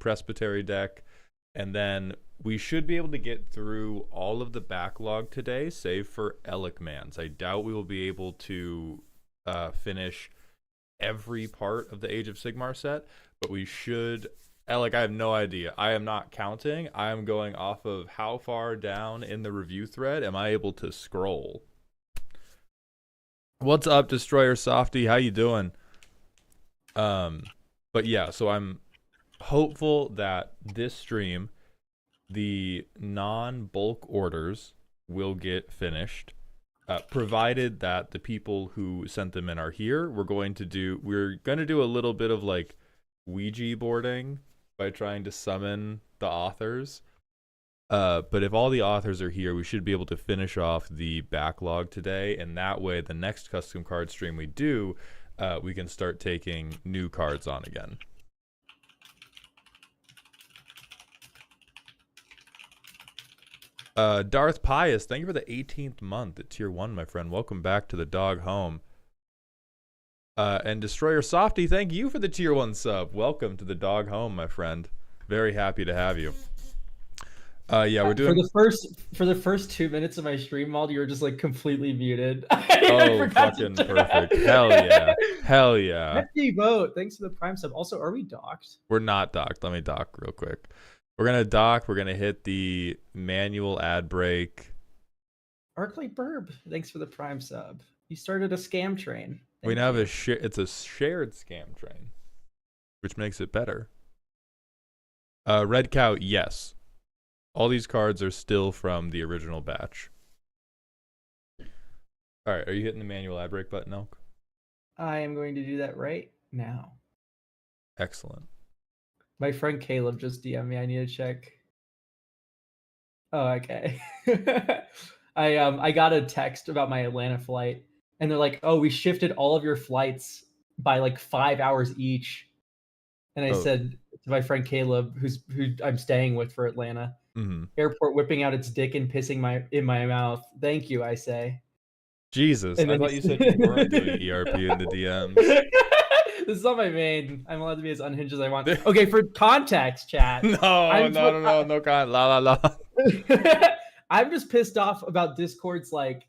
Presbytery deck. And then we should be able to get through all of the backlog today, save for Elikmans. I doubt we will be able to finish every part of the Age of Sigmar set, but we should. I have no idea. I am not counting. I am going off of how far down in the review thread am I able to scroll. What's up, Destroyer Softy? How you doing? But yeah, so I'm hopeful that this stream, the non-bulk orders will get finished, provided that the people who sent them in are here. We're going to do a little bit of like Ouija boarding by trying to summon the authors. But if all the authors are here, we should be able to finish off the backlog today, and that way the next custom card stream we do, we can start taking new cards on again. Darth Pius, thank you for the 18th month at tier 1, my friend. Welcome back to the dog home. And Destroyer Softy, thank you for the tier 1 sub. Welcome to the dog home, my friend. Very happy to have you. Yeah, we're doing for the first 2 minutes of my stream, Maldi, you were just like completely muted. Oh, fucking perfect. Hell yeah. Hell yeah. Hefty vote. Thanks for the prime sub. Also, are we docked? We're not docked. Let me dock real quick. We're gonna dock. We're gonna hit the manual ad break. Arclight Burb, thanks for the prime sub. You started a scam train. We now have it's a shared scam train, which makes it better. Red Cow, yes. All these cards are still from the original batch. All right, are you hitting the manual ad break button, Elk? I am going to do that right now. Excellent. My friend Caleb just DM'd me. I need to check. Oh, okay. I got a text about my Atlanta flight, and they're like, "Oh, we shifted all of your flights by like 5 hours each." And I said to my friend Caleb, who I'm staying with for Atlanta, airport whipping out its dick and pissing in my mouth. Thank you, I say. Jesus, I thought you said you weren't doing ERP in the DMs. This is not my main. I'm allowed to be as unhinged as I want. Okay, for context, chat. No con. La. I'm just pissed off about Discord's like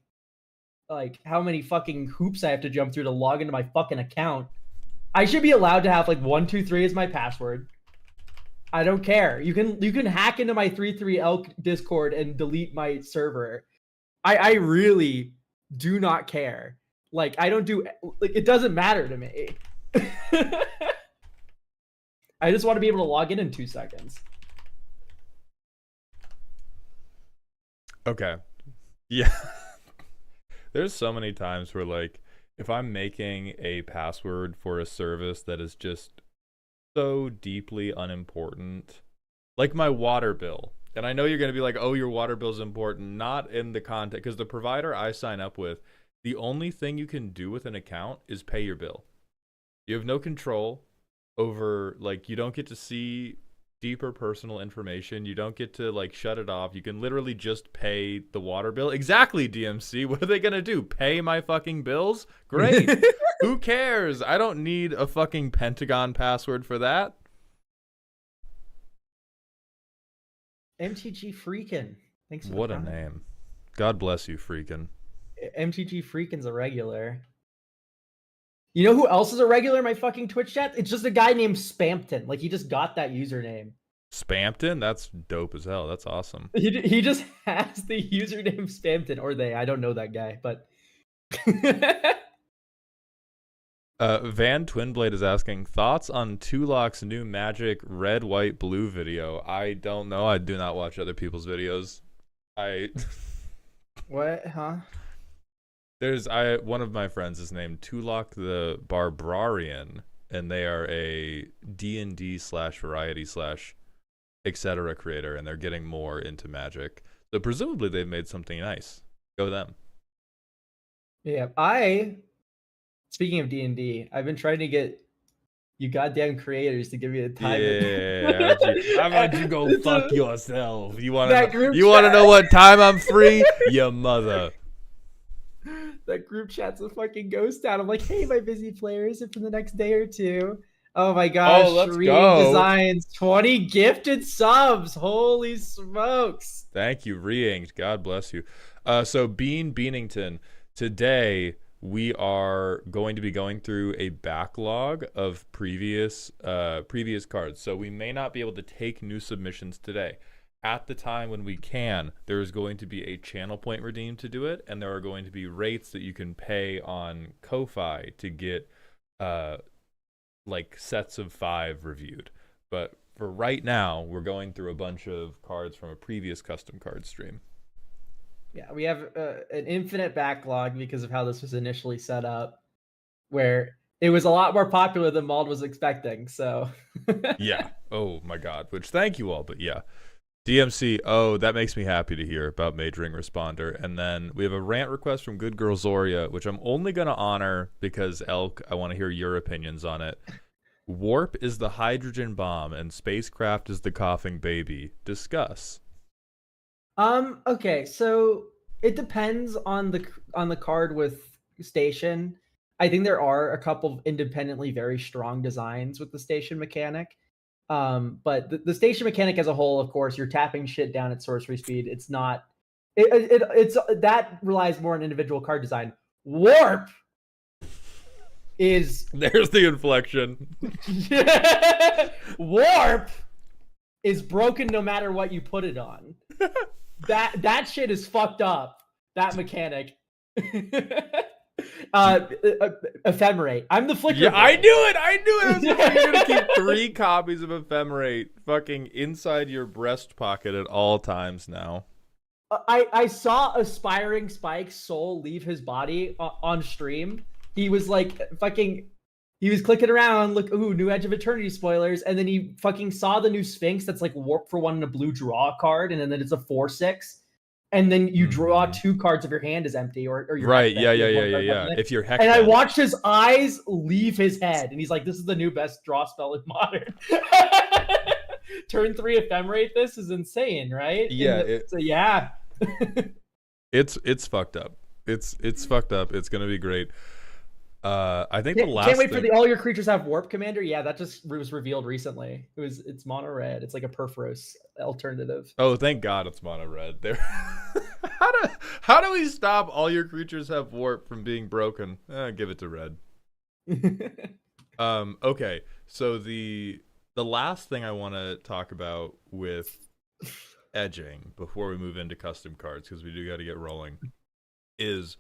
how many fucking hoops I have to jump through to log into my fucking account. I should be allowed to have like 123 as my password. I don't care. You can hack into my 33 Elk Discord and delete my server. I really do not care. Like I don't do like it doesn't matter to me. I just want to be able to log in 2 seconds. Okay. Yeah. There's so many times where like if I'm making a password for a service that is just so deeply unimportant, like my water bill, and I know you're going to be like, oh, your water bill is important, not in the context, because the provider I sign up with, the only thing you can do with an account is pay your bill. You have no control over, like, you don't get to see deeper personal information. You don't get to, like, shut it off. You can literally just pay the water bill. Exactly, DMC. What are they going to do? Pay my fucking bills? Great. Who cares? I don't need a fucking Pentagon password for that. MTG Freakin'. Thanks for what a name. God bless you, Freakin'. MTG Freakin's a regular. You know who else is a regular in my fucking Twitch chat? It's just a guy named Spampton. Like, he just got that username. Spampton? That's dope as hell. That's awesome. He just has the username Spampton. Or they. I don't know that guy, but... Van Twinblade is asking, thoughts on Tulok's new Magic Red, White, Blue video? I don't know. I do not watch other people's videos. What? Huh? One of my friends is named Tulok the Barbarian, and they are a D&D / variety / etc. creator, and they're getting more into Magic. So presumably they've made something nice. Go them. Yeah, speaking of D&D, I've been trying to get you goddamn creators to give me a time. Yeah, how about you go fuck yourself? You want to know what time I'm free? Your mother. That group chat's a fucking ghost town. I'm like, hey, my busy players, if in the next day or two, Oh my gosh, let's Reading go. Designs, 20 gifted subs. Holy smokes. Thank you, Re-Inked. God bless you. So Bean Beanington, today we are going to be going through a backlog of previous cards. So we may not be able to take new submissions today. At the time when we can, there is going to be a channel point redeem to do it, and there are going to be rates that you can pay on Ko-Fi to get like sets of 5 reviewed. But for right now, we're going through a bunch of cards from a previous custom card stream. Yeah, we have an infinite backlog because of how this was initially set up, where it was a lot more popular than Mald was expecting. So yeah. Oh my God. Which thank you all, but yeah. DMC, oh, that makes me happy to hear about majoring responder. And then we have a rant request from Good Girl Zoria, which I'm only going to honor because, Elk, I want to hear your opinions on it. Warp is the hydrogen bomb and spacecraft is the coughing baby. Discuss. Okay, so it depends on the card with station. I think there are a couple of independently very strong designs with the station mechanic. But the station mechanic as a whole, of course, you're tapping shit down at sorcery speed. It's not it's that relies more on individual card design. Warp is there's the inflection. Warp is broken no matter what you put it on. That shit is fucked up. That mechanic. Ephemerate. I'm the flicker. Yeah, boy. I knew it. I was like, you're gonna keep 3 copies of Ephemerate fucking inside your breast pocket at all times now. I saw Aspiring Spike's soul leave his body on stream. He was like he was clicking around, look, ooh, new Edge of Eternity spoilers, and then he fucking saw the new Sphinx that's like warp for 1 and a blue draw card, and then it's a 4/6. And then you draw 2 cards if your hand is empty or your right. heck Yeah. If you're heck, and I watched his eyes leave his head, and he's like, "This is the new best draw spell in Modern." Turn 3 Ephemerate. This is insane, right? Yeah. So yeah. It's fucked up. It's fucked up. It's gonna be great. I think the last can't wait for the all your creatures have warp commander. Yeah, that just was revealed recently. It's mono red. It's like a Perforos alternative. Oh, thank God it's mono red. There. How do we stop all your creatures have warp from being broken? Give it to red. Okay, so the last thing I want to talk about with edging before we move into custom cards, because we do got to get rolling, is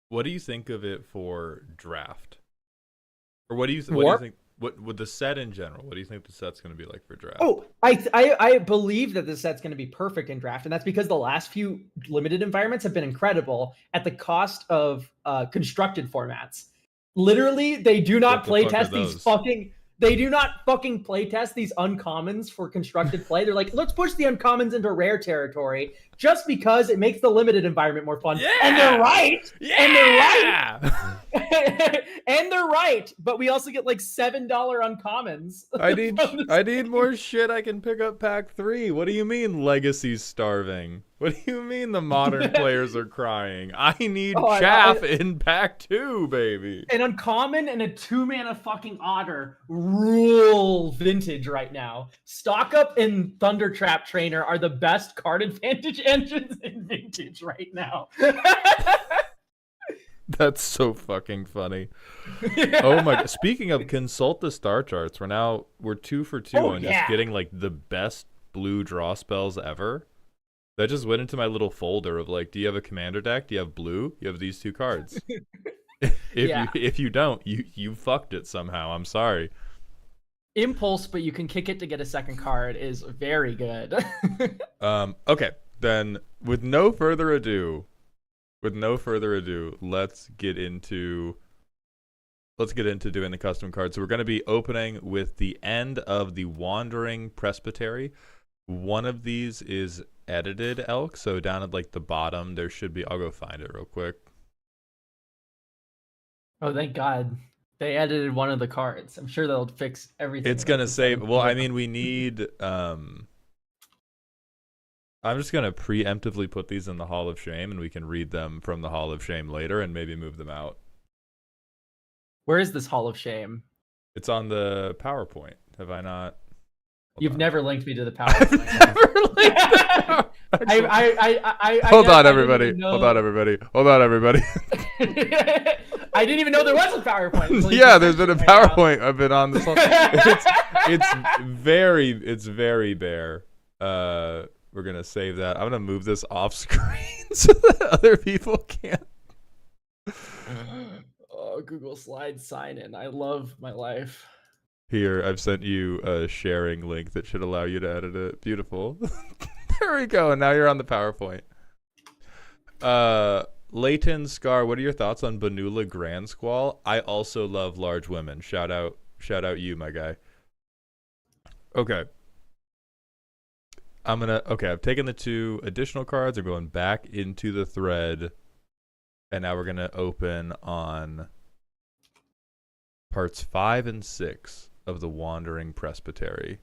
what do you think of it for draft? Or what do you think? What with the set in general? What do you think the set's going to be like for draft? Oh, I believe that the set's going to be perfect in draft, and that's because the last few limited environments have been incredible at the cost of constructed formats. Literally, they do not playtest these fucking. They do not fucking playtest these uncommons for constructed play. They're like, let's push the uncommons into rare territory just because it makes the limited environment more fun. Yeah! And they're right. Yeah! And they're right. And they're right. But we also get like $7 uncommons. I need more shit I can pick up pack 3. What do you mean legacy's starving? What do you mean the modern players are crying? I need chaff in pack 2, baby. An uncommon and a 2-mana fucking otter rule vintage right now. Stock Up and Thundertrap Trainer are the best card advantage engines in vintage right now. That's so fucking funny. Oh my God. Speaking of consult the star charts, we're 2 for 2 on just getting like the best blue draw spells ever. That just went into my little folder of like, do you have a commander deck? Do you have blue? You have these 2 cards. If you don't, you fucked it somehow. I'm sorry. Impulse, but you can kick it to get a second card is very good. Okay, then with no further ado, let's get into doing the custom cards. So we're going to be opening with the end of the Wandering Presbytery. One of these is edited, Elk, so down at like the bottom there should be, I'll go find it real quick. Oh, thank God. They edited one of the cards. I'm sure they'll fix everything. It's going to say, well, I mean, we need I'm just going to preemptively put these in the Hall of Shame, and we can read them from the Hall of Shame later and maybe move them out. Where is this Hall of Shame? It's on the PowerPoint. Have I not? You've never linked me to the I've PowerPoint. never linked Hold on, everybody. Hold on, everybody. Hold on, everybody. I didn't even know there was a PowerPoint. Yeah, there's been a PowerPoint. I've been on this whole. It's very bare. We're gonna save that. I'm gonna move this off screen so that other people can't. Oh, Google Slides sign in. I love my life. Here, I've sent you a sharing link that should allow you to edit it. Beautiful. There we go. And now you're on the PowerPoint. Leighton Scar, what are your thoughts on Banula Grand Squall? I also love large women. Shout out you, my guy. Okay. I've taken the 2 additional cards. I'm going back into the thread. And now we're going to open on parts 5 and 6 of the Wandering Presbytery.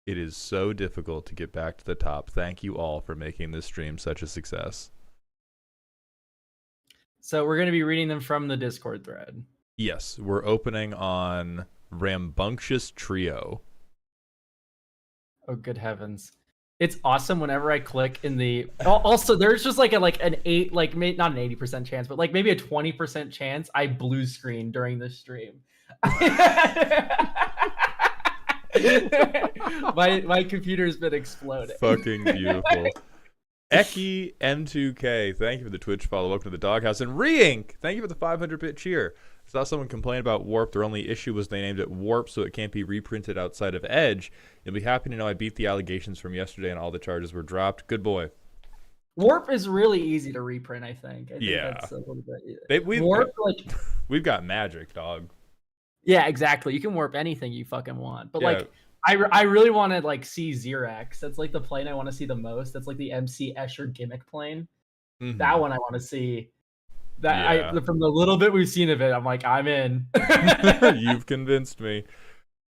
It is so difficult to get back to the top. Thank you all for making this stream such a success. So we're going to be reading them from the Discord thread. Yes, we're opening on Rambunctious Trio. Oh, good heavens. It's awesome whenever I click in the... Also, there's just like an 8, like not an 80% chance, but like maybe a 20% chance I blue screen during this stream. my computer's been exploding. Fucking beautiful. Eki M2K, thank you for the Twitch follow. Welcome to the Doghouse. And Reink, thank you for the 500-bit cheer. I saw someone complain about Warp. Their only issue was they named it Warp, so it can't be reprinted outside of Edge. You'll be happy to know I beat the allegations from yesterday and all the charges were dropped. Good boy. Warp is really easy to reprint, I think. Yeah. That's a little bit... We've got magic, dog. Yeah, exactly. You can warp anything you fucking want. But like, I really want to like see Xerax. That's like the plane I want to see the most. That's like the MC Escher gimmick plane. Mm-hmm. That one I want to see. From the little bit we've seen of it, I'm like, I'm in. You've convinced me.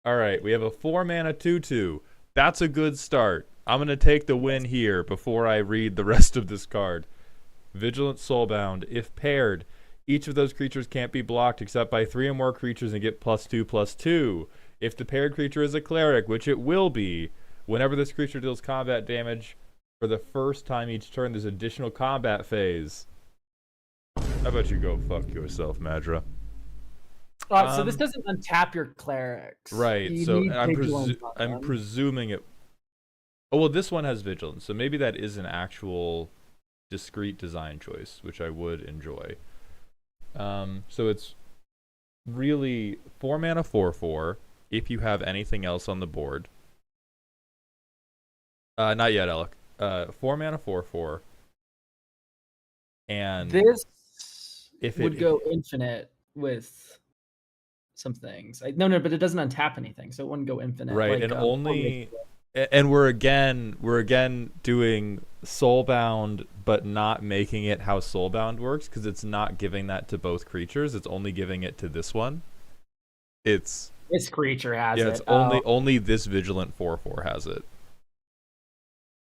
All right, we have a 4-mana 2/2. That's a good start. I'm gonna take the win here before I read the rest of this card. Vigilant Soulbound. If paired, each of those creatures can't be blocked except by 3 or more creatures and get +2/+2. If the paired creature is a cleric, which it will be, whenever this creature deals combat damage for the first time each turn, there's additional combat phase. How about you go fuck yourself, Madra? So this doesn't untap your clerics. Right. So I'm presuming it. Oh well, this one has vigilance, so maybe that is an actual discrete design choice, which I would enjoy. So it's really 4-mana 4/4. If you have anything else on the board. Not yet, Alec. 4-mana 4/4. And this would go infinite with some things. No, but it doesn't untap anything, so it wouldn't go infinite. Right, like, and we're again doing Soulbound, but not making it how Soulbound works, because it's not giving that to both creatures. It's only giving it to this one. This creature has it. Yeah, it's only this Vigilant 4/4 has it.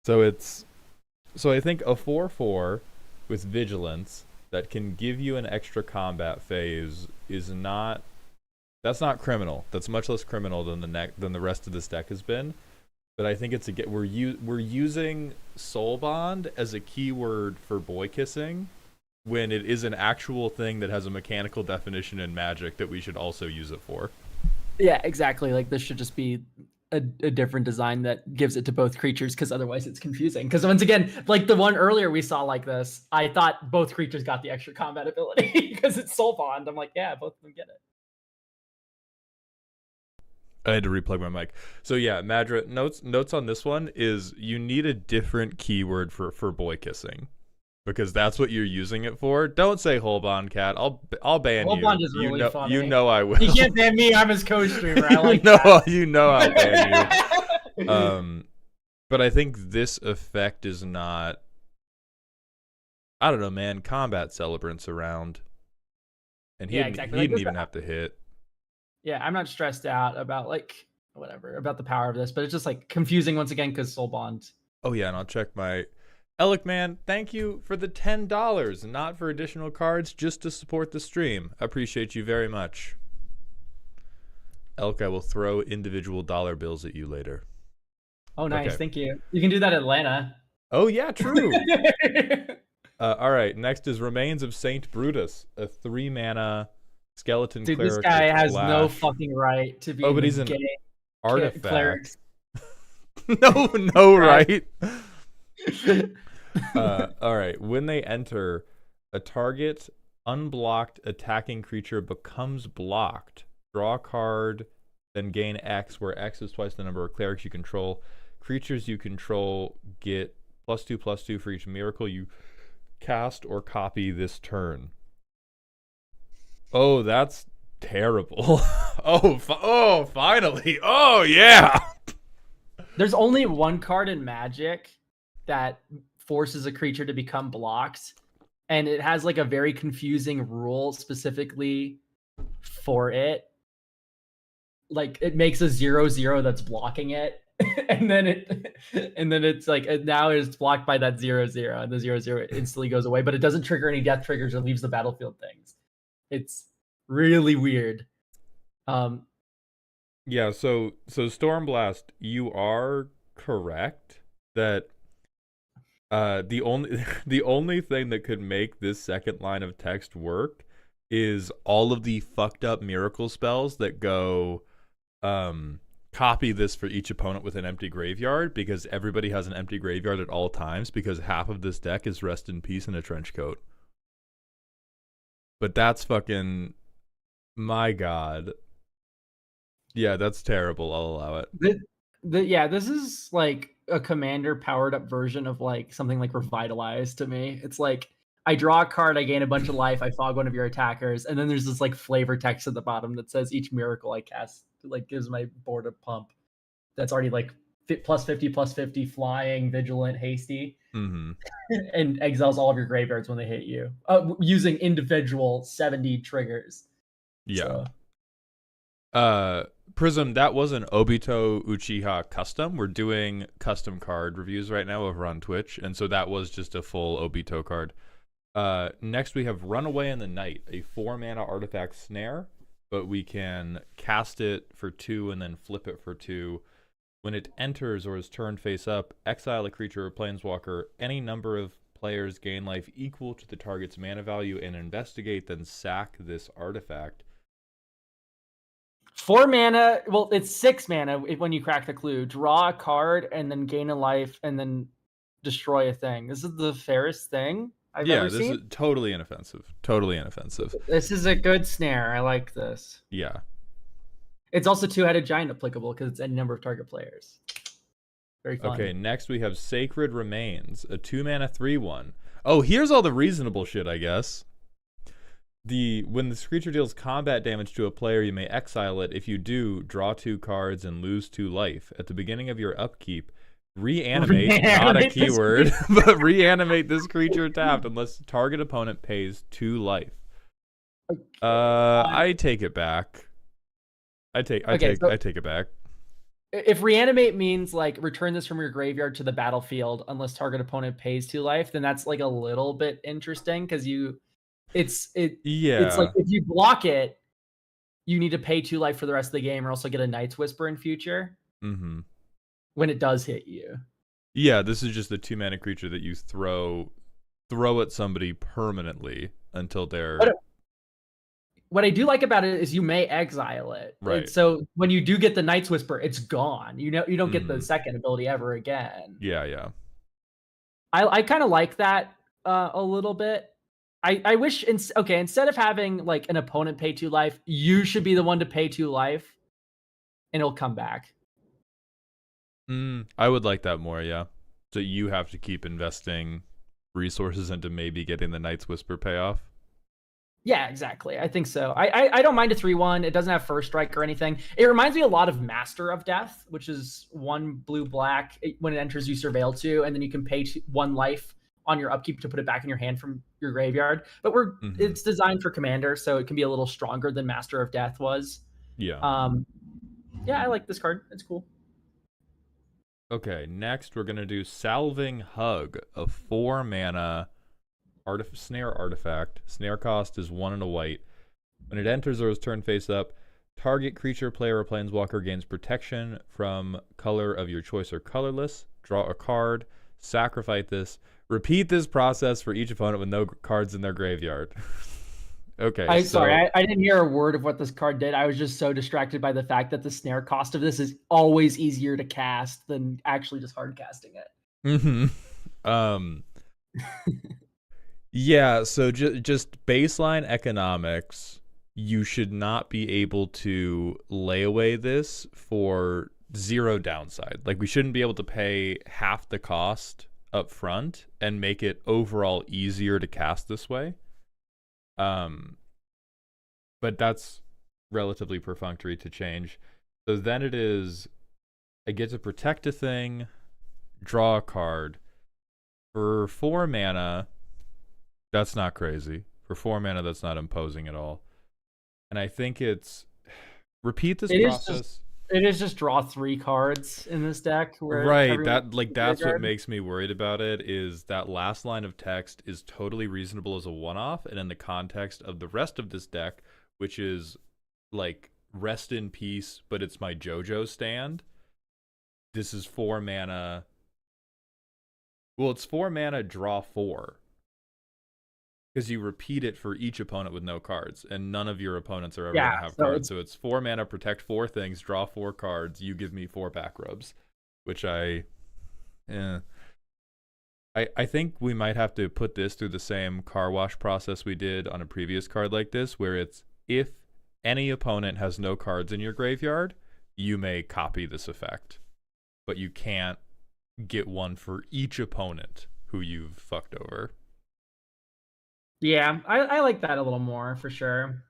So I think a 4/4 with Vigilance that can give you an extra combat phase that's not criminal. That's much less criminal than the rest of this deck has been. But I think we're using Soul Bond as a keyword for boy kissing when it is an actual thing that has a mechanical definition in Magic that we should also use it for. Yeah, exactly. Like this should just be a different design that gives it to both creatures, because otherwise it's confusing. Because once again, like the one earlier we saw like this, I thought both creatures got the extra combat ability because it's Soul Bond. I'm like, yeah, both of them get it. I had to replug my mic. So yeah, Madra, notes on this one is you need a different keyword for boy kissing, because that's what you're using it for. Don't say Holbond Cat. I'll ban you. Holbond is really funny. You know I will. You can't ban me. I'm his co-streamer. I like that. You know I'll ban you. But I think this effect is not. I don't know, man. Combat Celebrant's around, and he didn't even have to hit. Yeah, I'm not stressed out about about the power of this, but it's just like confusing once again because Soul Bond. Oh yeah, and I'll check my Alec, man, thank you for the $10, not for additional cards, just to support the stream. I appreciate you very much. Elk, I will throw individual dollar bills at you later. Oh, nice. Okay. Thank you. You can do that in Atlanta. Oh, yeah, true. All right, next is Remains of Saint Brutus, a 3-mana skeleton Dude, cleric this guy with has no flash. fucking right to be Oh, in but the he's an gay artifact. clerics. no, right? All right, when they enter, a target unblocked attacking creature becomes blocked. Draw a card, then gain X, where X is twice the number of clerics you control. Creatures you control get +2/+2 for each miracle you cast or copy this turn. Oh, that's terrible. Oh, finally. Oh, yeah. There's only one card in Magic that forces a creature to become blocked, and it has like a very confusing rule specifically for it. Like it makes a 0/0 that's blocking it, and then it's like now it's blocked by that 0/0, and the 0/0 instantly goes away, but it doesn't trigger any death triggers or leaves the battlefield things. It's really weird. Yeah, so Stormblast, you are correct that the only thing that could make this second line of text work is all of the fucked up miracle spells that go copy this for each opponent with an empty graveyard, because everybody has an empty graveyard at all times, because half of this deck is Rest in Peace in a trench coat. But that's fucking, my god. Yeah, that's terrible. I'll allow it. This is like a commander powered up version of like something like Revitalize to me. It's like I draw a card, I gain a bunch of life, I fog one of your attackers, and then there's this like flavor text at the bottom that says each miracle I cast like gives my board a pump. That's already like +50/+50 flying, vigilant, hasty, Mm-hmm. and exiles all of your graveyards when they hit you, using individual 70 triggers. Yeah. So. Prism, that was an Obito Uchiha custom. We're doing custom card reviews right now over on Twitch, and so that was just a full Obito card. Next we have Runaway in the Night, a 4-mana artifact snare, but we can cast it for 2 and then flip it for 2. When it enters or is turned face up, exile a creature or planeswalker. Any number of players gain life equal to the target's mana value and investigate, then sack this artifact. 4 mana, well, it's 6 mana when you crack the clue. Draw a card and then gain a life and then destroy a thing. This is the fairest thing I've ever seen. Yeah, this is totally inoffensive. Totally inoffensive. This is a good snare. I like this. Yeah. It's also 2-headed giant applicable because it's any number of target players. Very fun. Okay, next we have Sacred Remains, a 2-mana 3/1. Oh, here's all the reasonable shit, I guess. When this creature deals combat damage to a player, you may exile it. If you do, draw 2 cards and lose 2 life. At the beginning of your upkeep, reanimate, not a keyword, but reanimate this creature tapped unless target opponent pays 2 life. Okay. I take it back. I take it back. If reanimate means like return this from your graveyard to the battlefield unless target opponent pays 2 life, then that's like a little bit interesting because it's like if you block it, you need to pay 2 life for the rest of the game or also get a Night's Whisper in future. Mm-hmm. When it does hit you. Yeah, this is just a 2-mana creature that you throw at somebody permanently until they're. What I do like about it is you may exile it. Right. So when you do get the Night's Whisper, it's gone. You don't get the second ability ever again. Yeah. I kind of like that a little bit. I wish instead of having like an opponent pay 2 life, you should be the one to pay 2 life, and it'll come back. I would like that more, yeah. So you have to keep investing resources into maybe getting the Night's Whisper payoff. Yeah, exactly. I think so. I don't mind a 3/1. It doesn't have first strike or anything. It reminds me a lot of Master of Death, which is 1 blue-black. When it enters, you surveil 2, and then you can pay 1 life on your upkeep to put it back in your hand from your graveyard. But it's designed for Commander, so it can be a little stronger than Master of Death was. Yeah. Yeah, I like this card. It's cool. Okay, next we're gonna do Salving Hug, a 4-mana snare artifact. Snare cost is 1 and a white. When it enters or is turned face up, Target creature, player, or planeswalker gains protection from color of your choice or colorless. Draw a card. Sacrifice this. Repeat this process for each opponent with no cards in their graveyard. Okay. I didn't hear a word of what this card did. I was just so distracted by the fact that the snare cost of this is always easier to cast than actually just hard casting it. Yeah, so just baseline economics, you should not be able to lay away this for 0 downside. Like, we shouldn't be able to pay half the cost up front and make it overall easier to cast this way. But that's relatively perfunctory to change. So then it is, I get to protect a thing, draw a card. For 4 mana, that's not crazy. For 4 mana, that's not imposing at all. And I think it's repeat this process. It is just draw 3 cards in this deck. Right. That's what makes me worried about it, is that last line of text is totally reasonable as a one-off, and in the context of the rest of this deck, which is like rest in peace, but it's my JoJo stand. This is 4 mana. Well, it's 4 mana, draw 4. Because you repeat it for each opponent with no cards, and none of your opponents are ever going to have cards. So it's 4 mana, protect 4 things, draw 4 cards, you give me 4 back rubs, which I think we might have to put this through the same car wash process we did on a previous card like this, where it's if any opponent has no cards in your graveyard, you may copy this effect, but you can't get one for each opponent who you've fucked over. Yeah, I like that a little more, for sure.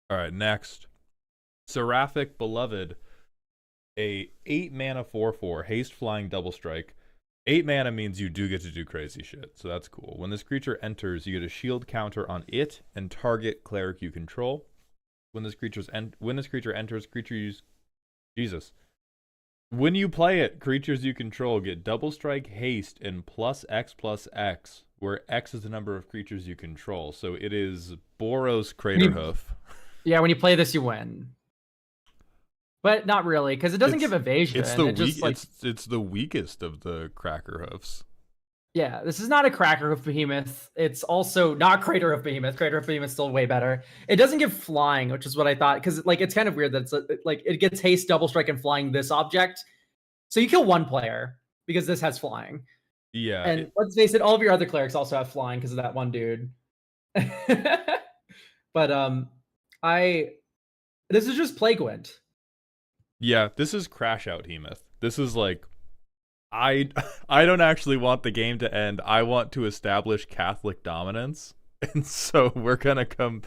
All right, next. Seraphic Beloved. A 8 mana 4/4 haste flying double strike. 8 mana means you do get to do crazy shit, so that's cool. When this creature enters, you get a shield counter on it and target cleric you control. When this creature enters, when you play it, creatures you control get double strike, haste, and +X/+X, where X is the number of creatures you control. So it is Boros Craterhoof. Yeah, when you play this, you win. But not really, because it doesn't give evasion. It's the weakest of the Cracker Hoofs. Yeah, this is not a Cracker Hoof Behemoth. It's also not Crater Hoof Behemoth. Crater Hoof Behemoth is still way better. It doesn't give flying, which is what I thought, because like it's kind of weird that it's like it gets haste, double strike, and flying this object. So you kill one player because this has flying. Yeah. And let's face it, all of your other clerics also have flying because of that one dude. But this is just Plague Wind. Yeah, this is Crash Out Hemoth. This is like, I don't actually want the game to end. I want to establish Catholic dominance, and so we're gonna come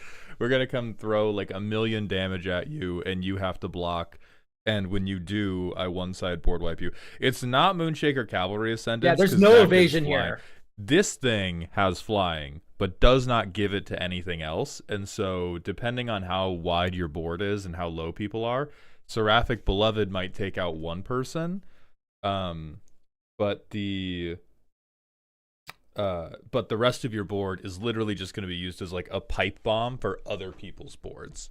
throw like 1,000,000 damage at you, and you have to block. And when you do, I one-side board wipe you. It's not Moonshaker Cavalry Ascendants. Yeah, there's no evasion here. This thing has flying, but does not give it to anything else. And so, depending on how wide your board is and how low people are, Seraphic Beloved might take out one person. But the rest of your board is literally just going to be used as like a pipe bomb for other people's boards.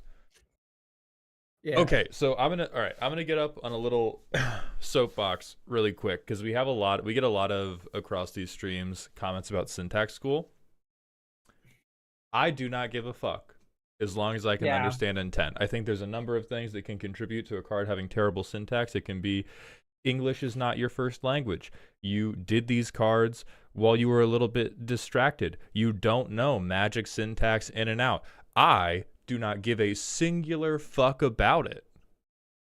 Yeah. Okay, so I'm gonna get up on a little soapbox really quick, because we get a lot of across these streams comments about syntax school. I do not give a fuck as long as I can understand intent. I think there's a number of things that can contribute to a card having terrible syntax. It can be English is not your first language. You did these cards while you were a little bit distracted. You don't know Magic syntax in and out. I do not give a singular fuck about it.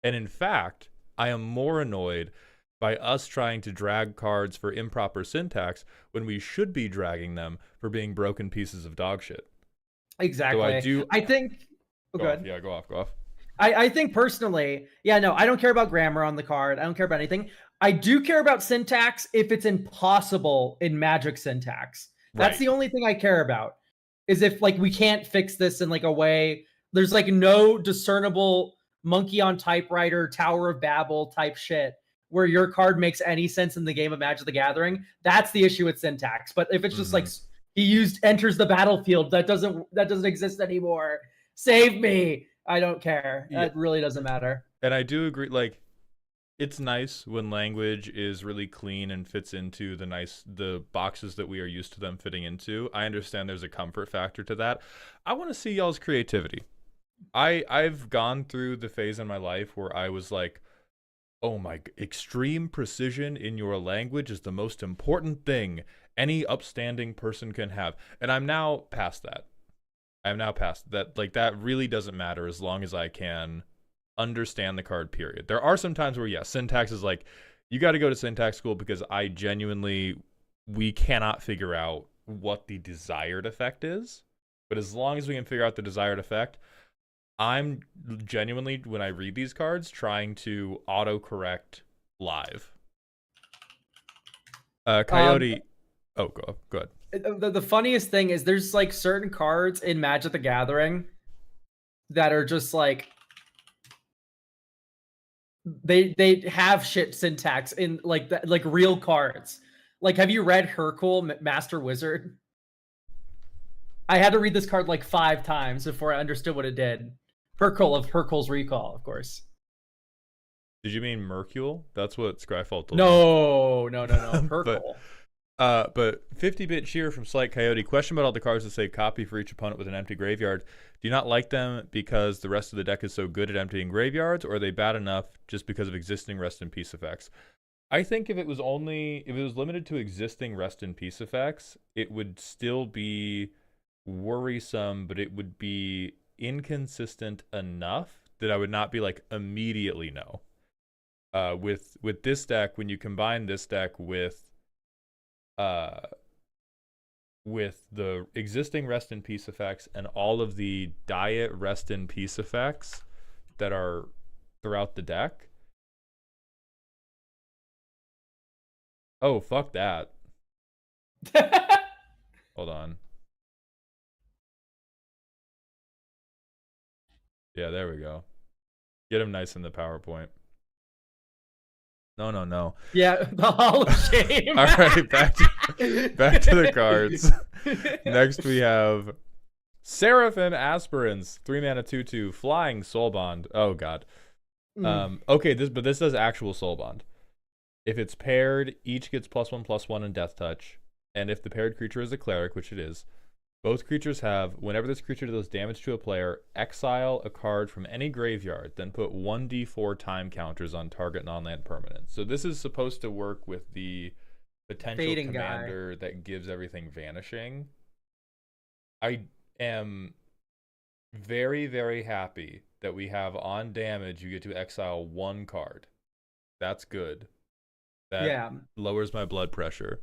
And in fact, I am more annoyed by us trying to drag cards for improper syntax when we should be dragging them for being broken pieces of dog shit. Exactly. So I think... Go off. Yeah, go off. I think personally, I don't care about grammar on the card. I don't care about anything. I do care about syntax if it's impossible in Magic syntax. That's the only thing I care about. Is if like we can't fix this in like a way, there's like no discernible monkey on typewriter, Tower of Babel type shit where your card makes any sense in the game of Magic the Gathering. That's the issue with syntax. But if it's just like He used enters the battlefield. That doesn't exist anymore. Save me. I don't care. Yeah. It really doesn't matter. And I do agree, like, it's nice when language is really clean and fits into the boxes that we are used to them fitting into. I understand there's a comfort factor to that. I want to see y'all's creativity. I've gone through the phase in my life where I was like, oh my, extreme precision in your language is the most important thing any upstanding person can have. And I'm now past that. I'm now past that. Like, that really doesn't matter as long as I can understand the card, period. There are some times where, yes, syntax is like, you got to go to syntax school because we cannot figure out what the desired effect is. But as long as we can figure out the desired effect, I'm genuinely, when I read these cards, trying to autocorrect live. Coyote. Go ahead. The funniest thing is there's like certain cards in Magic the Gathering that are just like they have shit syntax in like real cards. Like, have you read Hercule, Master Wizard? I had to read this card like 5 times before I understood what it did. Hercule of Hercule's Recall, of course. Did you mean Mercule? That's what Scryfall told me. No. Hercule. But 50-bit cheer from Slight Coyote. Question about all the cards that say copy for each opponent with an empty graveyard. Do you not like them because the rest of the deck is so good at emptying graveyards, or are they bad enough just because of existing rest in peace effects? I think if it was limited to existing rest in peace effects, it would still be worrisome, but it would be inconsistent enough that I would not be like immediately no. With this deck, when you combine this deck with the existing rest in peace effects and all of the diet rest in peace effects that are throughout the deck. Oh, fuck that. Hold on. Yeah, there we go. Get him nice in the PowerPoint. No. Yeah, the Hall of Shame. All right, back to the cards. Next we have Seraphim Aspirants, 3-mana 2/2, Flying Soulbond. Oh god. Okay, this does actual Soulbond. If it's paired, each gets +1/+1 in Death Touch, and if the paired creature is a cleric, which it is, both creatures have, whenever this creature does damage to a player, exile a card from any graveyard, then put 1d4 time counters on target non-land permanent. So this is supposed to work with the potential Fading commander that gives everything Vanishing. I am very, very happy that we have on damage, you get to exile 1 card. That's good. That lowers my blood pressure.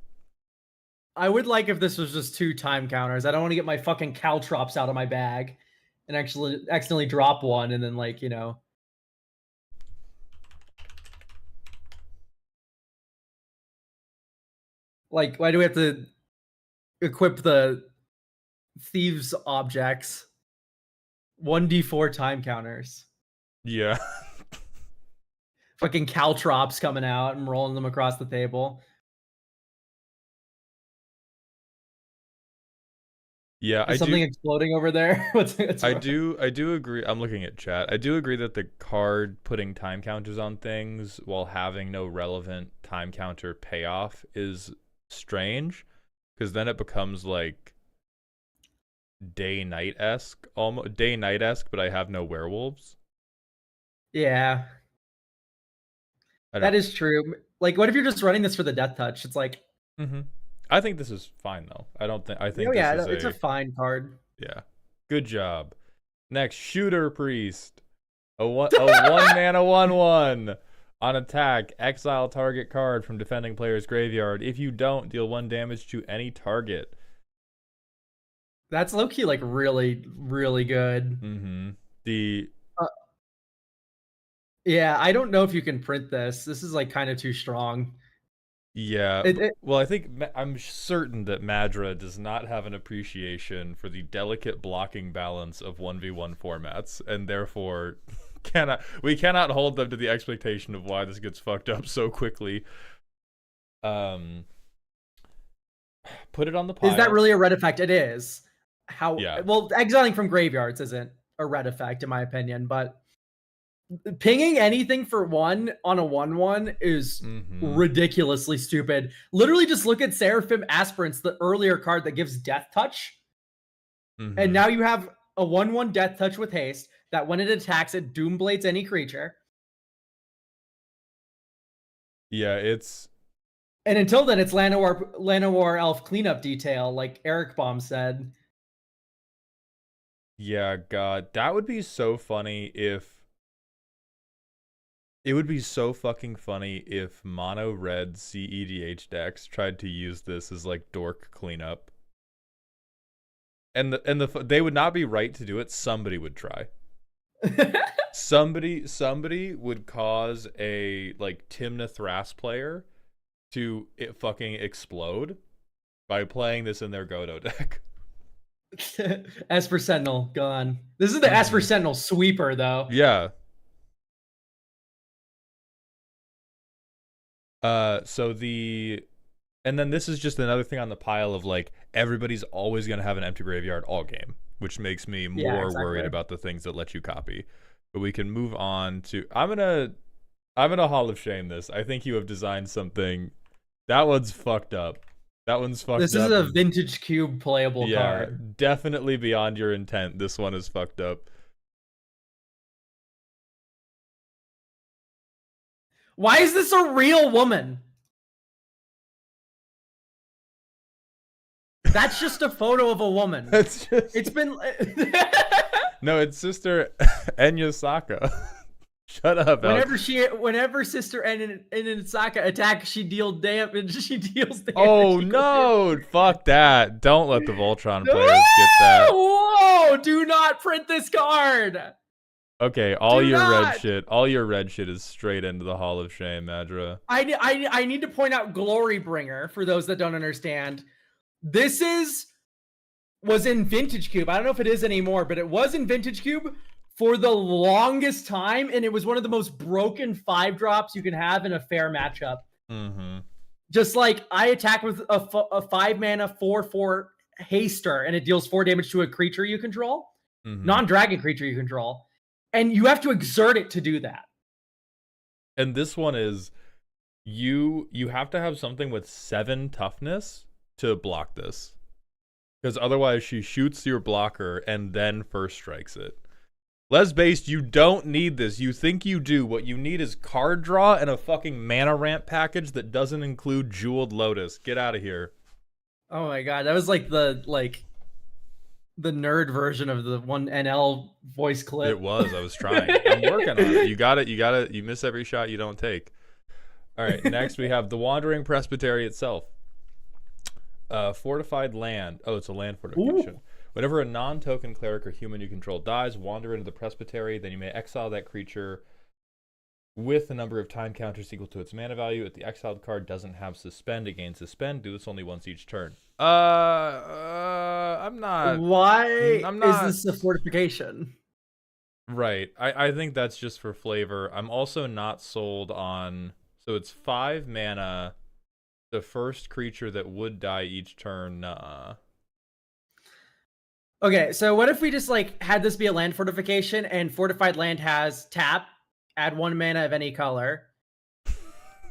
I would like if this was just 2 time counters. I don't want to get my fucking caltrops out of my bag and actually accidentally drop one and then, like, you know. Like, why do we have to equip the thieves objects? 1d4 time counters. Yeah. Fucking caltrops coming out and rolling them across the table. Yeah, Is something exploding over there? I do agree. I'm looking at chat. I do agree that the card putting time counters on things while having no relevant time counter payoff is strange, because then it becomes like day-night-esque, almost day-night-esque, but I have no werewolves. Yeah. That is true. Like, what if you're just running this for the death touch? It's like, I think this is fine though. I think it's a fine card. Yeah. Good job. Next, Shooter Priest. A 1-mana 1/1. On attack, exile target card from defending player's graveyard. If you don't, deal 1 damage to any target. That's low-key, like, really, really good. Yeah, I don't know if you can print this. This is, like, kind of too strong. Yeah, well, I'm certain that Madra does not have an appreciation for the delicate blocking balance of 1v1 formats, and therefore we cannot hold them to the expectation of why this gets fucked up so quickly. Put it on the pile. Is that really a red effect? It is. Yeah. Well, exiling from graveyards isn't a red effect in my opinion, but pinging anything for 1 on a 1/1 is ridiculously stupid. Literally just look at Seraphim Aspirants, the earlier card that gives Death Touch. And now you have a 1/1 Death Touch with haste that when it attacks, it Doomblades any creature. Yeah, it's... And until then, it's Llanowar Elf cleanup detail, like Eric Baum said. Yeah, God. That would be so funny if... It would be so fucking funny if mono red CEDH decks tried to use this as like dork cleanup. And they would not be right to do it. Somebody would try. somebody would cause a like Timna Thras player to fucking explode by playing this in their Godo deck. Esper Sentinel gone. This is the Esper Sentinel sweeper though. Yeah. And then this is just another thing on the pile of like everybody's always gonna have an empty graveyard all game, which makes me more worried about the things that let you copy. But we can move on to I'm gonna Hall of Shame this. I think you have designed something. That one's fucked up. That one's fucked up. This is a vintage cube playable card. Yeah, definitely beyond your intent. This one is fucked up. Why is this a real woman? That's just a photo of a woman. That's just... It's been... No, it's Sister Enya Saka. Shut up, Alex. Whenever Sister Enya Saka attacks, she deals damage. Oh no! Fuck that! Don't let the Voltron players get that. Whoa! Do not print this card. Okay, all your red shit is straight into the Hall of Shame, Madra. I need to point out Glorybringer for those that don't understand. This was in Vintage Cube. I don't know if it is anymore, but it was in Vintage Cube for the longest time, and it was one of the most broken 5-drops you can have in a fair matchup. Just like I attack with a 5-mana 4/4 Haster, and it deals 4 damage to a creature you control, non-dragon creature you control, and you have to exert it to do that. And this one is you have to have something with 7 toughness to block this, because otherwise she shoots your blocker and then first strikes it. Les-based, you don't need this. You think you do. What you need is card draw and a fucking mana ramp package that doesn't include Jeweled Lotus. Get out of here. Oh my god, that was like the nerd version of the one NL voice clip. It was. I was trying. I'm working on it. You got it. You miss every shot you don't take. All right, next we have the Wandering Presbytery itself. Fortified Land. Oh, it's a land fortification. Ooh. Whenever a non-token cleric or human you control dies, wander into the Presbytery, then you may exile that creature with a number of time counters equal to its mana value. If the exiled card doesn't have suspend, it gains suspend. Do this only once each turn. I'm not... Why is this a fortification? Right. I think that's just for flavor. I'm also not sold on... So it's 5 mana. The first creature that would die each turn, nah. Okay, so what if we just like had this be a land fortification and Fortified Land has tap, add 1 mana of any color.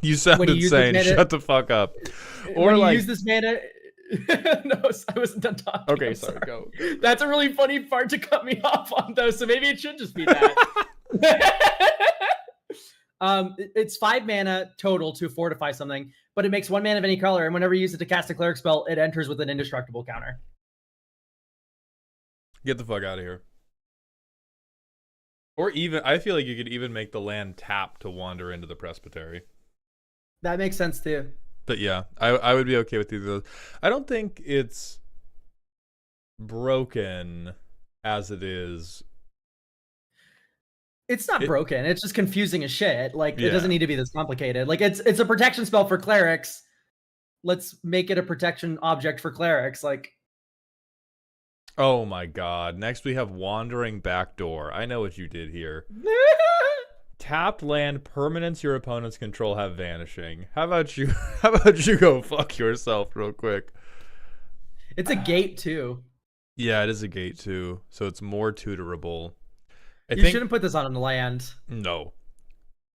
You sound insane. Shut the fuck up. Or when you use this mana... No, I wasn't done talking. Okay, sorry, go. That's a really funny part to cut me off on, though, so maybe it should just be that. It's 5 mana total to fortify something, but it makes 1 mana of any color, and whenever you use it to cast a cleric spell, it enters with an indestructible counter. Get the fuck out of here. Or even, I feel like you could even make the land tap to wander into the Presbytery. That makes sense too. But yeah, I would be okay with either of those. I don't think it's broken as it is. It's not broken. It's just confusing as shit. Like, it doesn't need to be this complicated. Like, it's a protection spell for clerics. Let's make it a protection object for clerics. Like, oh my god. Next we have Wandering Backdoor. I know what you did here. Tapped land permanents your opponents control have Vanishing. How about you go fuck yourself real quick? It's a gate too. Yeah, it is a gate too, so it's more tutorable. You shouldn't put this on land. No.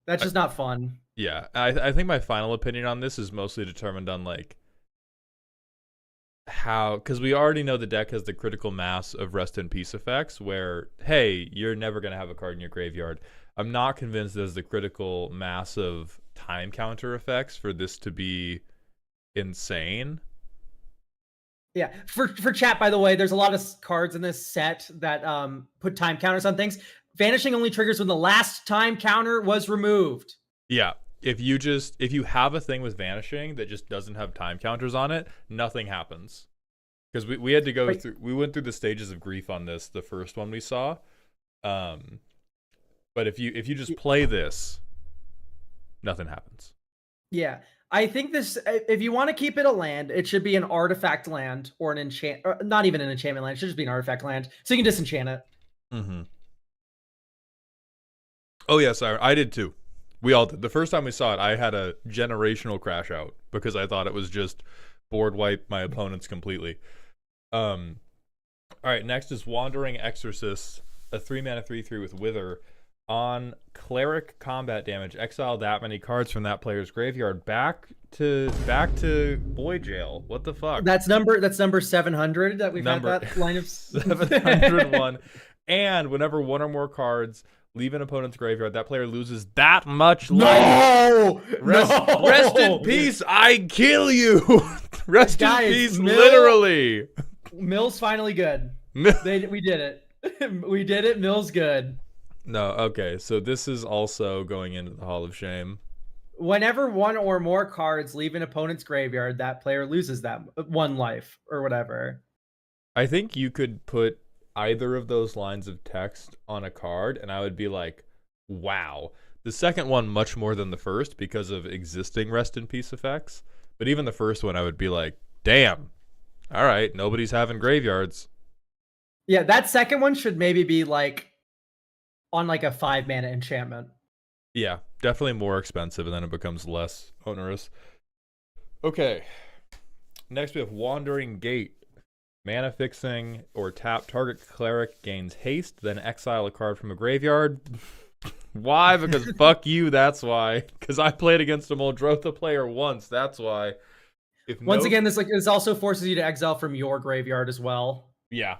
That's just not fun. Yeah, I think my final opinion on this is mostly determined on like how, because we already know the deck has the critical mass of rest in peace effects where, hey, you're never going to have a card in your graveyard. I'm not convinced there's the critical mass of time counter effects for this to be insane. Yeah, for chat, by the way, there's a lot of cards in this set that put time counters on things. Vanishing only triggers when the last time counter was removed. Yeah, if you have a thing with Vanishing that just doesn't have time counters on it, nothing happens. Because we had to go through, we went through the stages of grief on this, the first one we saw. But if you just play this, nothing happens. Yeah. I think this, if you want to keep it a land, it should be an artifact land or an enchant, or not even an enchantment land. It should just be an artifact land. So you can disenchant it. Mm-hmm. Oh, yeah, sorry. I did too. We all did. The first time we saw it, I had a generational crash out because I thought it was just board wipe my opponents completely. All right, next is Wandering Exorcist, a 3-mana 3/3 with Wither. On Cleric combat damage, exile that many cards from that player's graveyard back to boy jail. What the fuck? That's number 700 that we've had that line of 701. And whenever one or more cards leave an opponent's graveyard, that player loses that much life. Rest in peace. I kill you. Rest in peace, literally. Mill's finally good. We did it. We did it. Mill's good. No, okay. So this is also going into the Hall of Shame. Whenever one or more cards leave an opponent's graveyard, that player loses that one life or whatever. I think you could put either of those lines of text on a card, and I would be like, wow. The second one much more than the first because of existing rest in peace effects. But even the first one, I would be like, damn. All right, nobody's having graveyards. Yeah, that second one should maybe be like on like a 5-mana enchantment. Yeah, definitely more expensive, and then it becomes less onerous. Okay. Next we have Wandering Gate. Mana fixing or tap target cleric gains haste, then exile a card from a graveyard. Why? Because fuck you, that's why. Because I played against a Muldrotha player once, that's why. Once again, this also forces you to exile from your graveyard as well. Yeah.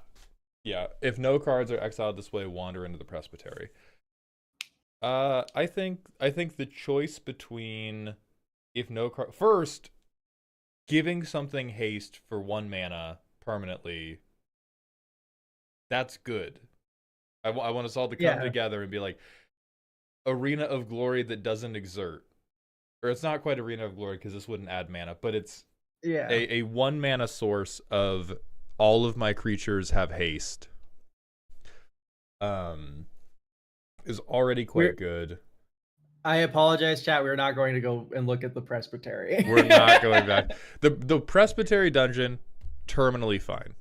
Yeah. If no cards are exiled this way, wander into the Presbytery. I think the choice between if no card first, giving something haste for 1 mana permanently, that's good. I want us all to come together and be like, Arena of Glory that doesn't exert. Or it's not quite Arena of Glory because this wouldn't add mana, but it's a 1 mana source of all of my creatures have haste. Is already quite good. I apologize, chat. We're not going to go and look at the Presbytery. We're not going back. The Presbytery dungeon, terminally fine.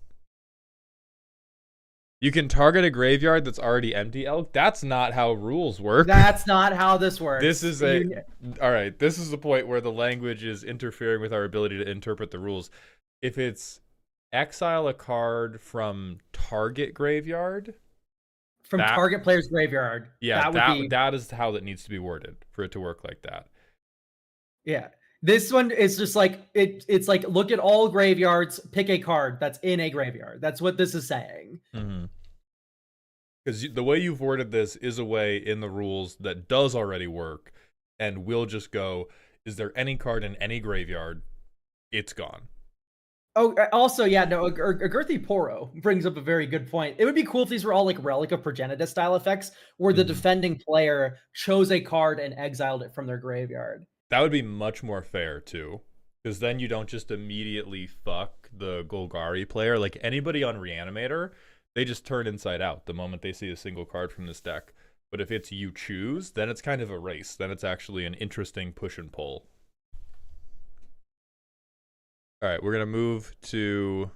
You can target a graveyard that's already empty, Elk. That's not how rules work. That's not how this works. This is all right. This is the point where the language is interfering with our ability to interpret the rules. If it's exile a card from target graveyard, target player's graveyard. Yeah, that is how that needs to be worded for it to work like that. Yeah. This one is just like it's like look at all graveyards, pick a card that's in a graveyard. That's what this is saying. Because the way you've worded this is a way in the rules that does already work, and we'll just go, is there any card in any graveyard? It's gone. Oh, also, yeah, no, Agurthi Poro brings up a very good point. It would be cool if these were all like Relic of Progenitus style effects, where the defending player chose a card and exiled it from their graveyard. That would be much more fair, too. Because then you don't just immediately fuck the Golgari player. Like, anybody on Reanimator, they just turn inside out the moment they see a single card from this deck. But if it's you choose, then it's kind of a race. Then it's actually an interesting push and pull. All right, we're going to move to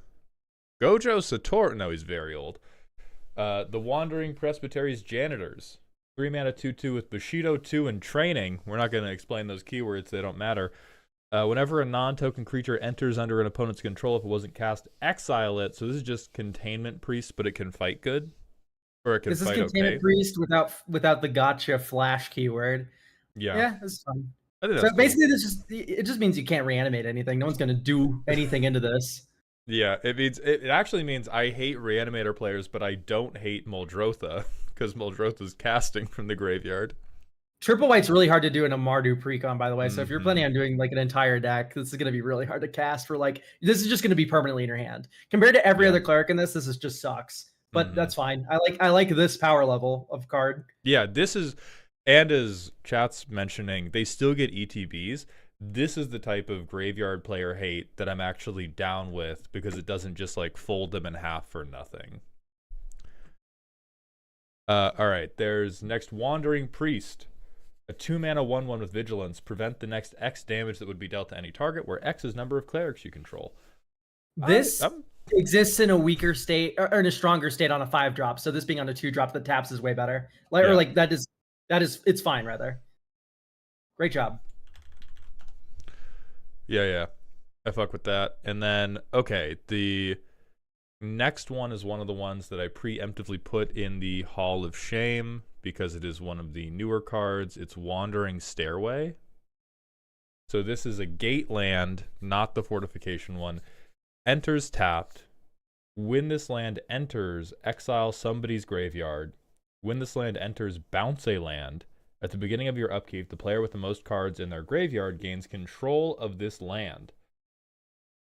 Gojo Satoru. No, he's very old. The Wandering Presbytery's Janitors. 3 mana 2/2 with Bushido 2 and Training. We're not going to explain those keywords. They don't matter. Whenever a non-token creature enters under an opponent's control, if it wasn't cast, exile it. So this is just Containment Priest, but it can fight good, or it can This is fight Containment okay. Priest without the gotcha flash keyword. Yeah, this is fun. I think So that's basically, cool. it just means you can't reanimate anything. No one's gonna do anything into this. Yeah, it actually means I hate Reanimator players, but I don't hate Muldrotha because Muldrotha's casting from the graveyard. Triple white's really hard to do in a Mardu precon, by the way. So if you're planning Mhm. on doing like an entire deck, this is going to be really hard to cast for like, this is just going to be permanently in your hand. Compared to every Yeah. other cleric in this is just sucks. But Mhm. that's fine. I like this power level of card. Yeah, this is, and as chat's mentioning, they still get ETBs. This is the type of graveyard player hate that I'm actually down with because it doesn't just like fold them in half for nothing. All right, there's next Wandering Priest. A 2-mana 1/1 with Vigilance. Prevent the next X damage that would be dealt to any target, where X is number of clerics you control. This exists in a weaker state or in a stronger state on a 5-drop. So this being on a 2-drop that taps is way better. Like Yeah. or like that is it's fine rather. Great job. Yeah. I fuck with that. And then okay, the next one is one of the ones that I preemptively put in the Hall of Shame because it is one of the newer cards. It's Wandering Stairway. So this is a gate land, not the fortification one. Enters tapped. When this land enters, exile somebody's graveyard. When this land enters, bounce a land. At the beginning of your upkeep, the player with the most cards in their graveyard gains control of this land.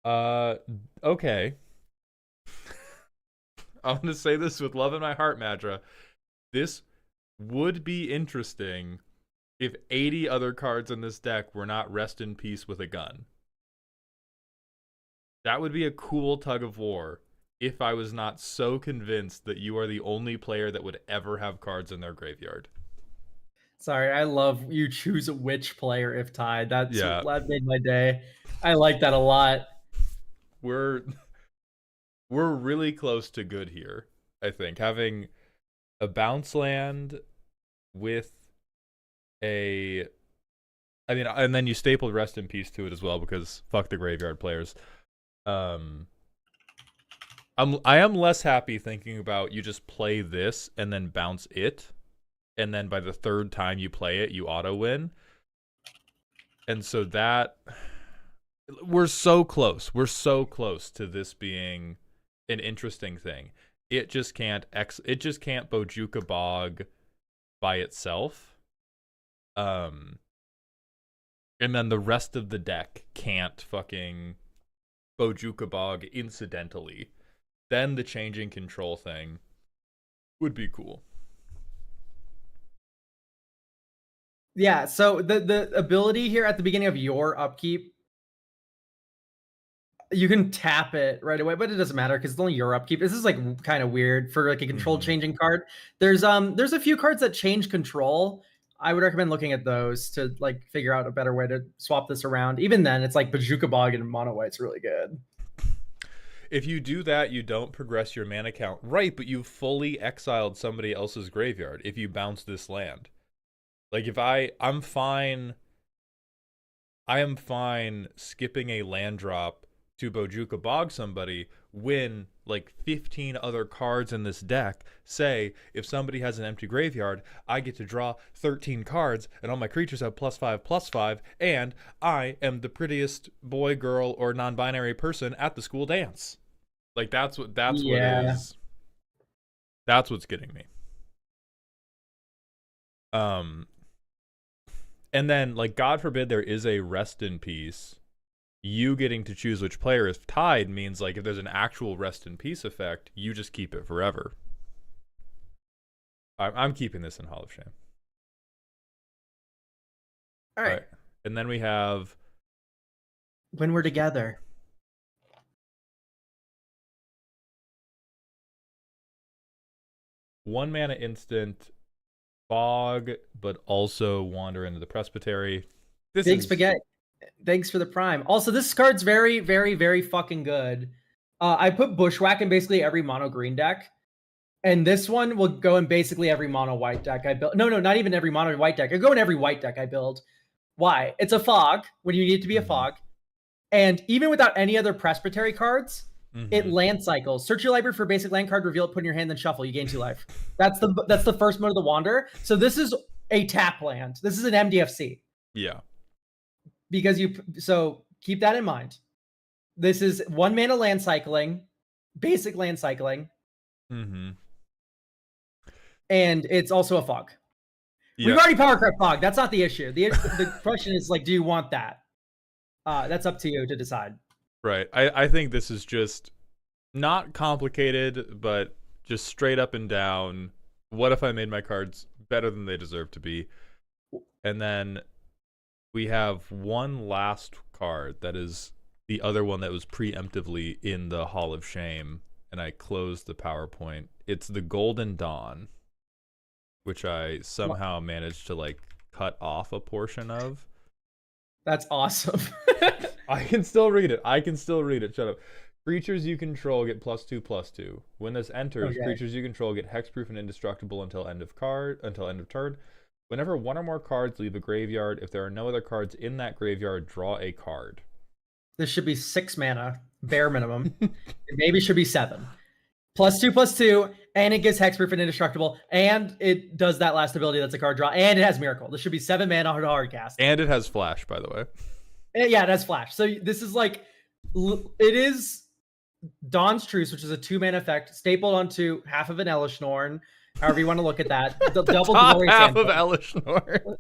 Okay. I'm going to say this with love in my heart, Madra. This would be interesting if 80 other cards in this deck were not Rest in Peace with a gun. That would be a cool tug of war if I was not so convinced that you are the only player that would ever have cards in their graveyard. Sorry, I love you choose a witch player if tied. That made my day. I like that a lot. We're really close to good here, I think. Having a bounce land with and then you stapled Rest in Peace to it as well because fuck the graveyard players. I am less happy thinking about you just play this and then bounce it, and then by the third time you play it, you auto win. And so that we're so close. We're so close to this being an interesting thing. It just can't Bojuka Bog by itself. And then the rest of the deck can't fucking Bojuka Bog incidentally. Then the changing control thing would be cool. Yeah, so the ability here at the beginning of your upkeep, you can tap it right away, but it doesn't matter because it's only your upkeep. This is like kind of weird for like a control changing card. There's a few cards that change control. I would recommend looking at those to like figure out a better way to swap this around. Even then, it's like Bojuka Bog and Mono White's really good. If you do that, you don't progress your mana count. Right, but you've fully exiled somebody else's graveyard if you bounce this land. Like if I am fine skipping a land drop to Bojuka Bog somebody when like 15 other cards in this deck say if somebody has an empty graveyard, I get to draw 13 cards and all my creatures have +5/+5, and I am the prettiest boy, girl, or non-binary person at the school dance. Like that's what is. That's what's getting me. And then like God forbid there is a Rest in Peace. You getting to choose which player is tied means like if there's an actual Rest in Peace effect, you just keep it forever. I'm keeping this in Hall of Shame. All right. And then we have When We're Together. One mana instant Fog, but also wander into the Presbytery. Big Spaghetti. Thanks for the prime. Also, this card's very, very, very fucking good. I put Bushwack in basically every mono green deck. And this one will go in basically every mono white deck I build. No, not even every mono white deck. It'll go in every white deck I build. Why? It's a fog when you need it to be a fog. And even without any other Presbytery cards, it land cycles. Search your library for a basic land card, reveal it, put in your hand, then shuffle. You gain 2 life. That's the first mode of the Wander. So this is a tap land. This is an MDFC. Yeah. Because so keep that in mind. This is 1 mana land cycling, basic land cycling. And it's also a fog. Yeah. We've already power crept fog. That's not the issue. The question is, like, do you want that? That's up to you to decide. Right. I think this is just not complicated, but just straight up and down. What if I made my cards better than they deserve to be? And then we have one last card that is the other one that was preemptively in the Hall of Shame, and I closed the PowerPoint. It's the Golden Dawn, which I somehow managed to, like, cut off a portion of. That's awesome. I can still read it. Shut up. Creatures you control get +2/+2. When this enters, creatures you control get hexproof and indestructible until end of turn. Whenever one or more cards leave a graveyard, if there are no other cards in that graveyard, draw a card. This should be 6 mana, bare minimum. It maybe should be 7. +2/+2, and it gives hexproof and indestructible, and it does that last ability that's a card draw, and it has Miracle. This should be 7 mana hard cast. And it has Flash, by the way. Yeah, it has Flash. So this is like, it is Dawn's Truce, which is a 2 mana effect, stapled onto half of an Elishnorn, however you want to look at that. The double top half of Elishnorn.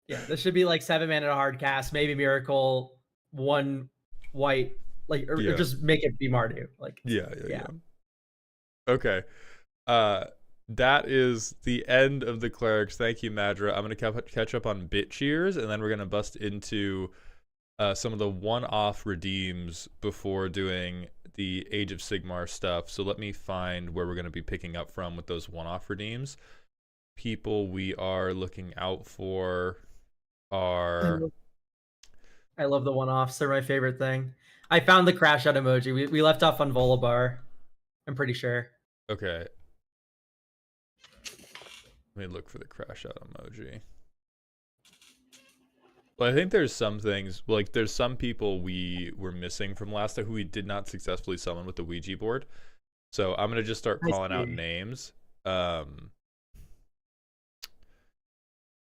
Yeah, this should be like 7 mana hard cast, maybe Miracle, 1 white, like, or just make it be Mardu. Like, yeah. Okay. That is the end of the Clerics. Thank you, Madra. I'm going to catch up on bit cheers, and then we're going to bust into some of the one-off redeems before doing the Age of Sigmar stuff. So let me find where we're going to be picking up from with those one-off redeems. People we are looking out for are... I love the one-offs. They're my favorite thing. I found the crash out emoji. We left off on Volibar, I'm pretty sure. Okay. Let me look for the crash out emoji. Well, I think there's some things, like there's some people we were missing from last time who we did not successfully summon with the Ouija board. So I'm going to just start calling out names.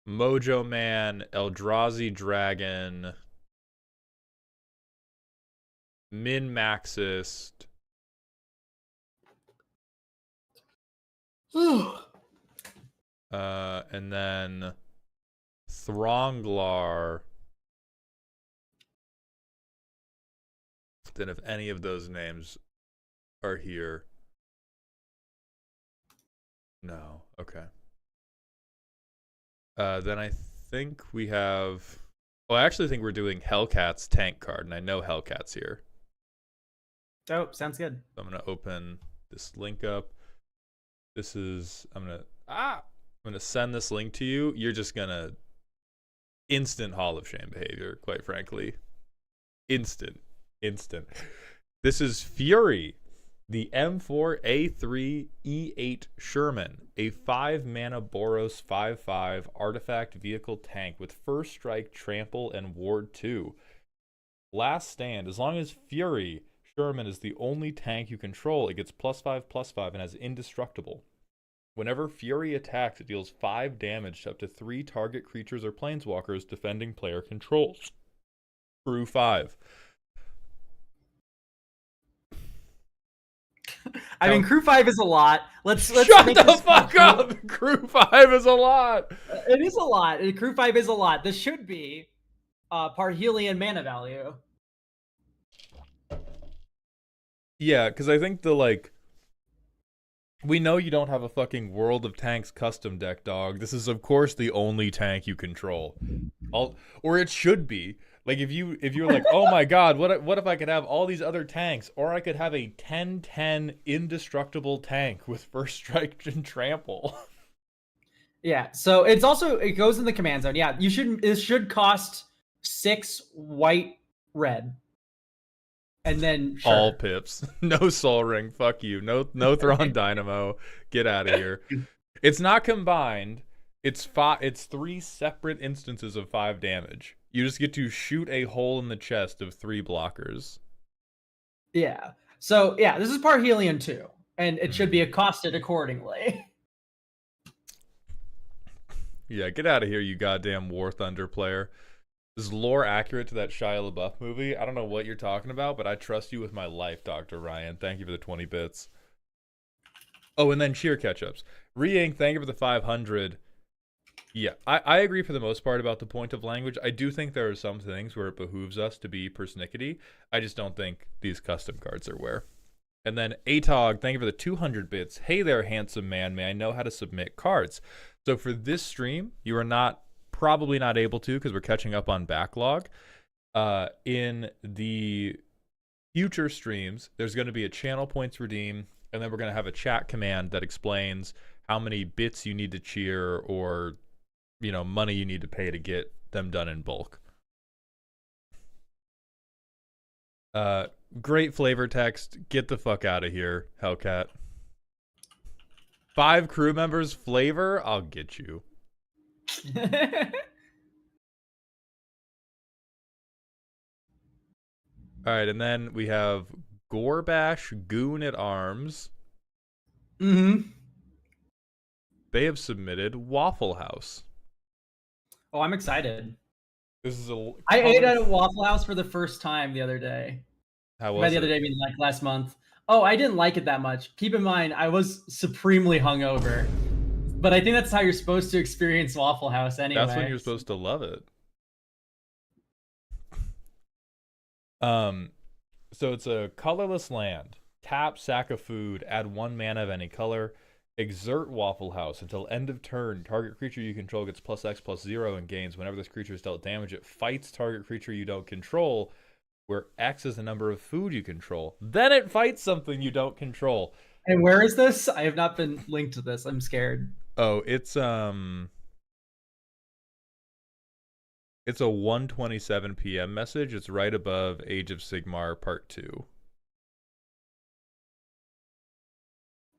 Mojo Man, Eldrazi Dragon, Min Maxist. And then Thronglar. Then if any of those names are here. No. Okay. Then I think we have... Well, I actually think we're doing Hellcat's tank card, and I know Hellcat's here. Oh, sounds good. So I'm going to open this link up. This is... I'm going to send this link to you. You're just going to... Instant Hall of Shame behavior, quite frankly. Instant. This is Fury, the M4A3E8 Sherman, a 5-mana Boros 5/5 artifact vehicle tank with first strike, trample, and ward 2. Last stand. As long as Fury Sherman is the only tank you control, it gets +5/+5 and has indestructible. Whenever Fury attacks, it deals 5 damage to up to 3 target creatures or planeswalkers defending player controls. Crew 5. I mean, Crew 5 is a lot. Let's shut the fuck up. Crew 5 is a lot. It is a lot. Crew 5 is a lot. This should be Parhelion mana value. Yeah, because I think we know you don't have a fucking World of Tanks custom deck, dog. This is, of course, the only tank you control. Or it should be. Like, if you're like, oh my god, what if I could have all these other tanks? Or I could have a 10/10 indestructible tank with first strike and trample. Yeah, so it goes in the command zone. Yeah, it should cost 6 white, red. And then all pips. No Soul Ring. Fuck you. No Thrawn Dynamo. Get out of here. It's not combined. It's 3 separate instances of 5 damage. You just get to shoot a hole in the chest of 3 blockers. Yeah. So yeah, this is Parhelion too, and it should be accosted accordingly. Yeah, get out of here, you goddamn War Thunder player. Is lore accurate to that Shia LaBeouf movie? I don't know what you're talking about, but I trust you with my life, Dr. Ryan. Thank you for the 20 bits. Oh, and then cheer catch-ups. Re-Ink, thank you for the 500. Yeah, I agree for the most part about the point of language. I do think there are some things where it behooves us to be persnickety. I just don't think these custom cards are where. And then Atog, thank you for the 200 bits. Hey there, handsome man. May I know how to submit cards? So for this stream, you are probably not able to because we're catching up on backlog. In the future streams, there's going to be a channel points redeem, and then we're going to have a chat command that explains how many bits you need to cheer or, you know, money you need to pay to get them done in bulk. Great flavor text. Get the fuck out of here, Hellcat. 5 crew members flavor? I'll get you. All right, and then we have Gorbash Goon at Arms. Mm-hmm. They have submitted Waffle House. Oh, I'm excited. This is I ate at a Waffle House for the first time the other day. How was By the other it? day, meaning like last month. Oh, I didn't like it that much. Keep in mind, I was supremely hungover. But I think that's how you're supposed to experience Waffle House anyway. That's when you're supposed to love it. So it's a colorless land. Tap, sack of food, add 1 mana of any color. Exert Waffle House until end of turn. Target creature you control gets +X/+0 and gains. Whenever this creature is dealt damage, it fights target creature you don't control, where X is the number of food you control. Then it fights something you don't control. And where is this? I have not been linked to this. I'm scared. Oh, it's a 1:27 p.m. message. It's right above Age of Sigmar Part 2.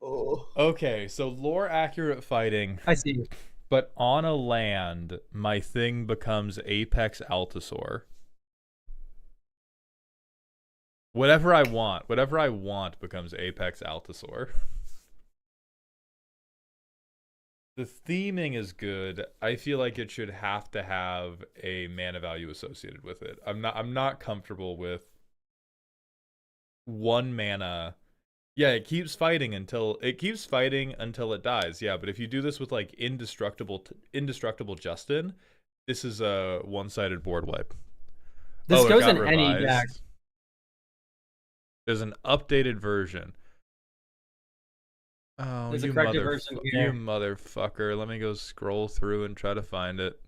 Oh. Okay, so lore accurate fighting. I see. But on a land, my thing becomes Apex Altasaur. Whatever I want becomes Apex Altasaur. The theming is good. I feel like it should have to have a mana value associated with it. I'm not comfortable with 1 mana. Yeah, it keeps fighting until it dies. Yeah, but if you do this with like indestructible Justin, this is a one-sided board wipe. This goes in any deck. There's an updated version. Oh, there's a corrected version here. You motherfucker. Let me go scroll through and try to find it.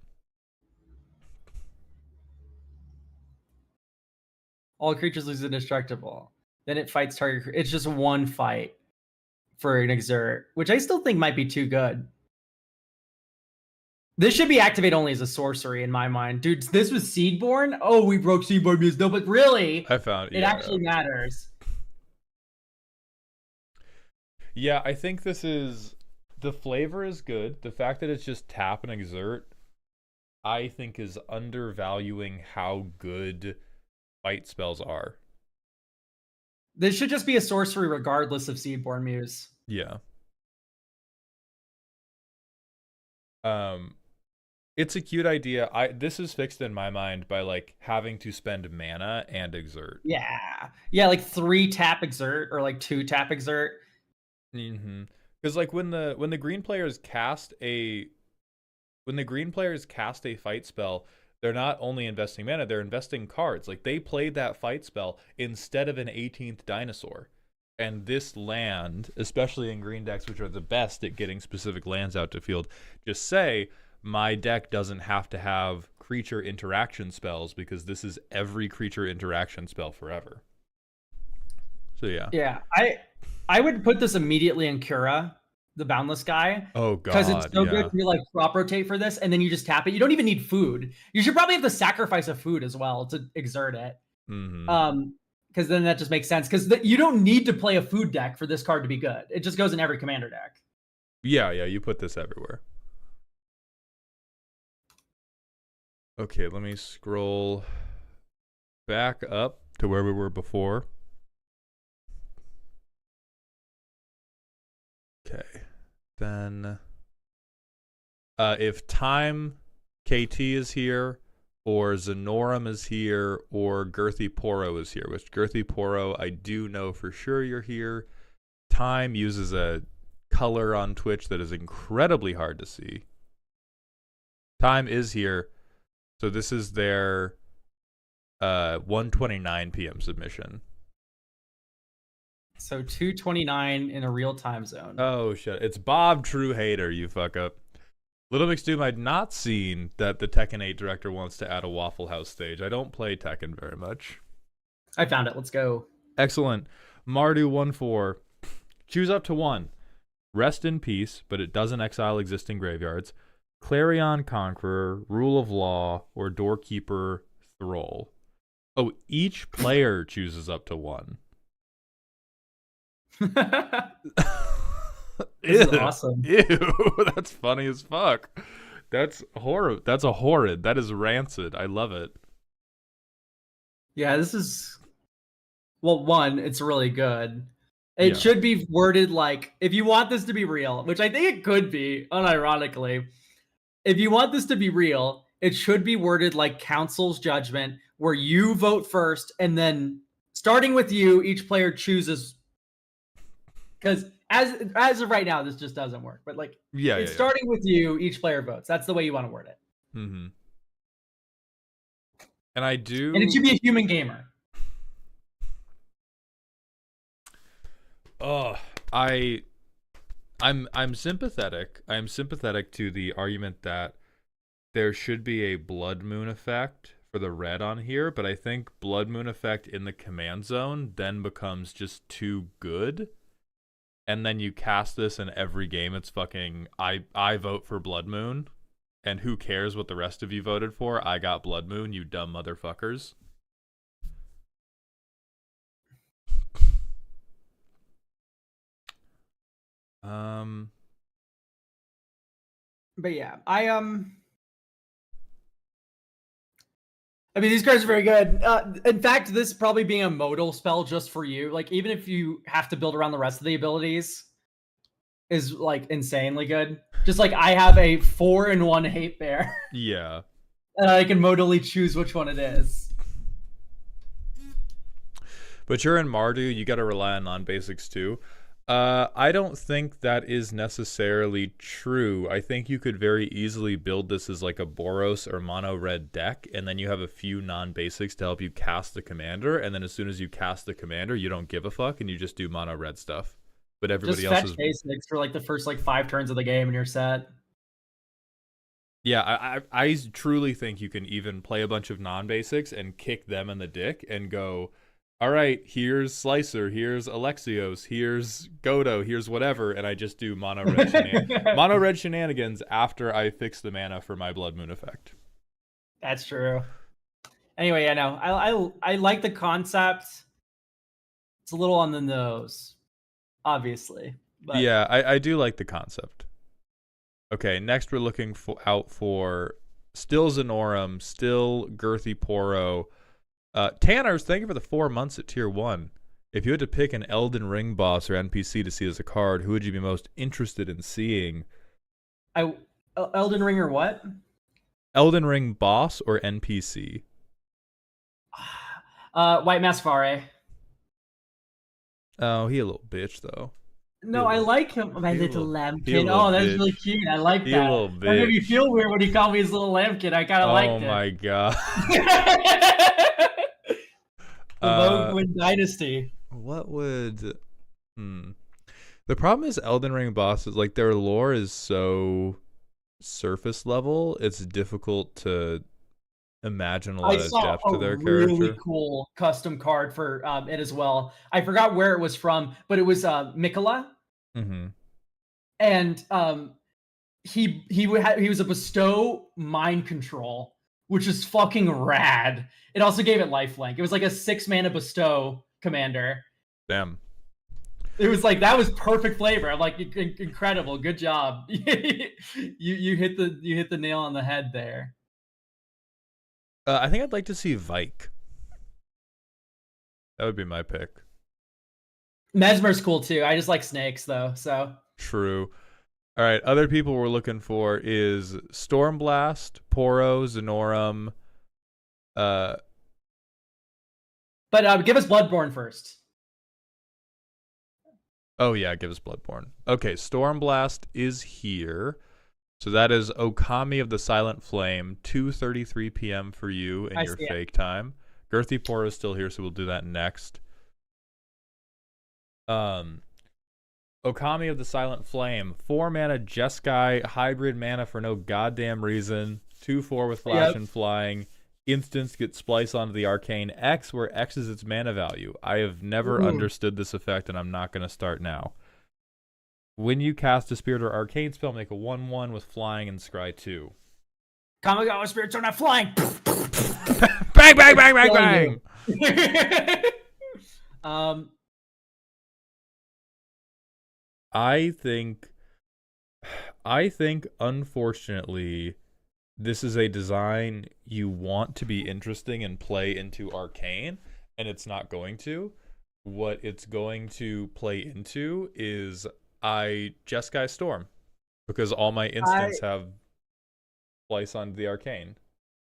All creatures lose indestructible. Then it fights target. It's just 1 fight for an exert, which I still think might be too good. This should be activate only as a sorcery in my mind. Dude, this was Seedborn? Oh, we broke Seedborn Muse. No, but really, I found it actually matters. Yeah, I think the flavor is good. The fact that it's just tap and exert, I think is undervaluing how good fight spells are. This should just be a sorcery regardless of Seedborn Muse. Yeah. It's a cute idea. This is fixed in my mind by like having to spend mana and exert. Yeah. Yeah, like 3 tap exert or like 2 tap exert. Mm-hmm. Because like when the green players cast a fight spell, they're not only investing mana, they're investing cards. Like they played that fight spell instead of an 18th dinosaur. And this land, especially in green decks, which are the best at getting specific lands out to field, just say my deck doesn't have to have creature interaction spells because this is every creature interaction spell forever. So yeah. Yeah, I would put this immediately in Cura, the Boundless guy. Oh god, because it's so good to like crop rotate for this, and then you just tap it. You don't even need food. You should probably have to sacrifice a food as well to exert it. Mm-hmm. Because then that just makes sense. Because you don't need to play a food deck for this card to be good. It just goes in every commander deck. Yeah, you put this everywhere. Okay, let me scroll back up to where we were before. Okay, then if Time KT is here, or Zenorum is here, or Girthy Poro is here, which Girthy Poro, I do know for sure you're here. Time uses a color on Twitch that is incredibly hard to see. Time is here, so this is their 1:29 p.m. submission. So 2:29 in a real time zone. Oh shit! It's Bob True Hater, you fuck up. Little Mix Doom, I'd not seen that the Tekken 8 director wants to add a Waffle House stage. I don't play Tekken very much. I found it. Let's go. Excellent. Mardu 1-4. Choose up to 1. Rest in Peace, but it doesn't exile existing graveyards. Clarion Conqueror, Rule of Law, or Doorkeeper Thrall. Oh, each player chooses up to 1. This is awesome. Ew, that's funny as fuck. That's horrible. That's a horrid. That is rancid. I love it. Yeah, this is... Well, one, it's really good. It should be worded like, if you want this to be real, which I think it could be, unironically. If you want this to be real, it should be worded like Council's Judgment, where you vote first, and then, starting with you, each player chooses... Because as of right now, this just doesn't work. But like, starting with you, each player votes. That's the way you want to word it. Mm-hmm. And I do. And it should be a human gamer. Oh, I'm sympathetic. I'm sympathetic to the argument that there should be a Blood Moon effect for the red on here, but I think Blood Moon effect in the command zone then becomes just too good. And then you cast this in every game. It's fucking, I vote for Blood Moon. And who cares what the rest of you voted for? I got Blood Moon, you dumb motherfuckers. But yeah, I mean, these cards are very good. In fact, this probably being a modal spell just for you, like, even if you have to build around the rest of the abilities, is, like, insanely good. Just, like, I have a 4-in-1 Hate Bear. Yeah. And I can modally choose which one it is. But you're in Mardu, you gotta rely on non-basics too. I don't think that is necessarily true. I think you could very easily build this as like a Boros or mono red deck, and then you have a few non-basics to help you cast the commander, and then as soon as you cast the commander, you don't give a fuck and you just do mono red stuff. But everybody else is basics for like the first like 5 turns of the game and you're set. Yeah, I truly think you can even play a bunch of non-basics and kick them in the dick and go, all right, here's Slicer, here's Alexios, here's Godo, here's whatever, and I just do mono red shenanigans after I fix the mana for my Blood Moon effect. That's true. Anyway, yeah, no, I like the concept. It's a little on the nose, obviously. But... Yeah, I do like the concept. Okay, next we're looking out for still Zenorum, still Girthy Poro. Tanners, thank you for the 4 months at tier 1. If you had to pick an Elden Ring boss or NPC to see as a card, who would you be most interested in seeing? Elden Ring or what? Elden Ring boss or NPC? White Masfare. Oh, he a little bitch though. No, I like him. My little lambkin. Oh, that's bitch. really cute. I like He that. a little That made me bitch. feel weird when he called me his little lambkin. I kind of liked it. Oh my god. The Voguewind Dynasty. What would... The problem is Elden Ring bosses, like, their lore is so surface level, it's difficult to imagine a lot of depth to their character. I saw a really cool custom card for it as well. I forgot where it was from, but it was Mikola. Mm-hmm. And he was a bestow mind control, which is fucking rad. It also gave it lifelink. It was like a 6-mana bestow commander. Damn. It was like that was perfect flavor. I'm like, incredible, good job. you hit the nail on the head there. I think I'd like to see Vike. That would be my pick. Mesmer's cool too. I just like snakes though, so. True. All right, other people we're looking for is Stormblast, Poro, Zenorum. But give us Bloodborne first. Oh yeah, give us Bloodborne. Okay, Stormblast is here. So that is Okami of the Silent Flame, 2:33 p.m. for you in your fake time. Girthy Poro is still here, so we'll do that next. Okami of the Silent Flame, 4 mana Jeskai, hybrid mana for no goddamn reason, 2/4 with flash and flying. Instants get spliced onto the arcane X, where X is its mana value. I have never understood this effect, and I'm not going to start now. When you cast a spirit or arcane spell, make a 1/1 with flying and scry 2. Kamigawa spirits are not flying. Bang, bang, bang, bang, bang. I think unfortunately this is a design you want to be interesting and play into arcane, and it's not going to. What it's going to play into is Jeskai Storm, because all my instants have splice onto the arcane.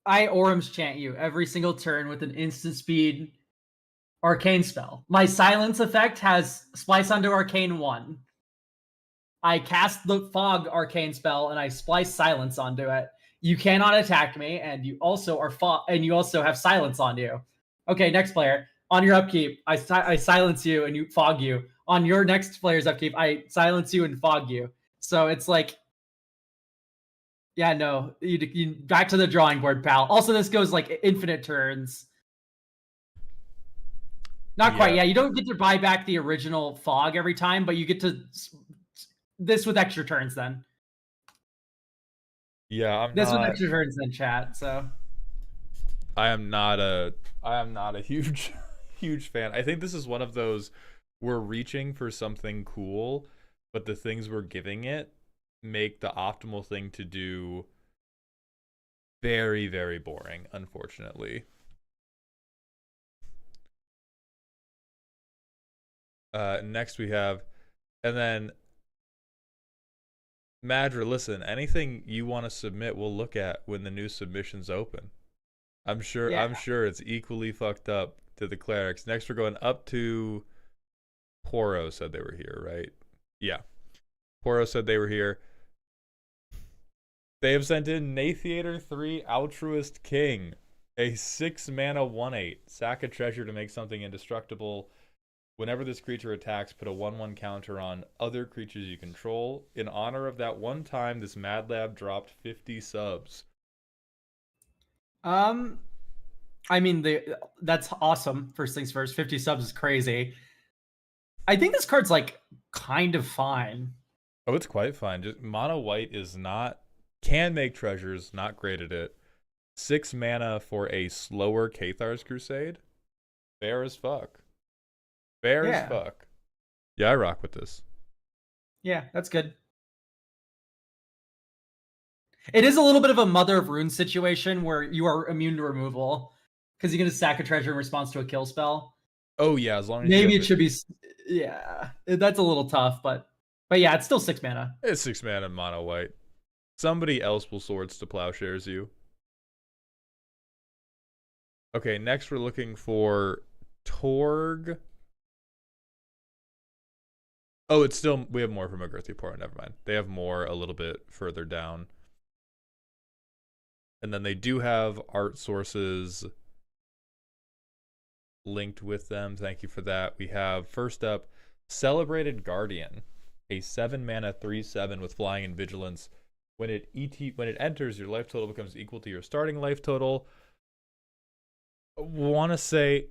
I Orum's chant you every single turn with an instant speed arcane spell. My silence effect has splice onto arcane 1. I cast the fog arcane spell and I splice silence onto it. You cannot attack me, and you also are and you also have silence on you. Okay, next player. On your upkeep, I silence you and you fog you. On your next player's upkeep, I silence you and fog you. So it's like, yeah, no, you back to the drawing board, pal. Also, this goes like infinite turns. Not quite. Yeah, you don't get to buy back the original fog every time, but you get to this with extra turns then. Yeah, with extra turns then, chat. So I am not a huge fan. I think this is one of those, we're reaching for something cool, but the things we're giving it make the optimal thing to do very, very boring, unfortunately. Next we have, and then Madra, listen, anything you want to submit, we'll look at when the new submissions open. I'm sure it's equally fucked up to the clerics. Next we're going up to Poro said they were here, right? Yeah. Poro said they were here. They have sent in Nathiator 3 Altruist King, a 6 mana 1/8. Sack a treasure to make something indestructible. Whenever this creature attacks, put a 1/1 counter on other creatures you control. In honor of that one time, this Mad Lab dropped 50 subs. I mean, that's awesome. First things first, 50 subs is crazy. I think this card's like kind of fine. Oh, it's quite fine. Just mono white is not, can make treasures, not great at it. 6 mana for a slower Cathar's Crusade. Fair as fuck. Fair as fuck. Yeah, I rock with this. Yeah, that's good. It is a little bit of a Mother of Runes situation where you are immune to removal because you're going to sack a treasure in response to a kill spell. Oh yeah, as long as maybe it should be. Yeah, that's a little tough, but yeah, it's still 6 mana. It's 6 mana mono white. Somebody else will Swords to Plowshares you. Okay, next we're looking for Torg. Oh, it's still, we have more from a Girthy Poro, never mind. They have more a little bit further down. And then they do have art sources linked with them. Thank you for that. We have, first up, Celebrated Guardian, a 7 mana 3/7 with flying and vigilance. When it enters, your life total becomes equal to your starting life total. Want to say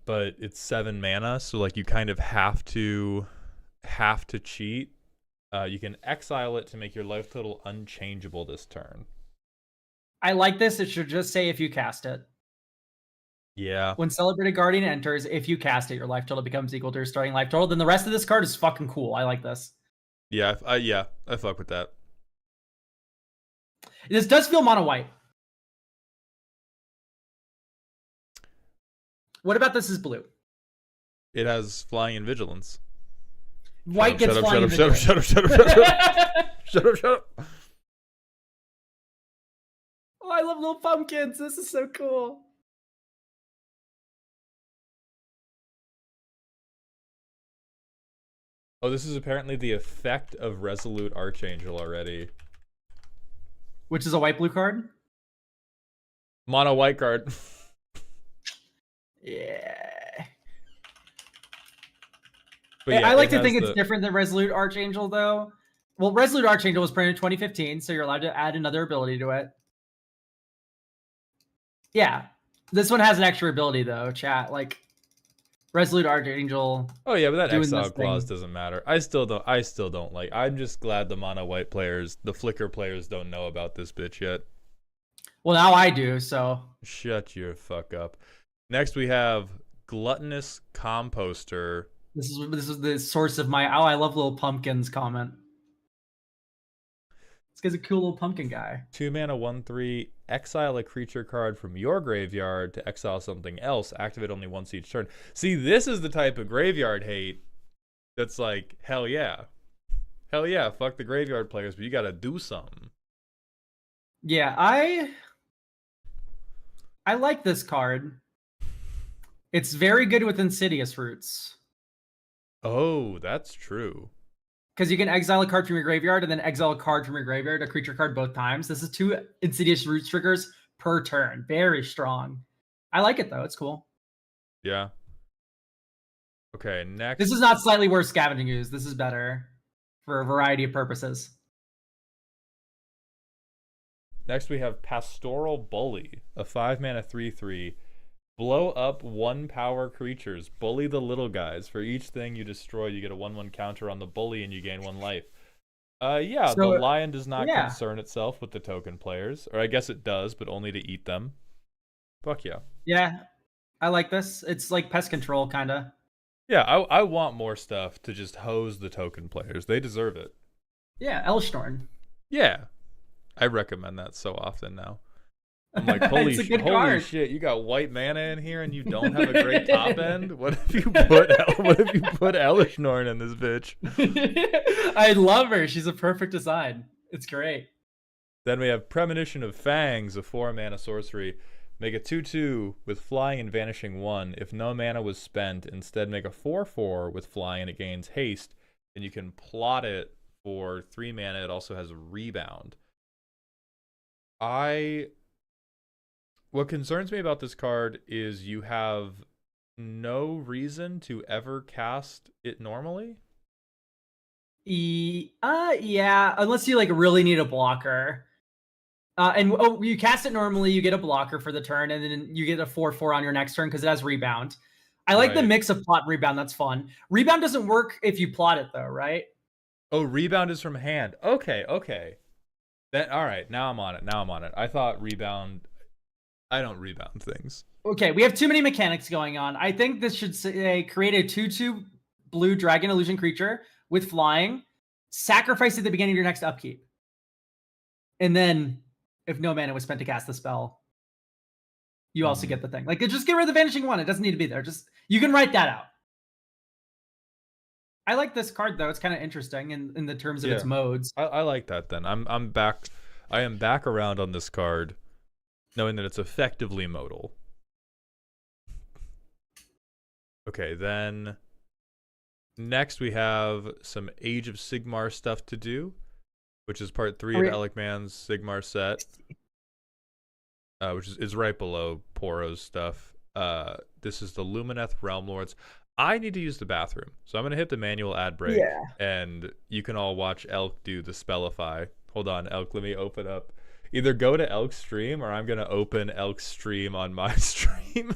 but it's 7 mana, so like you kind of have to cheat. You can exile it to make your life total unchangeable this turn. I like this. It should just say if you cast it. Yeah. When Celebrated Guardian enters, if you cast it, your life total becomes equal to your starting life total. Then the rest of this card is fucking cool. I like this. Yeah, I fuck with that. This does feel mono white. What about this is blue? It has flying and vigilance. White gets Shut up, flying and vigilance. shut up, shut up, shut up, shut up. Shut up, shut up. Oh, I love little pumpkins. This is so cool. Oh, this is apparently the effect of Resolute Archangel already. Which is a white blue card? Mono white card. Yeah. But yeah, I like to think it's different than Resolute Archangel, though. Well, Resolute Archangel was printed in 2015, so you're allowed to add another ability to it. Yeah. This one has an extra ability, though, chat. Like, Resolute Archangel. Oh yeah, but that exile clause doesn't matter. I still don't like. I'm just glad the mono white players, the flicker players, don't know about this bitch yet. Well, now I do, so. Shut your fuck up. Next we have Gluttonous Composter. This is the source of my I love little pumpkins comment. This guy's a cool little pumpkin guy. 2 mana 1/3, exile a creature card from your graveyard to exile something else. Activate only once each turn. See, this is the type of graveyard hate that's like, hell yeah. Hell yeah, fuck the graveyard players, but you gotta do something. Yeah, I like this card. It's very good with Insidious Roots. Oh, that's true. Because you can exile a card from your graveyard and then exile a card from your graveyard, a creature card both times. This is 2 Insidious Roots triggers per turn. Very strong. I like it, though. It's cool. Yeah. Okay, next. This is not slightly worse Scavenging Ooze. This is better for a variety of purposes. Next we have Pastoral Bully, a 5 mana 3/3. Blow up 1 power creatures. Bully the little guys. For each thing you destroy, you get a 1/1 counter on the bully and you gain 1 life. Yeah, so, the lion does not concern itself with the token players. Or I guess it does, but only to eat them. Fuck yeah. Yeah, I like this. It's like pest control, kind of. Yeah, I want more stuff to just hose the token players. They deserve it. Yeah, Elshnorn. Yeah. I recommend that so often now. I'm like, holy shit, you got white mana in here and you don't have a great top end? What if you put Elishnorn in this bitch? I love her. She's a perfect design. It's great. Then we have Premonition of Fangs, a 4 mana sorcery. Make a 2/2 with flying and vanishing 1. If no mana was spent, instead make a 4/4 with flying and it gains haste. And you can plot it for 3 mana. It also has rebound. What concerns me about this card is you have no reason to ever cast it normally. Yeah, unless you like really need a blocker. You cast it normally, you get a blocker for the turn, and then you get a 4/4 on your next turn because it has rebound. I like the mix of plot and rebound. That's fun. Rebound doesn't work if you plot it though, right? Oh, rebound is from hand. Okay. All right. Now I'm on it. I thought rebound. I don't rebound things. Okay, we have too many mechanics going on. I think this should say create a 2/2 blue dragon illusion creature with flying, sacrifice at the beginning of your next upkeep. And then, if no mana was spent to cast the spell, you also get the thing. Like, just get rid of the Vanishing 1. It doesn't need to be there. You can write that out. I like this card, though. It's kind of interesting in the terms of its modes. I like that, then. I'm back. I am back around on this card, knowing that it's effectively modal. Okay, then next we have some Age of Sigmar stuff to do, which is part 3 of Alec Mann's Sigmar set, which is right below Poro's stuff. This is the Lumineth Realm Lords. I need to use the bathroom, so I'm going to hit the manual ad break, and you can all watch Elk do the Spellify. Hold on, Elk, let me open up. Either go to Elk's stream, or I'm going to open Elk's stream on my stream.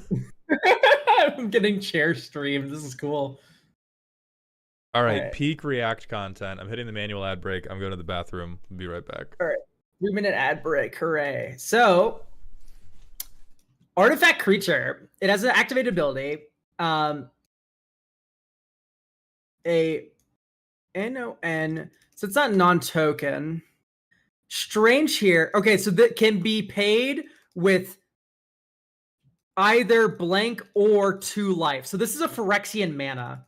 I'm getting chair streamed. This is cool. All right, peak React content. I'm hitting the manual ad break. I'm going to the bathroom. Be right back. All right, 3-minute ad break. Hooray. So, Artifact creature. It has an activated ability. A NON. So it's not non-token. Strange here. Okay, so that can be paid with either blank or 2 life. So this is a Phyrexian mana.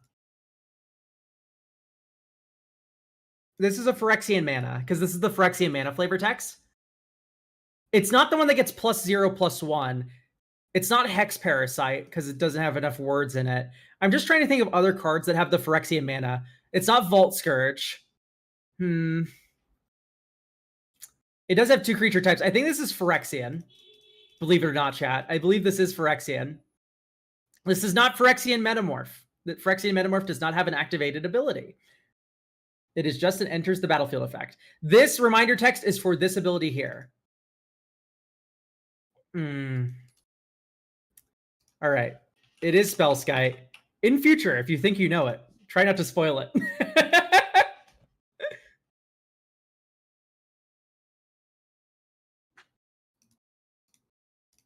This is a Phyrexian mana, because this is the Phyrexian mana flavor text. It's not the one that gets +0/+1. It's not Hex Parasite, because it doesn't have enough words in it. I'm just trying to think of other cards that have the Phyrexian mana. It's not Vault Scourge. It does have 2 creature types. I think this is Phyrexian. Believe it or not, chat. I believe this is Phyrexian. This is not Phyrexian Metamorph. The Phyrexian Metamorph does not have an activated ability. It is just an enters the battlefield effect. This reminder text is for this ability here. All right. It is Spellskite. In future, if you think you know it, try not to spoil it.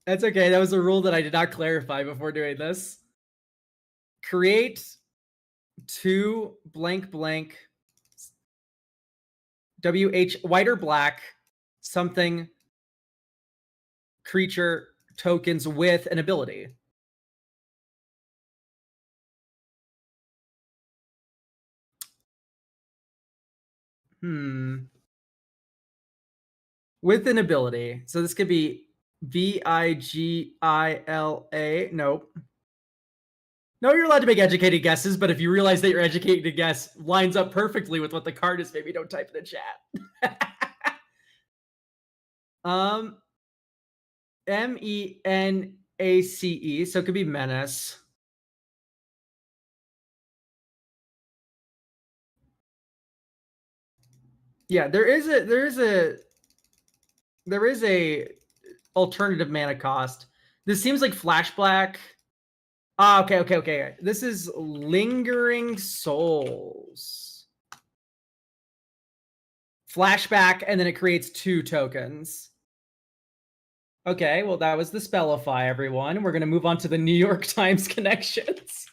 That's okay. That was a rule that I did not clarify before doing this. Create 2 blank blank WH white or black something creature tokens with an ability. With an ability. So this could be VIGILA. Nope. No, you're allowed to make educated guesses, but if you realize that your educated guess lines up perfectly with what the card is, maybe don't type in the chat. MENACE, so it could be menace. Yeah, there is a alternative mana cost. This seems like Flash Black. Okay. This is Lingering Souls. Flashback, and then it creates 2 tokens. Okay, well, that was the Spellify, everyone. We're going to move on to the New York Times connections.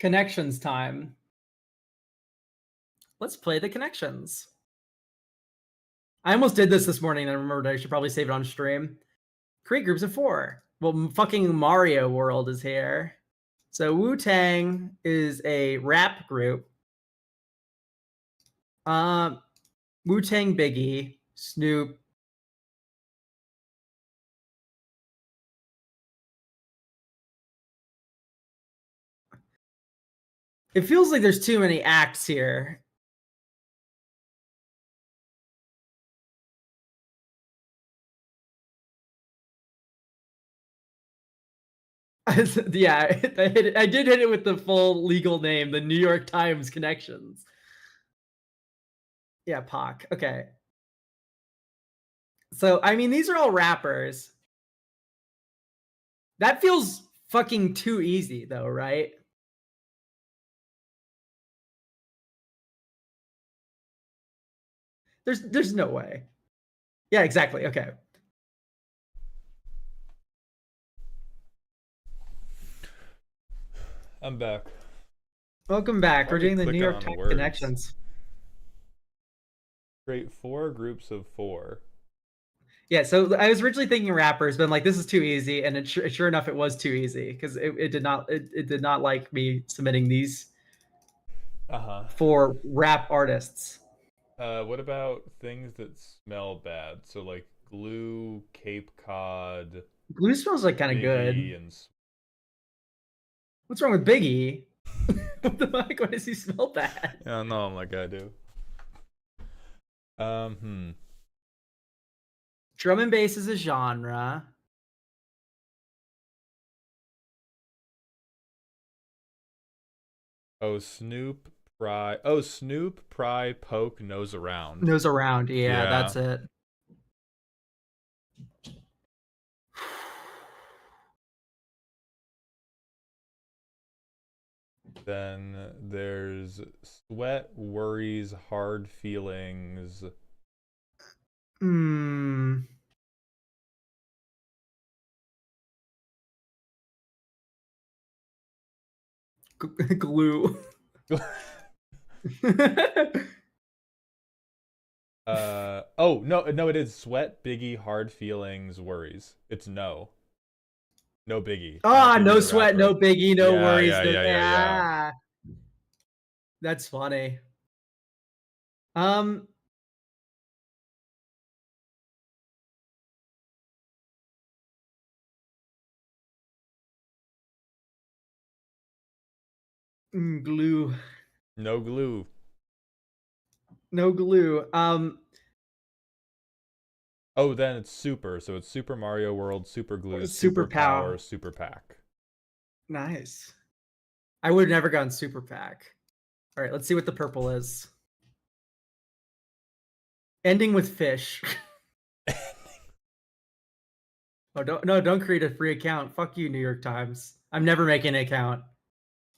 Connections time. Let's play the connections. I almost did this morning, and I remembered I should probably save it on stream. Create groups of 4. Well, fucking Mario World is here. So Wu-Tang is a rap group. Wu-Tang Biggie, Snoop. It feels like there's too many acts here. Yeah, I did hit it with the full legal name, the New York Times connections. Yeah, Pac. Okay. So, I mean, these are all rappers. That feels fucking too easy, though, right? There's no way. Yeah, exactly. Okay. I'm back. Welcome back. We're doing the New York on the Times words? connections. Create 4 groups of 4. Yeah, so I was originally thinking rappers, but I'm like, this is too easy, and sure enough, it was too easy because it did not like me submitting these for rap artists. What about things that smell bad? So like glue, Cape Cod. Glue smells like kind of good. And... What's wrong with Biggie? What the fuck? Why does he smell bad? Yeah, no, I'm like I do. Drum and bass is a genre. Oh, Snoop, Pry. Oh, Snoop, Pry, Poke, Nose Around. Nose Around. Yeah, that's it. Then there's sweat, worries, hard feelings. Hmm. Glue. Oh no, it is sweat, biggie, hard feelings, worries. It's no biggie, not Ah, Biggie no the sweat, rapper. no biggie, no Yeah, worries, yeah, no. yeah, yeah, yeah. Yeah, that's funny. Um. Glue. No glue. No glue. Oh, then it's super. So it's Super Mario World, Super Glue, Super Super pow. Power, Super Pack. Nice. I would have never gone super pack. All right, let's see what the purple is. Ending with fish. Oh, don't create a free account. Fuck you, New York Times. I'm never making an account.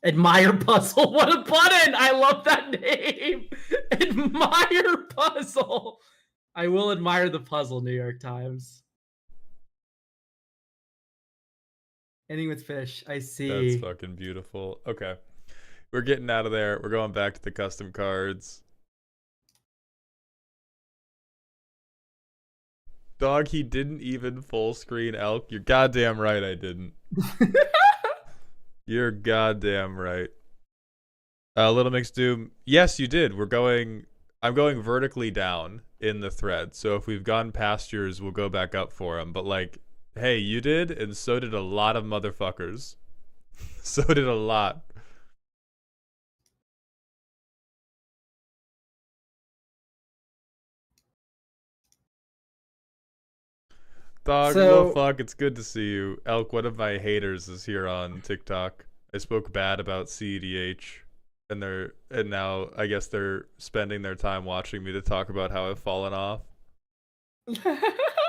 Admire puzzle. What a button! I love that name. Admire puzzle. I will admire the puzzle, New York Times. Ending with fish. I That's see. fucking beautiful. Okay. We're getting out of there. We're going back to the custom cards. Dog, he didn't even full screen elk. You're goddamn right I didn't. You're goddamn right. Little Mix Doom. Yes, you did. I'm going vertically down in the thread. So if we've gone past yours, we'll go back up for them. But like, hey, you did, and so did a lot of motherfuckers. So did a lot. Dog, little So fuck, it's good to see you. Elk, one of my haters is here on TikTok. I spoke bad about CEDH, and now I guess they're spending their time watching me to talk about how I've fallen off.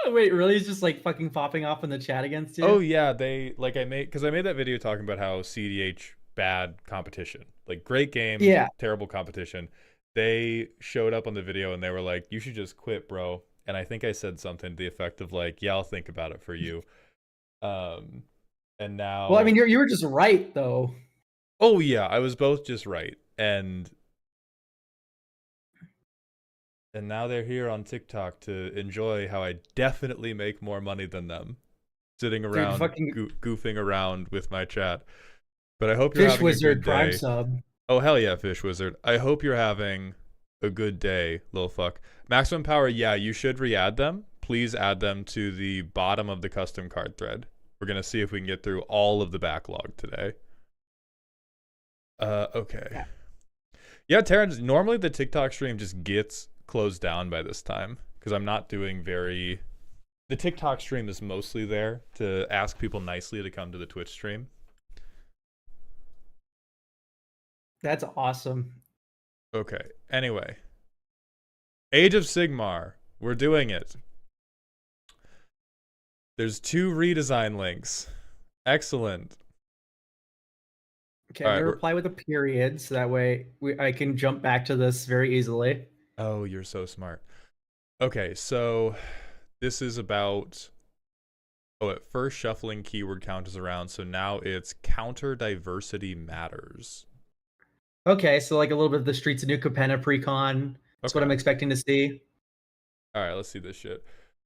wait, really? It's just like fucking popping off in the chat against you? Oh yeah, they like I made that video talking about how CEDH bad competition, like great game, Yeah. terrible competition. They showed up on the video and they were like, "You should just quit, bro." And I think I said something to the effect of like, "Yeah, I'll think about it for you." Um, and Well, I mean, now, you were just right though. oh yeah, I was both just right, and now they're here on TikTok to enjoy how I definitely make more money than them, sitting Dude, around fucking goofing around with my chat. But I hope you're Fish having a Wizard good Prime day. sub. Oh hell yeah, Fish Wizard. I hope you're having a good day, little fuck. Maximum power, yeah, you should re-add them. Please add them to the bottom of the custom card thread. We're gonna see if we can get through all of the backlog today. Okay. Yeah, Terrence, normally the TikTok stream just gets closed down by this time because I'm not doing very. The TikTok stream is mostly there to ask people nicely to come to the Twitch stream. That's awesome. Okay. Anyway, Age of Sigmar. We're doing it. There's 2 redesign links. Excellent. Okay, All I'm right. gonna reply with a period so that way I can jump back to this very easily. Oh, you're so smart. Okay, so this is about. Oh, at first shuffling keyword count is around, so now it's counter diversity matters. Okay, so like a little bit of the Streets of New Capenna pre-con. That's what I'm Okay. expecting to see. All right, let's see this shit.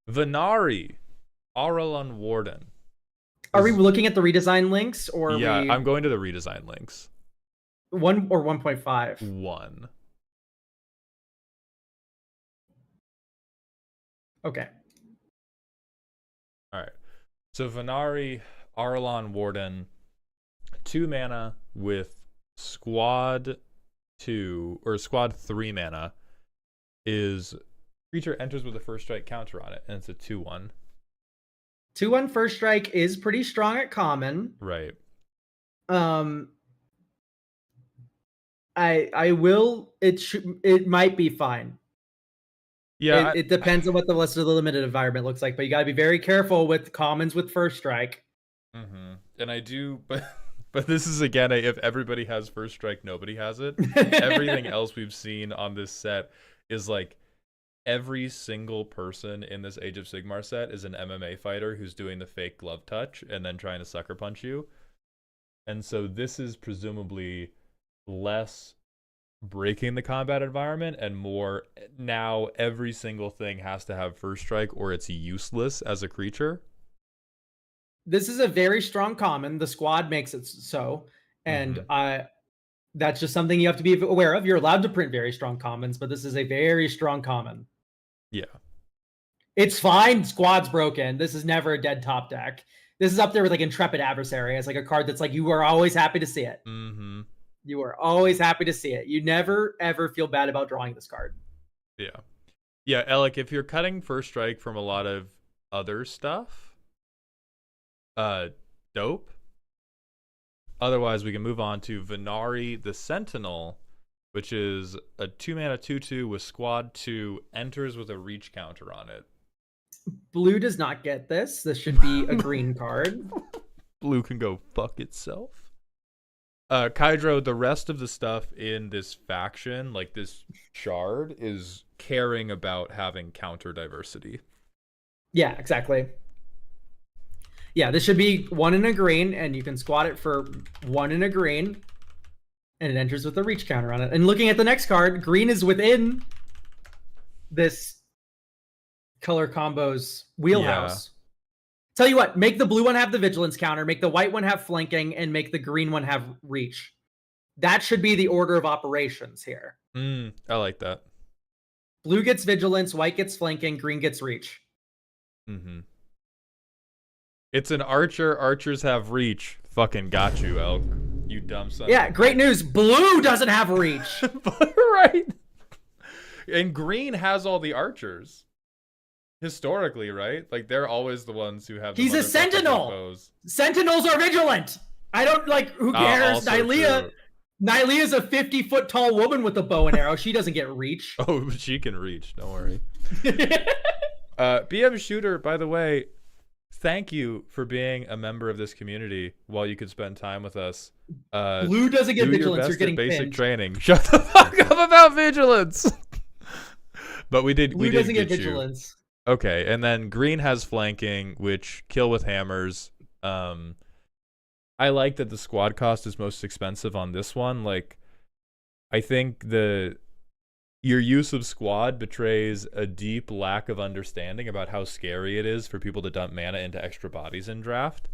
Venari, Aurelon Warden. Are we looking at the redesign links or are Yeah, we I'm going to the redesign links. 1 or 1.5? 1. Okay. All right. So Venari, Aurelon Warden, 2 mana with squad 2 or squad 3 mana is creature enters with a first strike counter on it, and it's a 2/1. 2/1 first strike is pretty strong at common. Right. I will it might be fine. Yeah. It depends on what the rest of the limited environment looks like, but you got to be very careful with commons with first strike. Mm-hmm. And I do, but But this is again if everybody has first strike, nobody has it. Everything else we've seen on this set is like every single person in this Age of Sigmar set is an MMA fighter who's doing the fake glove touch and then trying to sucker punch you. And so this is presumably less breaking the combat environment and more now every single thing has to have first strike or it's useless as a creature. This is a very strong common. The squad makes it so. And that's just something you have to be aware of. You're allowed to print very strong commons, but this is a very strong common. Yeah. It's fine. Squad's broken. This is never a dead top deck. This is up there with like Intrepid Adversary as like a card that's like, you are always happy to see it. You are always happy to see it. You never, ever feel bad about drawing this card. Yeah. Yeah, Alec, if you're cutting first strike from a lot of other stuff, dope. Otherwise, we can move on to Venari the Sentinel, which is a 2-mana 2/2 with squad 2, enters with a reach counter on it. Blue does not get this. This should be a green card. Blue can go fuck itself. Kydro, the rest of the stuff in this faction, like this shard, is caring about having counter diversity. Yeah, exactly. Yeah, this should be 1 in a green, and you can squat it for 1 in a green, and it enters with a reach counter on it. And looking at the next card, green is within this color combo's wheelhouse. Yeah. Tell you what, make the blue one have the vigilance counter, make the white one have flanking, and make the green one have reach. That should be the order of operations here. I like that. Blue gets vigilance, white gets flanking, green gets reach. It's an archer. Archers have reach. Fucking got you, Elk. You dumb son. Yeah, great news. Blue doesn't have reach. Right. And green has all the archers. Historically, right? Like, they're always the ones who have the He's a sentinel. Bows. Sentinels are vigilant. I don't, like, who cares? Nylea's a 50-foot tall woman with a bow and arrow. She doesn't get reach. Oh, but she can reach. Don't worry. BM Shooter, by the way, thank you for being a member of this community while you could spend time with us. Blue doesn't get vigilance. You're getting basic pinned. Training. Shut the fuck up about vigilance. But we did. Blue doesn't get vigilance. Okay, and then green has flanking, which kill with hammers. I like that the squad cost is most expensive on this one. Like, I think your use of squad betrays a deep lack of understanding about how scary it is for people to dump mana into extra bodies in draft.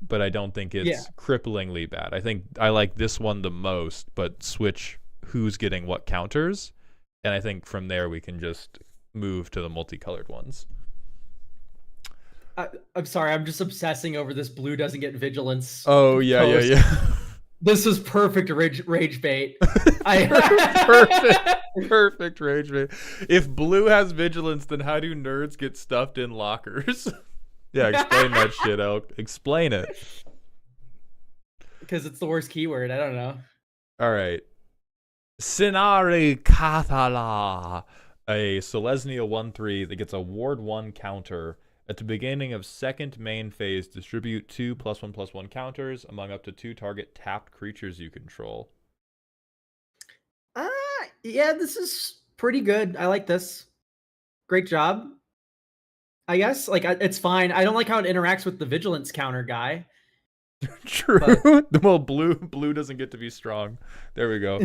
But I don't think it's cripplingly bad. I think I like this one the most, but switch who's getting what counters. And I think from there we can just move to the multicolored ones. I'm sorry, I'm just obsessing over this blue doesn't get vigilance. Oh, yeah. This was perfect rage bait. Perfect rage bait. If blue has vigilance, then how do nerds get stuffed in lockers? Yeah, explain that shit, Elk. Explain it. Because it's the worst keyword. I don't know. All right. Sinari Kathala. A Selesnya 1/3 that gets a Ward 1 counter. At the beginning of second main phase, distribute 2 +1/+1 counters among up to 2 target tapped creatures you control. Yeah, this is pretty good. I like this. Great job. I guess, like, it's fine. I don't like how it interacts with the vigilance counter guy. True. But... Well, blue doesn't get to be strong. There we go.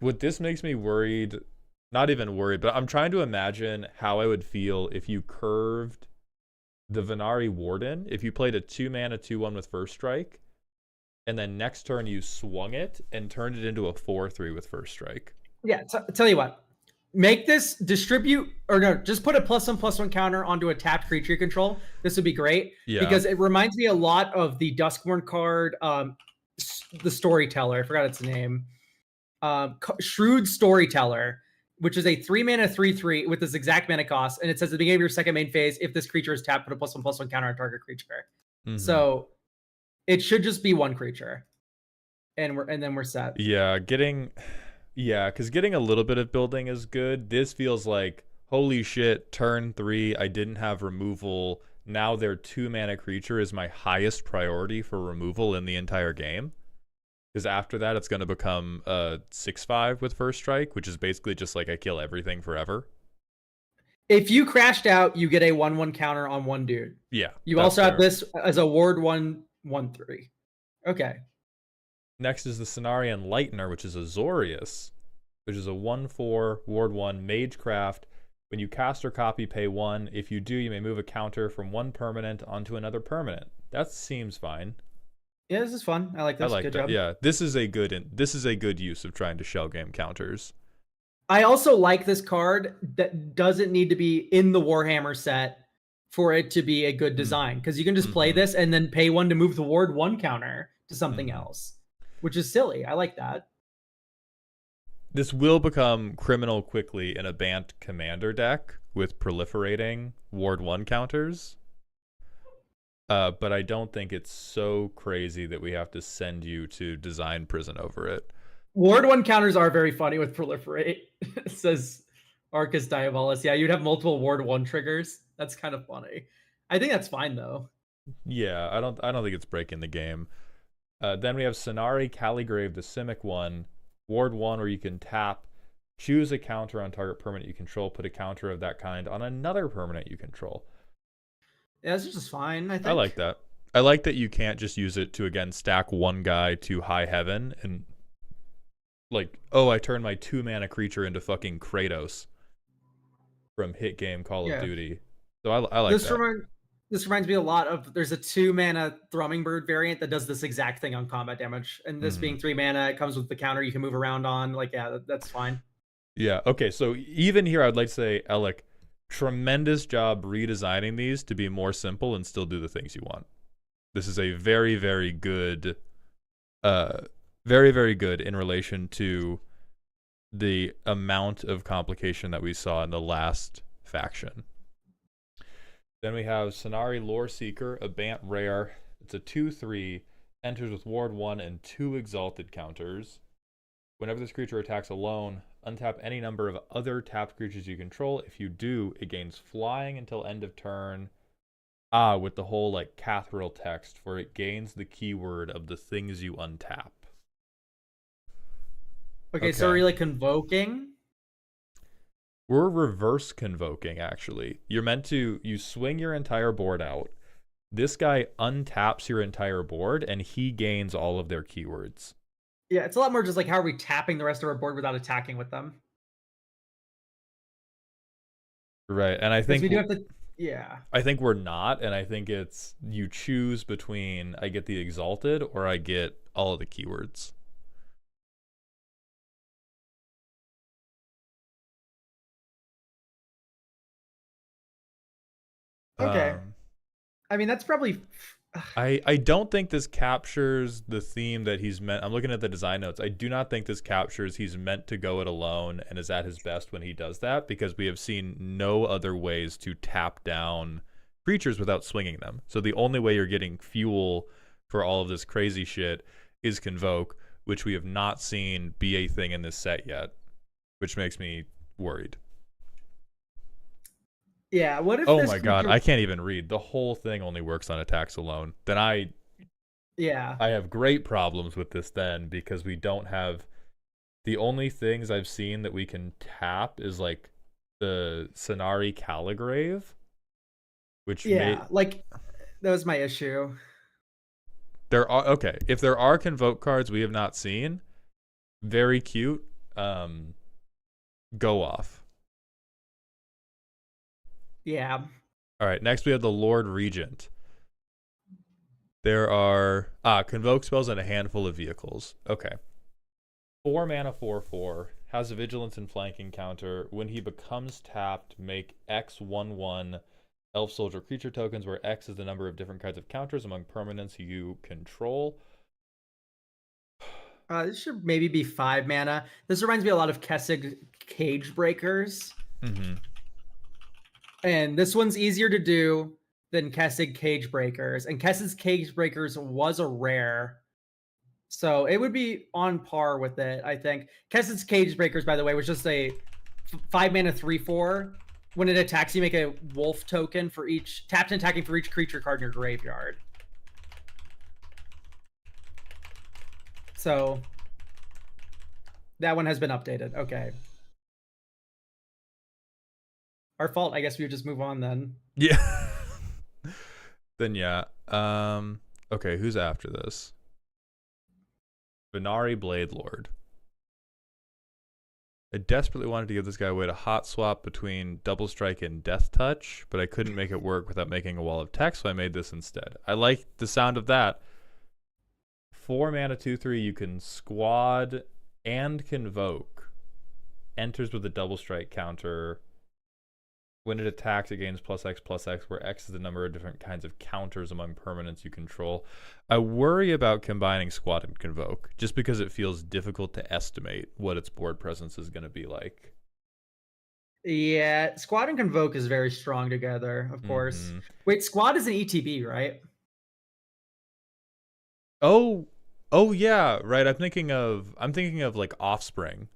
What this makes me worried... Not even worried, but I'm trying to imagine how I would feel if you curved the Venari Warden, if you played a 2-mana 2/1 with first strike, and then next turn you swung it and turned it into a 4/3 with first strike. Yeah, tell you what. Make this distribute, or no, just put a +1/+1 counter onto a tapped creature you control. This would be great. Yeah. Because it reminds me a lot of the Duskborn card, the Storyteller. I forgot its name. Shrewd Storyteller, which is a 3-mana 3/3 with this exact mana cost, and it says at the beginning of your second main phase, if this creature is tapped, put a +1/+1 counter on target creature. So it should just be one creature, and then we're set. Yeah, because getting a little bit of building is good. This feels like, holy shit, turn 3, I didn't have removal. now their 2-mana creature is my highest priority for removal in the entire game. Because after that, it's going to become a 6/5 with first strike, which is basically just like I kill everything forever. If you crashed out, you get a 1/1 counter on one dude. Yeah. You also have this as a ward 1/1/3. Okay. Next is the Cenarian Lightner, which is Azorius, which is a 1/4 ward 1 magecraft. When you cast or copy, pay 1. If you do, you may move a counter from one permanent onto another permanent. That seems fine. Yeah, this is fun. I like this. I like Good that. job. Yeah, this is a good use of trying to shell game counters. I also like this card that doesn't need to be in the Warhammer set for it to be a good design, because you can just play this and then pay 1 to move the ward 1 counter to something else, which is silly. I like that. This will become criminal quickly in a Bant commander deck with proliferating ward 1 counters. But I don't think it's so crazy that we have to send you to design prison over it. Ward 1 counters are very funny with proliferate, says Arcus Diabolus. Yeah, you'd have multiple ward 1 triggers. That's kind of funny. I think that's fine though. Yeah, I don't think it's breaking the game. Then we have Cenari Caligrave, the Simic one, ward 1, where you can tap, choose a counter on target permanent you control, put a counter of that kind on another permanent you control. Yeah, this is just fine, I think. I like that. I like that you can't just use it to, again, stack one guy to high heaven and, like, oh, I turn my 2-mana creature into fucking Kratos from hit game Call of Duty. So I like that. This reminds me a lot of, there's a 2-mana Thrumming Bird variant that does this exact thing on combat damage. And this being 3 mana, it comes with the counter you can move around on. Like, yeah, that's fine. Yeah, okay, so even here, I'd like to say, Alec, tremendous job redesigning these to be more simple and still do the things you want. This is a very, very good, very, very good in relation to the amount of complication that we saw in the last faction. Then we have Cenari Lore Seeker, a Bant rare. It's a 2/3, enters with ward 1 and 2 exalted counters. Whenever this creature attacks alone, untap any number of other tapped creatures you control. If you do, it gains flying until end of turn. With the whole like Catheril text, for it gains the keyword of the things you untap. Okay, so are you like convoking? We're reverse convoking, actually. You're meant to, you swing your entire board out. This guy untaps your entire board, and he gains all of their keywords. Yeah, it's a lot more just like, how are we tapping the rest of our board without attacking with them? Right, and I think we do have to, yeah. I think we're not, and I think it's, you choose between, I get the Exalted, or I get all of the keywords. Okay. I mean, that's probably... I don't think this captures the theme that he's meant. I'm looking at the design notes. I do not think this captures he's meant to go it alone and is at his best when he does that, because we have seen no other ways to tap down creatures without swinging them. So the only way you're getting fuel for all of this crazy shit is Convoke, which we have not seen be a thing in this set yet, which makes me worried. Yeah, what if oh my god, I can't even read. The whole thing only works on attacks alone. Then I have great problems with this then, because we don't have, the only things I've seen that we can tap is like the Cenari Caligrave, which like that was my issue. There are, okay, if there are Convoke cards we have not seen, very cute, go off. Yeah. All right, next we have the Lord Regent. There are Convoke spells and a handful of vehicles. Okay. 4 mana 4/4, has a vigilance and flanking counter. When he becomes tapped, make X 1/1 elf soldier creature tokens, where X is the number of different kinds of counters among permanents you control. This should maybe be 5 mana. This reminds me a lot of Kessig Cage Breakers. And this one's easier to do than Kessig Cage Breakers. And Kessig's Cage Breakers was a rare. So it would be on par with it, I think. Kessig's Cage Breakers, by the way, was just a 5 mana 3/4 When it attacks, you make a wolf token for each tapped and attacking for each creature card in your graveyard. So that one has been updated. Okay. Our fault. I guess we would just move on then. Yeah. Then yeah. Okay, who's after this? Venari Blade Lord. I desperately wanted to give this guy a way to hot swap between Double Strike and Death Touch, but I couldn't make it work without making a wall of text, so I made this instead. I like the sound of that. 4 mana 2/3, you can squad and convoke. Enters with a Double Strike counter. When it attacks, it gains +X/+X, where X is the number of different kinds of counters among permanents you control. I worry about combining Squad and Convoke, just because it feels difficult to estimate what its board presence is going to be like. Yeah, Squad and Convoke is very strong together, of course. Wait, Squad is an ETB, right? Oh yeah, right. I'm thinking of like Offspring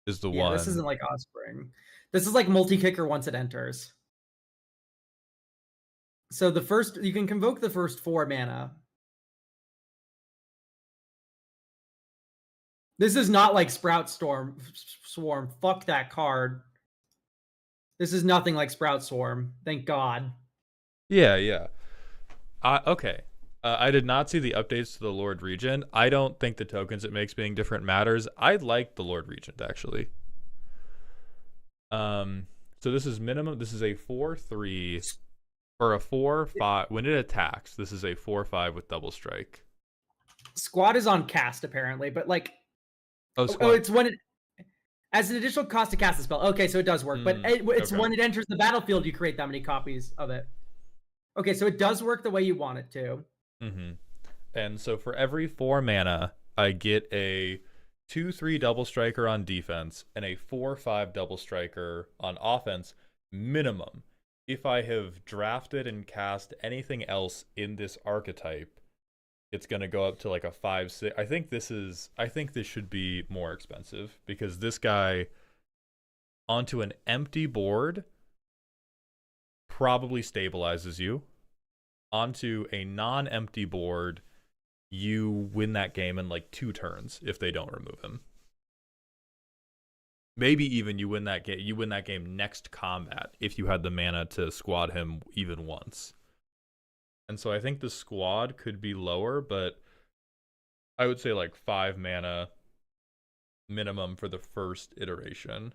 is the one. This isn't like Offspring. This is like multi-kicker once it enters. So the first, you can convoke the first 4 mana. This is not like Sprout Swarm. Fuck that card. This is nothing like Sprout Swarm. Thank God. Yeah. Okay. I did not see the updates to the Lord Regent. I don't think the tokens it makes being different matters. I like the Lord Regent, actually. So this is minimum. This is a 4/3 or a 4/5. When it attacks, this is a 4/5 with Double Strike. Squad is on cast apparently, but like, oh, it's when it as an additional cost to cast the spell. Okay, so it does work, but it's when it enters the battlefield you create that many copies of it. Okay, so it does work the way you want it to. And so for every 4 mana, I get a 2/3 Double Striker on defense and a 4/5 Double Striker on offense minimum. If I have drafted and cast anything else in this archetype, it's going to go up to like a 5/6. I think this should be more expensive, because this guy onto an empty board probably stabilizes you. Onto a non-empty board, you win that game in like 2 turns if they don't remove him. Maybe even you win that game next combat if you had the mana to squad him even once. And so I think the squad could be lower, but I would say like 5 mana minimum for the first iteration.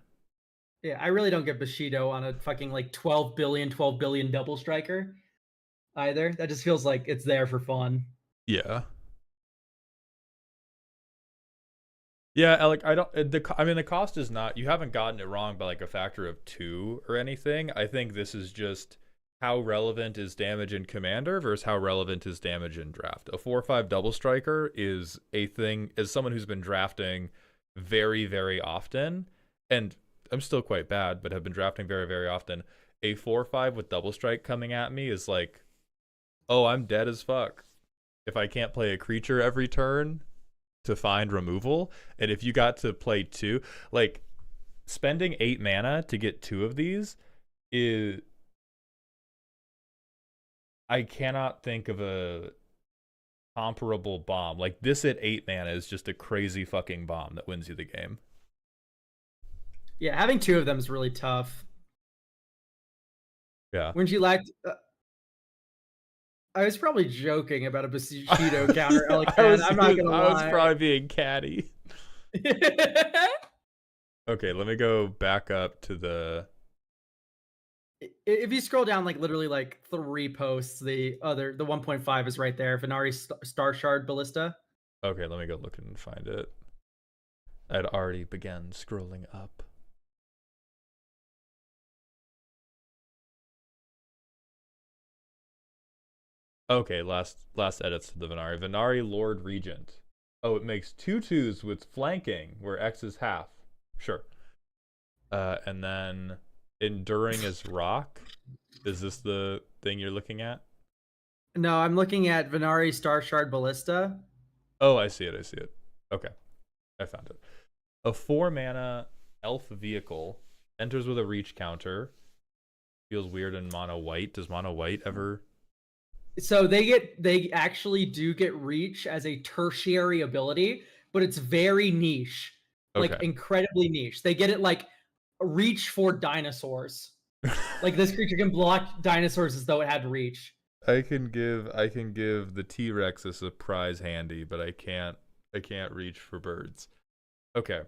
Yeah, I really don't get Bushido on a fucking like 12 billion Double Striker either. That just feels like it's there for fun. Yeah. Yeah, like the cost is not, you haven't gotten it wrong by like a factor of 2 or anything. I think this is just how relevant is damage in Commander versus how relevant is damage in Draft. A 4/5 Double Striker is a thing, as someone who's been drafting very, very often, and I'm still quite bad, but have been drafting very, very often. A 4/5 with Double Strike coming at me is like, oh, I'm dead as fuck if I can't play a creature every turn to find removal. And if you got to play 2, like spending 8 mana to get 2 of these is, I cannot think of a comparable bomb. Like this at 8 mana is just a crazy fucking bomb that wins you the game. Yeah, having 2 of them is really tough. Yeah. When she lacked, I was probably joking about a Bushido counter. I'm not gonna lie. I was probably being catty. Okay, let me go back up to the. If you scroll down like literally like 3 posts, the 1.5 is right there. Venari Star Shard Ballista. Okay, let me go look and find it. I'd already begun scrolling up. Okay, last edits to the Venari. Venari Lord Regent. Oh, it makes 2/2s with flanking, where X is half. Sure. And then Enduring as Rock. Is this the thing you're looking at? No, I'm looking at Venari Star Shard Ballista. Oh, I see it. Okay. I found it. A 4 mana elf vehicle enters with a reach counter. Feels weird in mono white. Does mono white ever? So they actually do get reach as a tertiary ability, but it's very niche, like Okay. incredibly niche. They get it like reach for dinosaurs. Like this creature can block dinosaurs as though it had reach. I can give the T-Rex a surprise handy, but I can't reach for birds. Okay.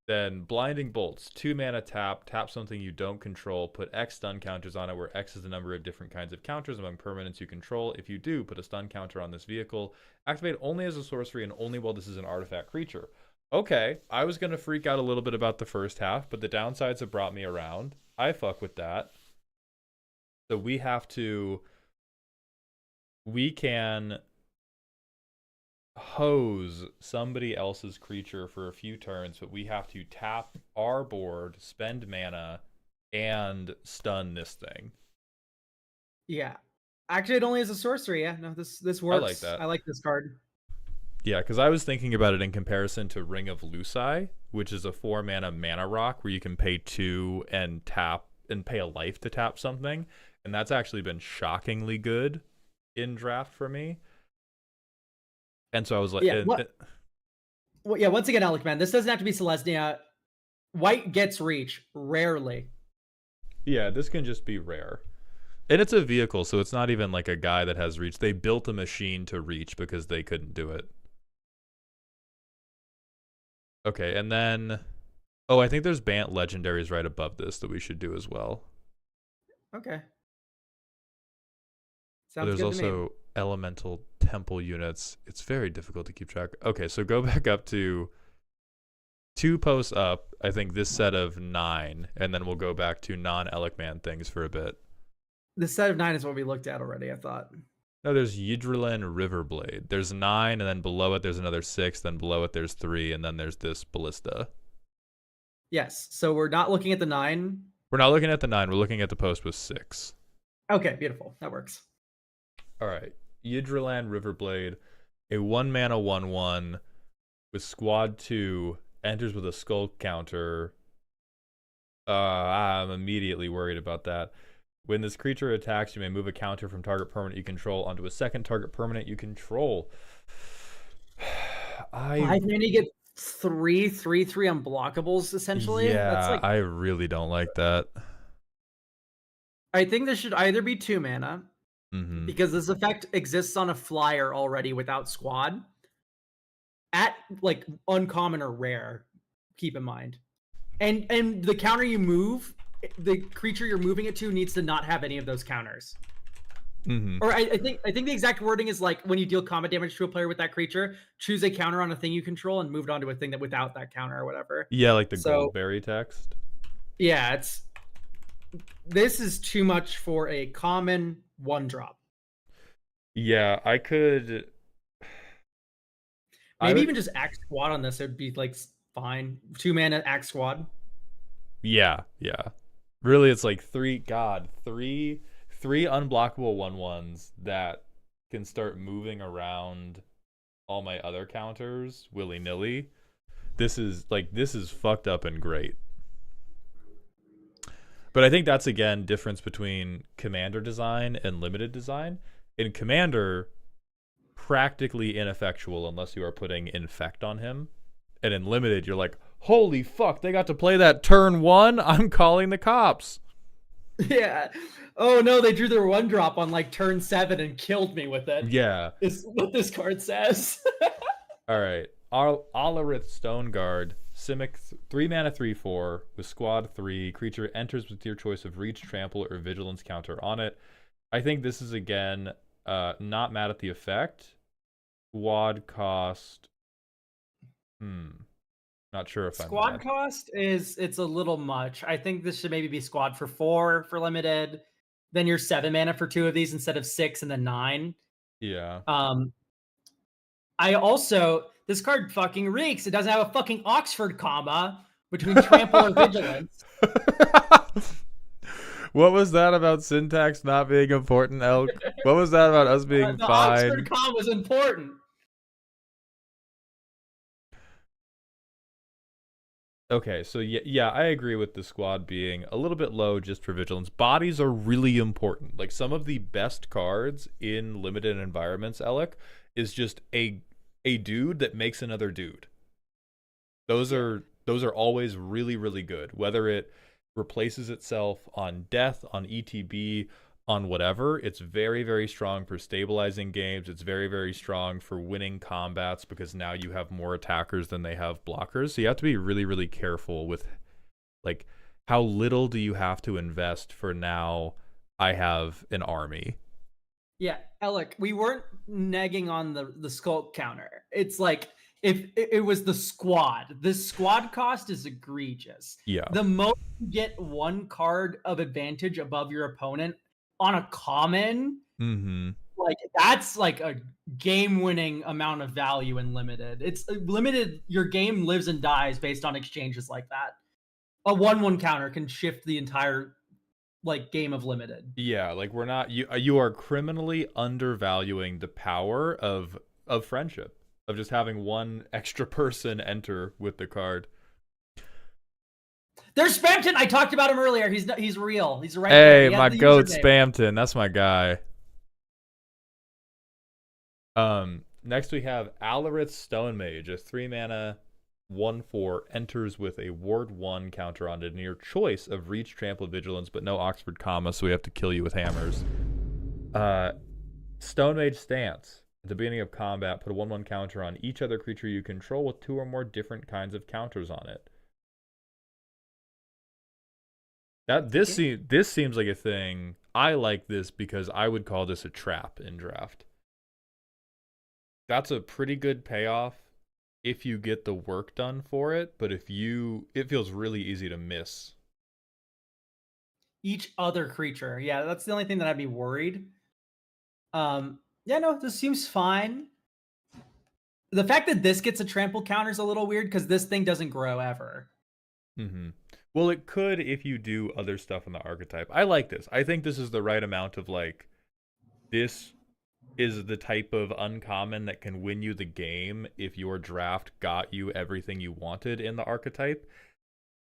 Then Blinding Bolts, 2 mana tap something you don't control, put X stun counters on it, where X is the number of different kinds of counters among permanents you control. If you do, put a stun counter on this vehicle. Activate only as a sorcery and only while this is an artifact creature. Okay, I was going to freak out a little bit about the first half, but the downsides have brought me around. I fuck with that. So we can hose somebody else's creature for a few turns, but we have to tap our board, spend mana, and stun this thing. Yeah. Actually, it only is a sorcery. Yeah, no, this works. I like that. I like this card. Yeah, because I was thinking about it in comparison to Ring of Luci, which is a 4 mana rock where you can pay 2 and tap and pay a life to tap something, and that's actually been shockingly good in draft for me. And so I was like, yeah, well, yeah, once again, Alec, man, this doesn't have to be Selesnya. White gets reach, rarely. Yeah, this can just be rare. And it's a vehicle, so it's not even like a guy that has reach. They built a machine to reach because they couldn't do it. Okay, and then... Oh, I think there's Bant legendaries right above this that we should do as well. Okay. Sounds there's good also to me. Elemental temple units. It's very difficult to keep track. Okay, so go back up to 2 posts up. I think this set of 9, and then we'll go back to non-Elecman things for a bit. The set of 9 is what we looked at already, I thought. No, there's Yidrillin Riverblade. There's 9, and then below it there's another 6, then below it there's 3, and then there's this Ballista. Yes, so we're not looking at the 9? We're not looking at the 9, we're looking at the post with 6. Okay, beautiful. That works. Alright, Yidrillin Riverblade, a 1 mana 1/1 with squad 2, enters with a skull counter. I'm immediately worried about that. When this creature attacks, you may move a counter from target permanent you control onto a second target permanent you control. 5 mana, you get 3/3/3 unblockables, essentially. Yeah, that's like... I really don't like that. I think this should either be 2 mana, because this effect exists on a flyer already without squad. At like uncommon or rare, keep in mind. And the counter you move, the creature you're moving it to needs to not have any of those counters. Or I think the exact wording is like, when you deal combat damage to a player with that creature, choose a counter on a thing you control and move it on to a thing that without that counter or whatever. Yeah, like the Goldberry text. Yeah, this is too much for a common 1-drop. Yeah, I could maybe even just Axe Squad on this. It'd be like fine. 2 mana Axe Squad. Yeah. Really, it's like 3 unblockable 1/1s that can start moving around all my other counters willy-nilly. This is fucked up and great. But I think that's, again, difference between Commander design and limited design. In Commander, practically ineffectual unless you are putting Infect on him. And in Limited, you're like, holy fuck, they got to play that turn 1? I'm calling the cops. Yeah. Oh no, they drew their 1-drop on like turn 7 and killed me with it. Yeah. Is what this card says. All right. Alarith Stoneguard, Simic, 3 mana 3/4 with squad 3. Creature enters with your choice of reach, trample, or vigilance counter on it. I think this is, again, not mad at the effect. Squad cost. Not sure if squad cost it's a little much. I think this should maybe be squad for 4 for limited. Then you're 7 mana for 2 of these instead of 6 and then 9. Yeah. This card fucking reeks. It doesn't have a fucking Oxford comma between trample or vigilance. What was that about syntax not being important, Elk? What was that about us being the fine? Oxford comma was important. Okay, so yeah, I agree with the squad being a little bit low just for vigilance. Bodies are really important. Like some of the best cards in limited environments, Alec, is just a dude that makes another dude. Yeah. Those are always really, really good. Whether it replaces itself on death, on ETB, on whatever, it's very, very strong for stabilizing games. It's very, very strong for winning combats because now you have more attackers than they have blockers. So you have to be really, really careful with like how little do you have to invest for now I have an army. Yeah, Alec, we weren't negging on the sculpt counter. It's like if it was the squad cost is egregious. Yeah. The most you get one card of advantage above your opponent on a common, Mm-hmm. like that's like a game-winning amount of value in limited. It's limited. Your game lives and dies based on exchanges like that. A 1/1 counter can shift the entire like game of limited. Yeah, like we're not you are criminally undervaluing the power of friendship, of just having one extra person enter with the card. There's Spamton. I talked about him earlier. He's real. He's right there. Hey, He has my the goat username. Spamton, that's my guy. Next we have Alarit's Stone Mage, a 3-mana 1/4 enters with a ward 1 counter on it near choice of reach, trample, vigilance, but no Oxford comma, so we have to kill you with hammers. Stone Mage stance. At the beginning of combat, put a 1/1 counter on each other creature you control with 2 or more different kinds of counters on it. This seems like a thing. I like this because I would call this a trap in draft. That's a pretty good payoff if you get the work done for it, but it feels really easy to miss. Each other creature. Yeah, that's the only thing that I'd be worried. Yeah, no, this seems fine. The fact that this gets a trample counter is a little weird because this thing doesn't grow ever. Mm-hmm. Well, it could if you do other stuff in the archetype. I like this. I think this is the right amount of like, this is the type of uncommon that can win you the game if your draft got you everything you wanted in the archetype.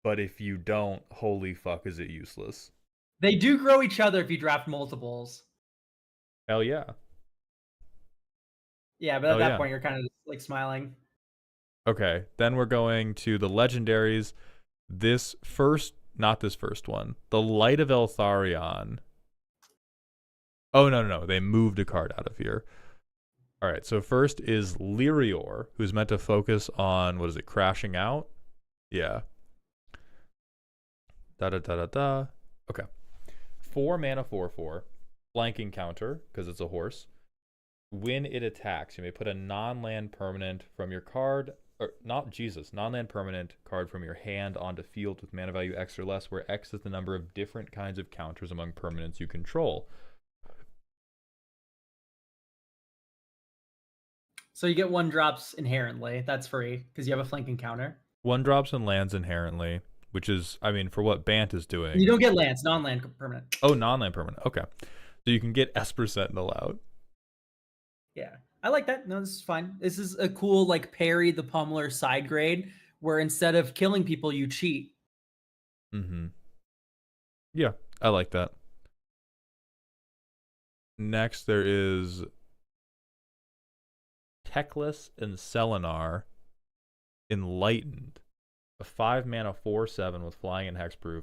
But if you don't, holy fuck, is it useless? They do grow each other if you draft multiples. Hell yeah. Yeah, but at Hell that yeah. point, you're kind of like smiling. Okay, then we're going to the legendaries. Not this first one. The Light of Eltharion. Oh, no. They moved a card out of here. All right, so first is Lyrior, who's meant to focus on, what is it, crashing out? Yeah. Da-da-da-da-da. Okay. 4 mana 4/4. Flanking counter, because it's a horse. When it attacks, you may put a non-land permanent from your card, or non-land permanent card from your hand onto field with mana value X or less, where X is the number of different kinds of counters among permanents you control. So you get 1-drops inherently. That's free because you have a flanking counter. 1-drops and lands inherently, which is, I mean, for what Bant is doing. You don't get lands, non-land permanent. Oh, non-land permanent. Okay. So you can get Esper Sentinel out. Yeah, I like that. No, this is fine. This is a cool like parry the pummeler side grade where instead of killing people, you cheat. Mm-hmm. Yeah, I like that. Next, there is Teclis and Selenar Enlightened. A 5-mana 4/7 with flying and hexproof.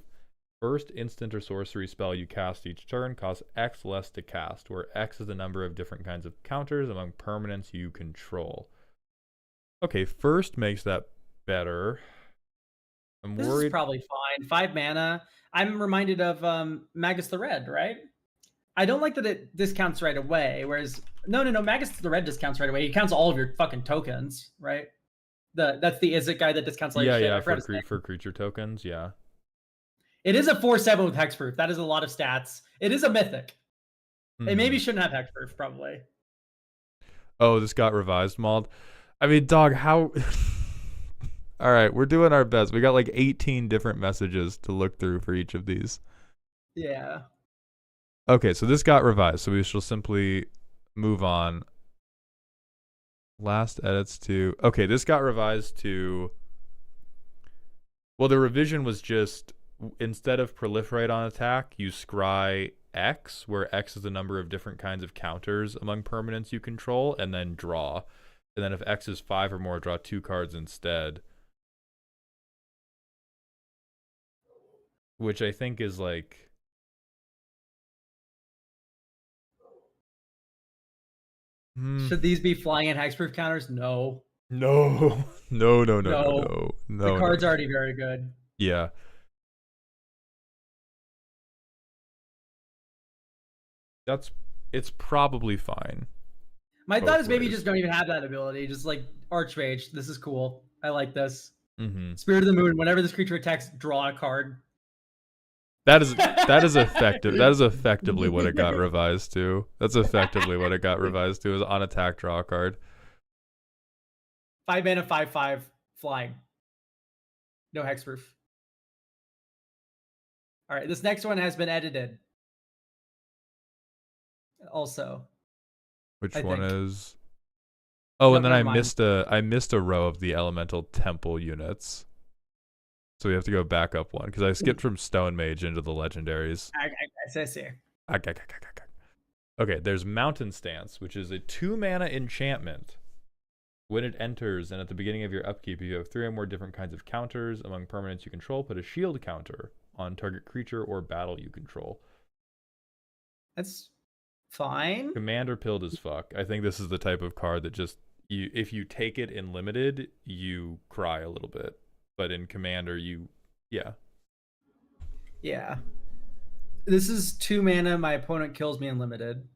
First instant or sorcery spell you cast each turn costs X less to cast, where X is the number of different kinds of counters among permanents you control. Okay, first makes that better. This is probably fine. 5 mana. I'm reminded of Magus the Red, right? I don't like that it discounts right away, whereas no, Magus the Red discounts right away. He counts all of your fucking tokens, right? That's the Izzet guy that discounts all your shit. For creature tokens, yeah. It is a 4/7 with hexproof. That is a lot of stats. It is a mythic. They maybe shouldn't have hexproof, probably. Oh, this got revised, Mauled. I mean, dog, how... All right, we're doing our best. We got like 18 different messages to look through for each of these. Yeah. Okay, so this got revised, so we shall simply move on. Last edits to... Okay, this got revised to Well, the revision was just instead of proliferate on attack, you scry X, where X is the number of different kinds of counters among permanents you control, and then draw. And then if X is 5 or more, draw 2 cards instead. Which I think is like... Should these be flying and hexproof counters? No. No. No. The card's already very good. Yeah. It's probably fine. My thought is maybe you just don't even have that ability. Just like Archmage. This is cool. I like this. Mm-hmm. Spirit of the Moon. Whenever this creature attacks, draw a card. That is effective. That is effectively what it got revised to. That's effectively what it got revised to, is on attack, draw a card. 5 mana, 5/5 flying. No hexproof. All right, this next one has been edited. Also. Which one is? Oh, No, and then I never missed a row of the elemental temple units. So we have to go back up one because I skipped from Stone Mage into the legendaries. I see. Okay, there's Mountain Stance, which is a 2-mana enchantment. When it enters and at the beginning of your upkeep, if you have 3 or more different kinds of counters among permanents you control, put a shield counter on target creature or battle you control. That's fine. Commander pilled as fuck. I think this is the type of card that just if you take it in limited, you cry a little bit. But in Commander, yeah. This is 2 mana. My opponent kills me in limited.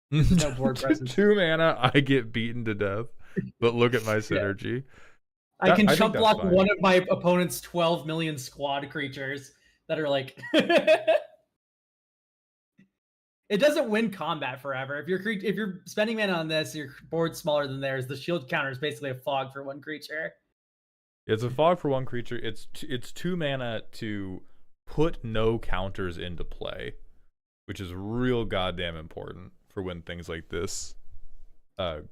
No board presence. 2 mana, I get beaten to death. But look at my synergy. I can chump block one of my opponent's 12 million squad creatures that are like. It doesn't win combat forever. If you're spending mana on this, your board's smaller than theirs. The shield counter is basically a fog for one creature. It's a fog for one creature. It's 2 mana to put no counters into play, which is real goddamn important for when things like this happen.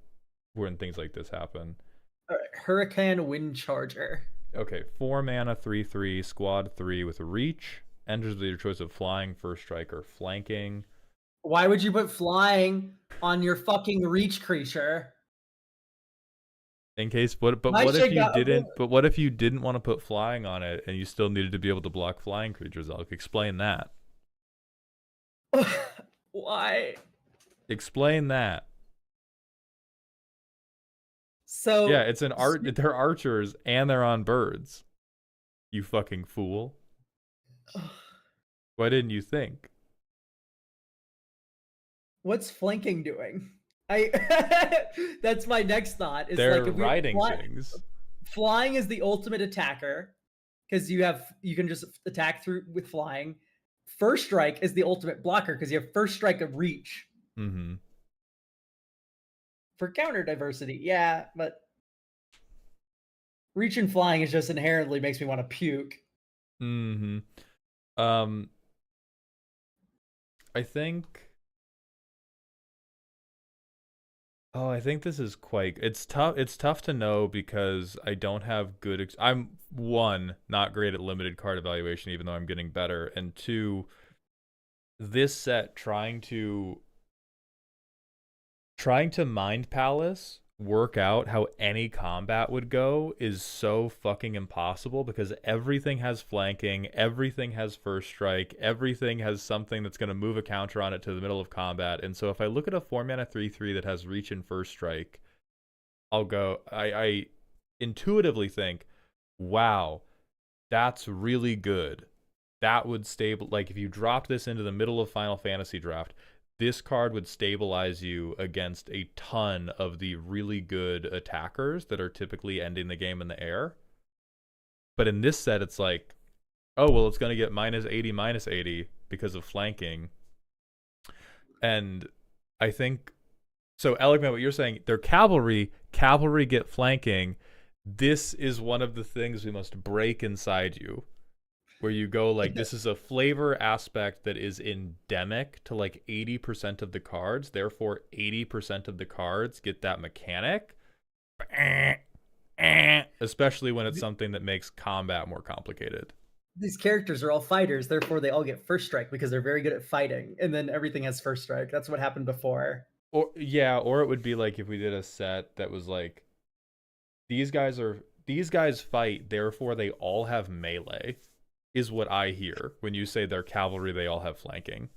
All right, Hurricane Wind Charger. Okay, 4 mana, 3/3, squad 3 with a reach. Enters with your choice of flying, first strike, or flanking. Why would you put flying on your fucking reach creature? In case, but what if you didn't want to put flying on it and you still needed to be able to block flying creatures? I'll explain that. Why? Explain that. So yeah, it's an art. They're archers and they're on birds. You fucking fool. Why didn't you think? What's flanking doing? That's my next thought. Is they're like if riding things. Flying is the ultimate attacker because you can just attack through with flying. First strike is the ultimate blocker because you have first strike of reach. Mm-hmm. For counter diversity, yeah, but reach and flying is just inherently makes me want to puke. Mm-hmm. I think this is quite. It's tough to know because I don't have good. I'm one, not great at limited card evaluation, even though I'm getting better, and two, this set trying to Mind Palace work out how any combat would go is so fucking impossible because everything has flanking, everything has first strike, everything has something that's going to move a counter on it to the middle of combat. And so if I look at a 4-mana 3/3 that has reach and first strike, I intuitively think, wow, that's really good. That would like if you dropped this into the middle of Final Fantasy Draft, this card would stabilize you against a ton of the really good attackers that are typically ending the game in the air. But in this set, it's like, oh, well, it's going to get -80 because of flanking. And I think, so Elegant, what you're saying, they're cavalry get flanking. This is one of the things we must break inside you. Where you go like, this is a flavor aspect that is endemic to like 80% of the cards. Therefore, 80% of the cards get that mechanic. especially when it's something that makes combat more complicated. These characters are all fighters, therefore they all get first strike because they're very good at fighting, and then everything has first strike. That's what happened before. Or it would be like if we did a set that was like these guys fight, therefore they all have melee, is what I hear when you say they're cavalry, they all have flanking.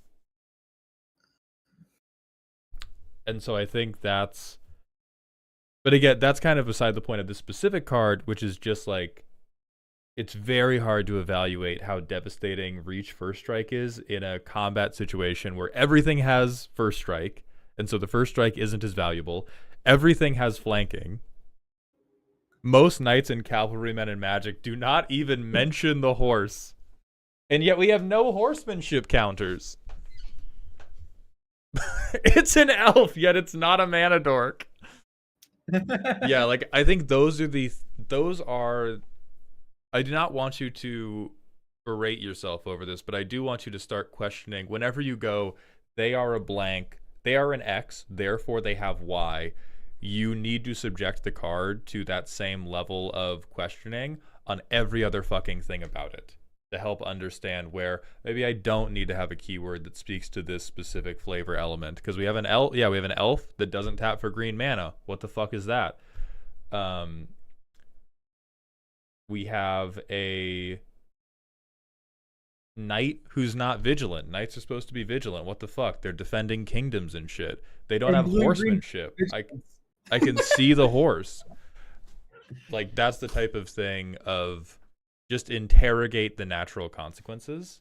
And so I think that's, but again, that's kind of beside the point of this specific card, which is just like, it's very hard to evaluate how devastating Reach First Strike is in a combat situation where everything has First Strike, and so the First Strike isn't as valuable. Everything has flanking. Most knights and cavalrymen in Magic do not even mention the horse. And yet we have no horsemanship counters. It's an elf, yet it's not a mana dork. Yeah, like I think those are I do not want you to berate yourself over this, but I do want you to start questioning whenever you go, they are a blank, they are an X, therefore they have Y. You need to subject the card to that same level of questioning on every other fucking thing about it to help understand where maybe I don't need to have a keyword that speaks to this specific flavor element, because we have an elf. Yeah, we have an elf that doesn't tap for green mana. What the fuck is that? We have a knight who's not vigilant. Knights are supposed to be vigilant. What the fuck? They're defending kingdoms and shit. They don't have horsemanship. I can see the horse. Like, that's the type of thing of just interrogate the natural consequences.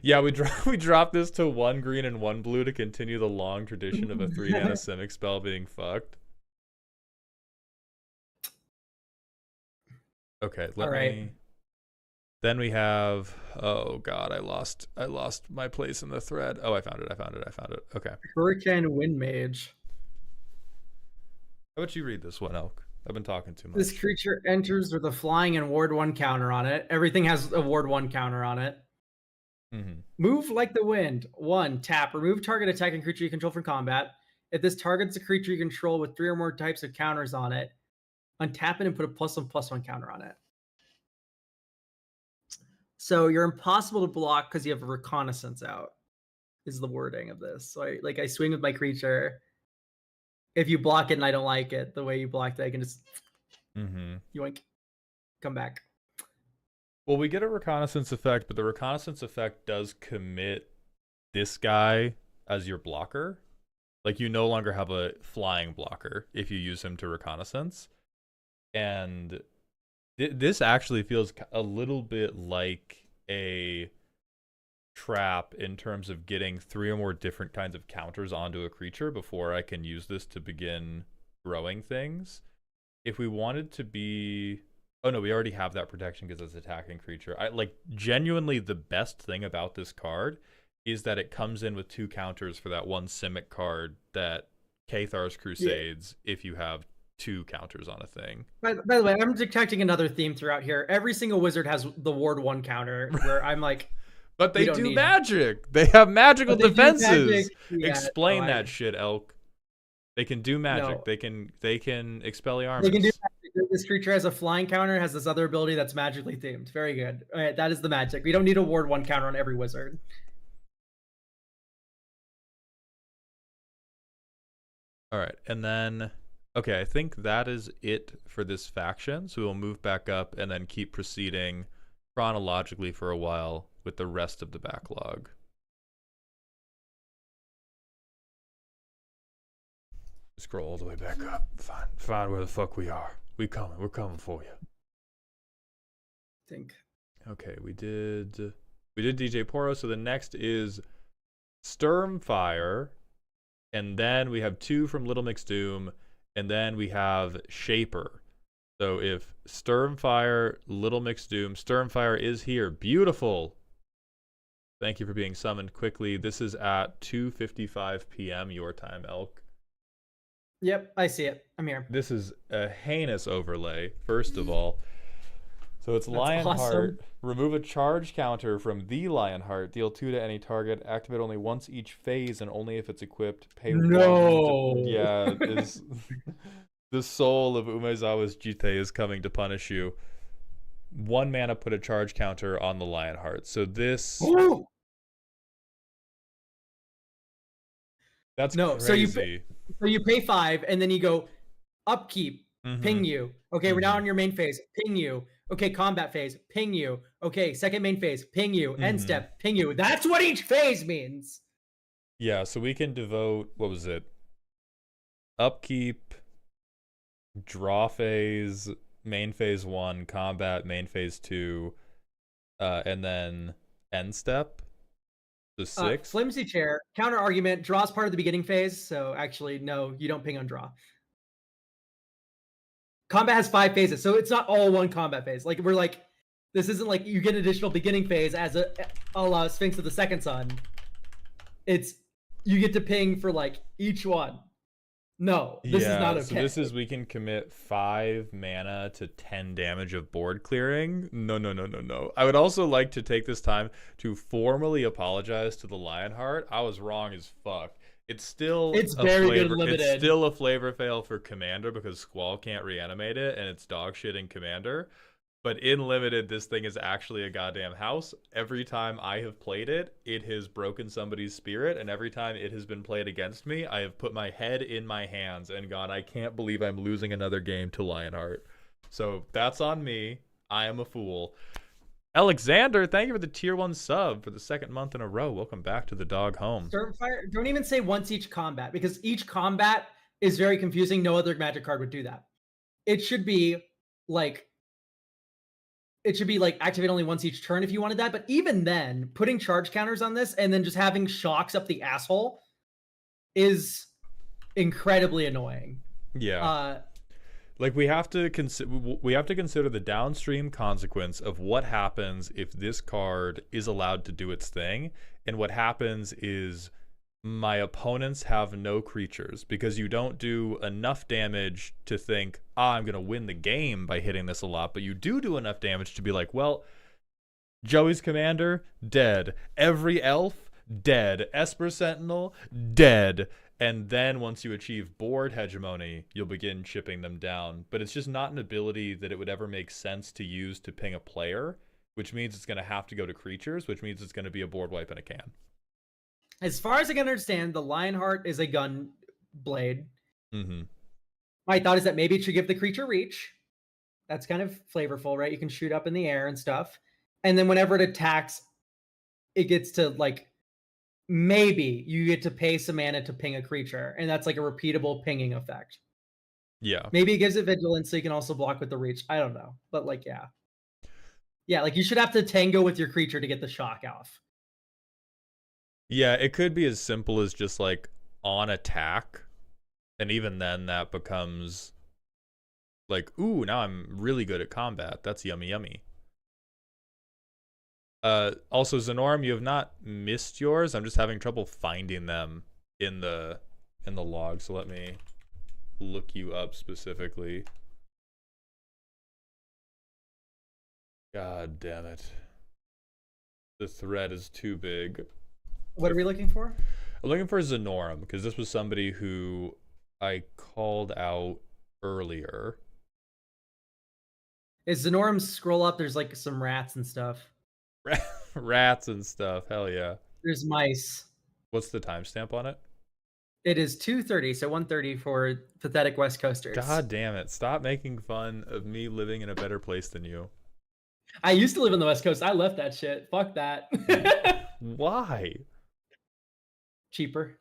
Yeah, we dropped this to 1 green and 1 blue to continue the long tradition of a 3-mana Simic spell being fucked. Okay, let me. Then we have. Oh god, I lost my place in the thread. Oh, I found it. Okay. Hurricane Wind Mage. How about you read this one, Elk? I've been talking too much. This creature enters with a flying and ward 1 counter on it. Everything has a ward 1 counter on it. Mm-hmm. Move like the wind. 1, tap. Remove target attacking creature you control from combat. If this targets a creature you control with 3 or more types of counters on it, untap it and put a +1/+1 counter on it. So you're impossible to block because you have a reconnaissance out, is the wording of this. So I swing with my creature. If you block it and I don't like it, the way you blocked it, I can just yoink, come back. Well, we get a reconnaissance effect, but the reconnaissance effect does commit this guy as your blocker. Like, you no longer have a flying blocker if you use him to reconnaissance. And this actually feels a little bit like a trap in terms of getting 3 or more different kinds of counters onto a creature before I can use this to begin growing things. If we wanted to be... Oh no, we already have that protection because it's attacking creature. Genuinely the best thing about this card is that it comes in with 2 counters for that 1 Simic card that Cathar's Crusades if you have 2 counters on a thing. By the way, I'm detecting another theme throughout here. Every single wizard has the ward 1 counter where I'm like... But they do magic. They have magical defenses. Yeah, explain that shit, Elk. They can do magic. No. They can expel the armies. They can do magic. This creature has a flying counter, has this other ability that's magically themed. Very good. All right, that is the magic. We don't need a ward 1 counter on every wizard. All right, and then okay, I think that is it for this faction. So we'll move back up and then keep proceeding chronologically for a while with the rest of the backlog. Scroll all the way back up. Find where the fuck we are. We're coming for you. Think. Okay, we did DJ Poro, so the next is Sturmfire, and then we have 2 from Little Mix Doom, and then we have Shaper. So if Sturmfire, Little Mix Doom, Sturmfire is here. Beautiful. Thank you for being summoned quickly. This is at 2:55 p.m. your time, Elk. Yep, I see it. I'm here. This is a heinous overlay, first of all. So it's That's Lionheart. awesome. Remove a charge counter from the Lionheart. Deal 2 to any target. Activate only once each phase and only if it's equipped. Pay 1. No. Yeah, is the soul of Umezawa's Jite is coming to punish you. 1 mana, put a charge counter on the Lionheart. So this... Ooh. That's No, crazy. so you pay 5 and then you go upkeep, ping you. Okay, we're now on your main phase, ping you. Okay, combat phase, ping you. Okay, second main phase, ping you. End step, ping you. That's what each phase means. Yeah, so we can devote, what was it? Upkeep, draw phase, main phase 1, combat, main phase 2, and then end step. The 6. Flimsy chair, counter argument, draws part of the beginning phase. So actually, no, you don't ping on draw. Combat has 5 phases, so it's not all one combat phase. Like we're like, this isn't like you get an additional beginning phase as a la Sphinx of the Second Sun. It's you get to ping for like each one. No, this is not okay. So this is we can commit 5 mana to 10 damage of board clearing. No. I would also like to take this time to formally apologize to the Lionheart. I was wrong as fuck. It's very good limited. It's still a flavor fail for Commander because Squall can't reanimate it, and it's dog shit in Commander. But in Limited, this thing is actually a goddamn house. Every time I have played it, it has broken somebody's spirit, and every time it has been played against me, I have put my head in my hands and gone, I can't believe I'm losing another game to Lionheart. So that's on me. I am a fool. Alexander, thank you for the tier 1 sub for the 2nd month in a row. Welcome back to the dog home. Stormfire, don't even say once each combat, because each combat is very confusing. No other Magic card would do that. It should be like activate only once each turn if you wanted that. But even then, putting charge counters on this and then just having shocks up the asshole is incredibly annoying. Yeah. Like we have to consider the downstream consequence of what happens if this card is allowed to do its thing, and what happens is my opponents have no creatures because you don't do enough damage to think, I'm going to win the game by hitting this a lot, but you do enough damage to be like, well, Joey's commander, dead. Every elf, dead. Esper Sentinel, dead. And then once you achieve board hegemony, you'll begin chipping them down. But it's just not an ability that it would ever make sense to use to ping a player, which means it's going to have to go to creatures, which means it's going to be a board wipe in a can. As far as I can understand, the Lionheart is a gun blade. Mm-hmm. My thought is that maybe it should give the creature reach. That's kind of flavorful, right? You can shoot up in the air and stuff. And then whenever it attacks, it gets to like, maybe you get to pay some mana to ping a creature. And that's like a repeatable pinging effect. Yeah. Maybe it gives it vigilance so you can also block with the reach. I don't know. But like, yeah. Yeah, like you should have to tango with your creature to get the shock off. Yeah, it could be as simple as just like on attack. And even then that becomes like, ooh, now I'm really good at combat. That's yummy. Also, Zenorum, you have not missed yours. I'm just having trouble finding them in the log. So let me look you up specifically. God damn it. The thread is too big. What are we looking for? I'm looking for Zenorum because this was somebody who I called out earlier. Is Zenorum scroll up? There's like some rats and stuff. Rats and stuff. Hell yeah. There's mice. What's the timestamp on it? It is 2:30, so 1:30 for pathetic West Coasters. God damn it. Stop making fun of me living in a better place than you. I used to live on the West Coast. I left that shit. Fuck that. Why? Cheaper.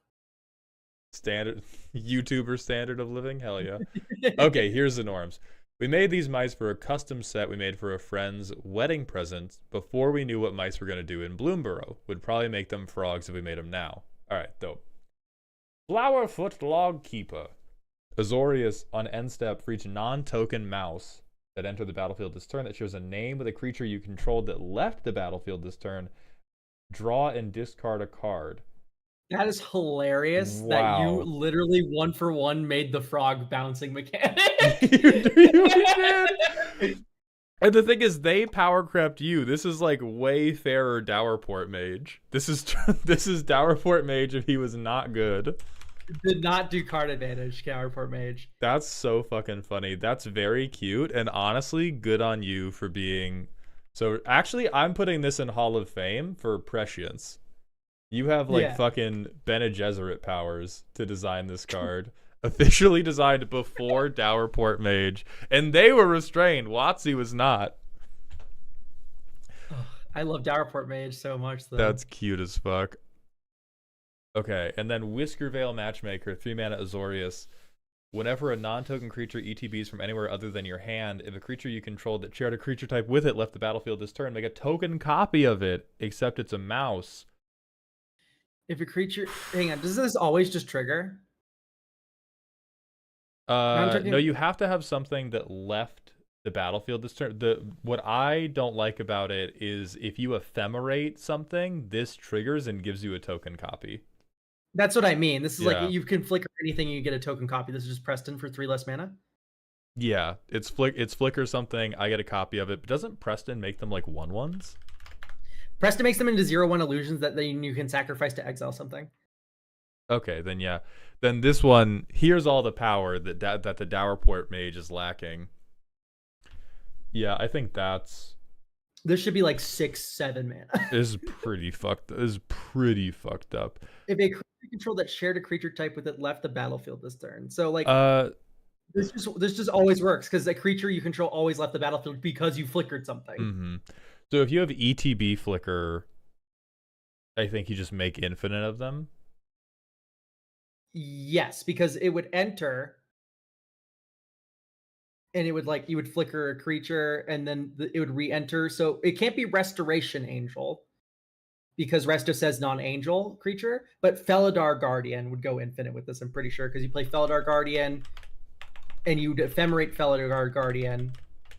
Standard YouTuber standard of living? Hell yeah. Okay, here's the norms. We made these mice for a custom set we made for a friend's wedding present before we knew what mice were going to do in Bloomborough. Would probably make them frogs if we made them now. Alright, dope. Flowerfoot Log Keeper. Azorius on end step for each non-token mouse that entered the battlefield this turn that shares a name of the creature you controlled that left the battlefield this turn. Draw and discard a card. That is hilarious. Wow. That you literally 1-for-1 made the frog bouncing mechanic. You did. And the thing is, they power crept you. This is like way fairer Dowerport Mage. This is this is Dowerport Mage if he was not good. Did not do card advantage, Counterport Mage. That's so fucking funny. That's very cute, and honestly, good on you for being. So actually, I'm putting this in Hall of Fame for prescience. You have like fucking Bene Gesserit powers to design this card. Officially designed before Dowerport Mage, and they were restrained. WotC was not. I love Dowerport Mage so much, though. That's cute as fuck. Okay, and then Whiskervale Matchmaker, 3-mana Azorius. Whenever a non-token creature ETBs from anywhere other than your hand, if a creature you controlled that shared a creature type with it left the battlefield this turn, make a token copy of it, except it's a mouse. If a creature... Hang on, does this always just trigger? No, you have to have something that left the battlefield this turn. What I don't like about it is if you ephemerate something, this triggers and gives you a token copy. That's what I mean. This is like you can flicker anything and you get a token copy. This is just Preston for 3 less mana. Yeah, it's flicker something. I get a copy of it. But doesn't Preston make them like 1/1s? Preston makes them into 0/1 illusions that then you can sacrifice to exile something. Okay, then yeah. Then this one, here's all the power that the Dowerport Mage is lacking. Yeah, I think that's... This should be like 6-7 mana. This is pretty fucked. This is pretty fucked up. If a creature control that shared a creature type with it left the battlefield this turn, so like this just always works because a creature you control always left the battlefield because you flickered something. Mm-hmm. So if you have ETB flicker, I think you just make infinite of them. Yes, because it would enter and it would like you would flicker a creature and then it would re-enter. So it can't be Restoration Angel because Resto says non-angel creature, but Felidar Guardian would go infinite with this, I'm pretty sure, because you play Felidar Guardian and you ephemerate Felidar Guardian.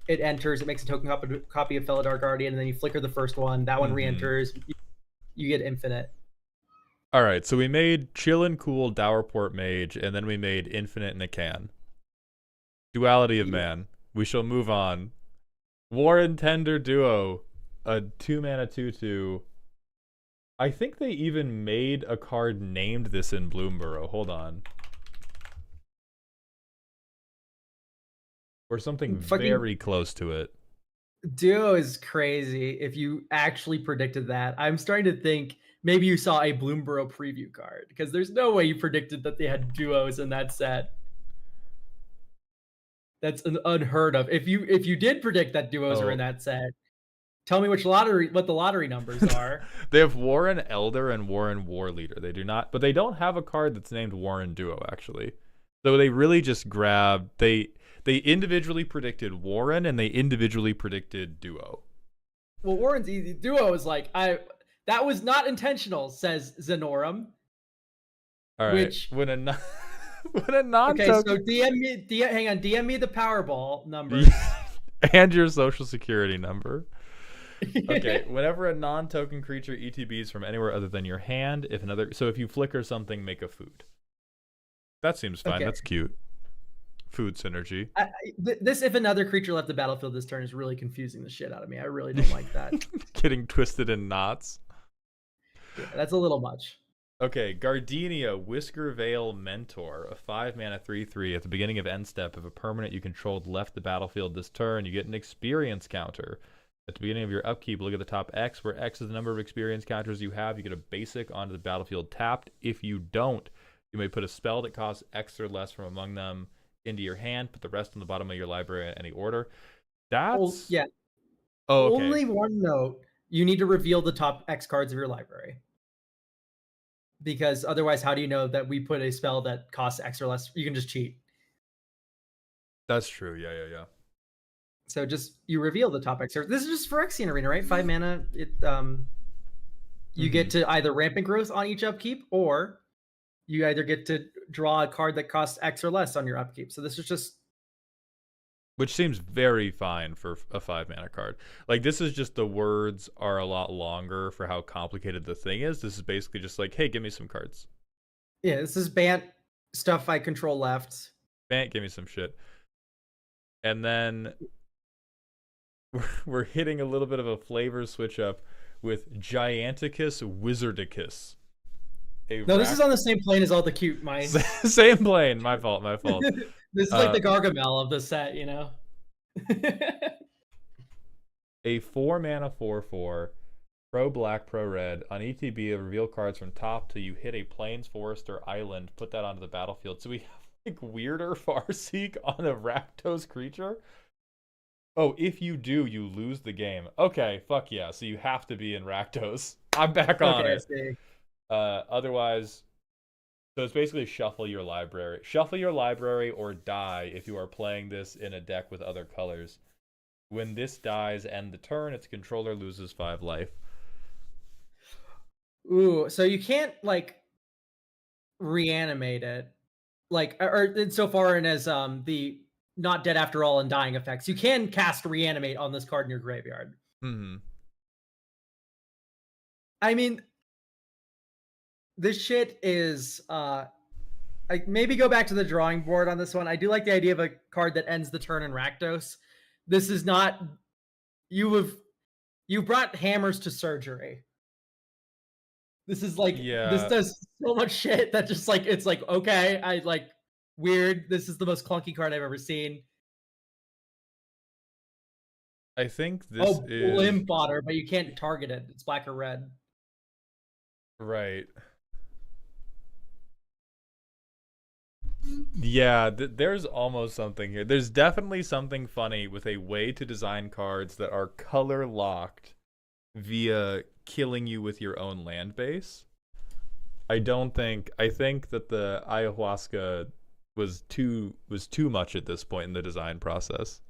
It enters, it makes a token copy of Felidar Guardian, and then you flicker the first one, that one re-enters, you get infinite. All right, so we made Chill and Cool Dowerport Mage, and then we made Infinite in a Can. Duality of Man. We shall move on. War and Tender Duo. A 2-mana 2/2. I think they even made a card named this in Bloomborough. Hold on. Or something very close to it. Duo is crazy if you actually predicted that. I'm starting to think maybe you saw a Bloomborough preview card because there's no way you predicted that they had duos in that set. That's unheard of. If you did predict that duos are in that set, tell me what the lottery numbers are. They have Warren Elder and Warren War Leader. They do not, but they don't have a card that's named Warren Duo actually. So they really just grabbed they individually predicted Warren and they individually predicted Duo. Well, Warren's easy. Duo is like that was not intentional, says Zenorum. All right. Which when a non okay, so DM me the Powerball number and your social security number. Okay, whenever a non-token creature ETBs from anywhere other than your hand, if you flicker something, make a food. That seems fine. Okay. That's cute. Food synergy. This if another creature left the battlefield this turn is really confusing the shit out of me. I really don't like that. Getting twisted in knots. Yeah, that's a little much. Okay, Gardenia, Whiskervale Mentor, a 5-mana 3/3. At the beginning of end step, if a permanent you controlled left the battlefield this turn, you get an experience counter. At the beginning of your upkeep, look at the top X, where X is the number of experience counters you have. You get a basic onto the battlefield tapped. If you don't, you may put a spell that costs X or less from among them into your hand. Put the rest on the bottom of your library in any order. That's... yeah. Oh, okay. Only one note. You need to reveal the top X cards of your library. Because otherwise, how do you know that we put a spell that costs X or less? You can just cheat. That's true. Yeah. So just you reveal the top X. This is just for Phyrexian Arena, right? 5 mana. You get to either Rampant Growth on each upkeep, or you either get to draw a card that costs X or less on your upkeep. So this is just... Which seems very fine for a 5-mana card. Like, this is just the words are a lot longer for how complicated the thing is. This is basically just like, hey, give me some cards. Yeah, this is Bant stuff I control left. Bant, give me some shit. And then we're hitting a little bit of a flavor switch up with Giganticus Wizardicus. No, this is on the same plane as all the cute mice. Same plane. My fault. My fault. This is like the Gargamel of the set, you know. A 4-mana 4/4, pro black, pro red. On ETB, reveal cards from top till you hit a plains, forest, or island. Put that onto the battlefield. So we have like weirder Farseek on a Rakdos creature. Oh, if you do, you lose the game. Okay, fuck yeah. So you have to be in Rakdos. I'm back on it. Otherwise, so it's basically shuffle your library. Shuffle your library or die if you are playing this in a deck with other colors. When this dies, end the turn. Its controller loses 5 life. Ooh, so you can't like reanimate it, like, or insofar as the not dead after all and dying effects. You can cast reanimate on this card in your graveyard. Mm-hmm. I mean, this shit is I maybe go back to the drawing board on this one. I do like the idea of a card that ends the turn in Rakdos. This is not you brought hammers to surgery. This is like this does so much shit that just like it's like okay, I like weird. This is the most clunky card I've ever seen. I think this is Limb Fodder, but you can't target it. It's black or red. Right. Yeah, there's almost something here. There's definitely something funny with a way to design cards that are color locked via killing you with your own land base. I think that the ayahuasca was too much at this point in the design process.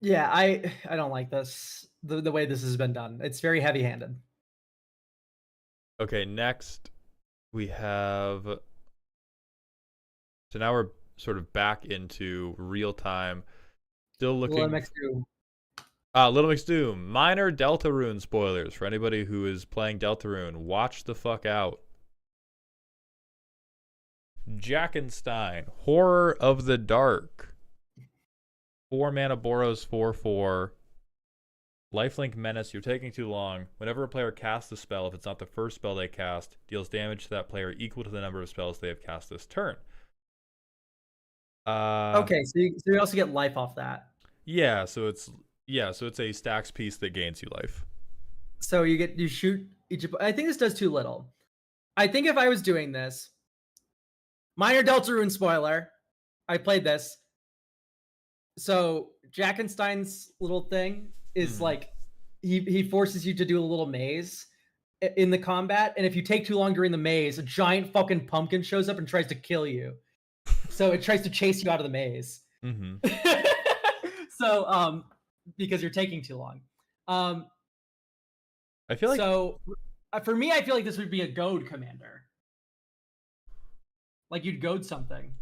Yeah, I don't like this. The way this has been done. It's very heavy-handed. Okay, next we have, so now we're sort of back into real time. Still looking Little Mix Doom. Minor Deltarune spoilers for anybody who is playing Deltarune. Watch the fuck out. Jackenstein, Horror of the Dark. 4 mana Boros 4/4. Lifelink Menace, you're taking too long. Whenever a player casts a spell, if it's not the first spell they cast, deals damage to that player equal to the number of spells they have cast this turn. Okay, so you also get life off that. So it's a stacks piece that gains you life. So you shoot each. I think this does too little. I think if I was doing this, minor Deltarune spoiler, I played this. So Jackenstein's little thing is like he forces you to do a little maze in the combat, and if you take too long during the maze, a giant fucking pumpkin shows up and tries to kill you. So it tries to chase you out of the maze. Mm-hmm. So because you're taking too long. I feel like for me, I feel like this would be a goad commander. Like you'd goad something.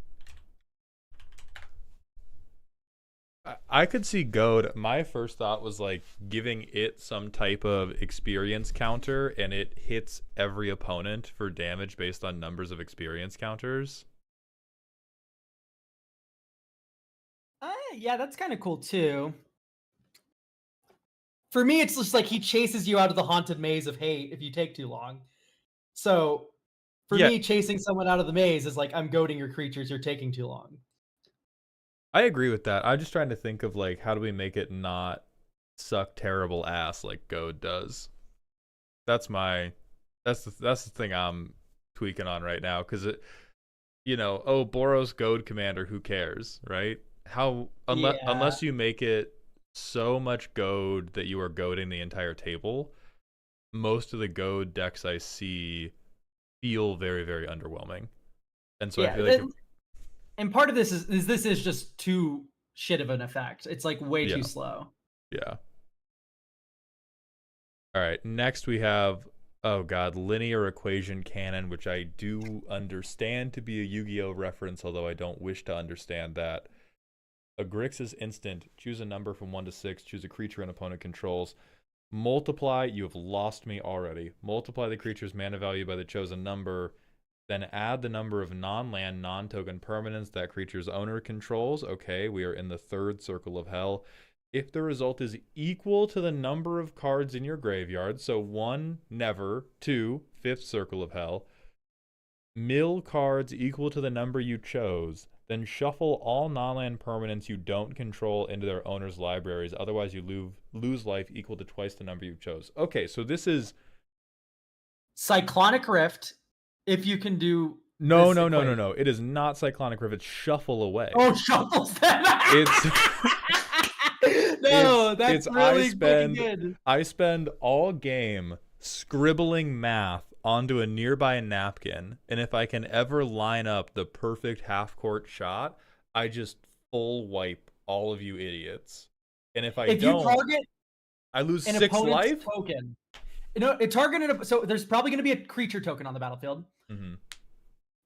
I could see goad. My first thought was like giving it some type of experience counter, and it hits every opponent for damage based on numbers of experience counters. Yeah, that's kind of cool too. For me, it's just like he chases you out of the haunted maze of hate if you take too long. So for me, chasing someone out of the maze is like I'm goading your creatures, you're taking too long. I agree with that. I'm just trying to think of like how do we make it not suck terrible ass like goad does. That's the thing I'm tweaking on right now, because it, Boros goad commander, who cares, right? Unless you make it so much goad that you are goading the entire table, most of the goad decks I see feel very, very underwhelming. And so I feel like and part of this is just too shit of an effect. It's like way too slow. Yeah. All right, next we have Linear Equation Cannon, which I do understand to be a Yu-Gi-Oh reference, although I don't wish to understand that. A Grixis instant, choose a number from 1 to 6, choose a creature an opponent controls. Multiply, you have lost me already. Multiply the creature's mana value by the chosen number, then add the number of non-land, non-token permanents that creature's owner controls. Okay, we are in the third circle of hell. if the result is equal to the number of cards in your graveyard, so 1, never, 2, fifth circle of hell, mill cards equal to the number you chose, then shuffle all non-land permanents you don't control into their owner's libraries. Otherwise, you lose life equal to twice the number you chose. Okay, so this is... Cyclonic Rift, if you can do... No. It is not Cyclonic Rift. It's Shuffle Away. Oh, shuffles them! It's... No, that's really fucking good. I spend all game scribbling math onto a nearby napkin, and if I can ever line up the perfect half-court shot, I just full wipe all of you idiots. And if don't, you target I lose 6 life? Token. It targeted... So there's probably going to be a creature token on the battlefield. Mm-hmm.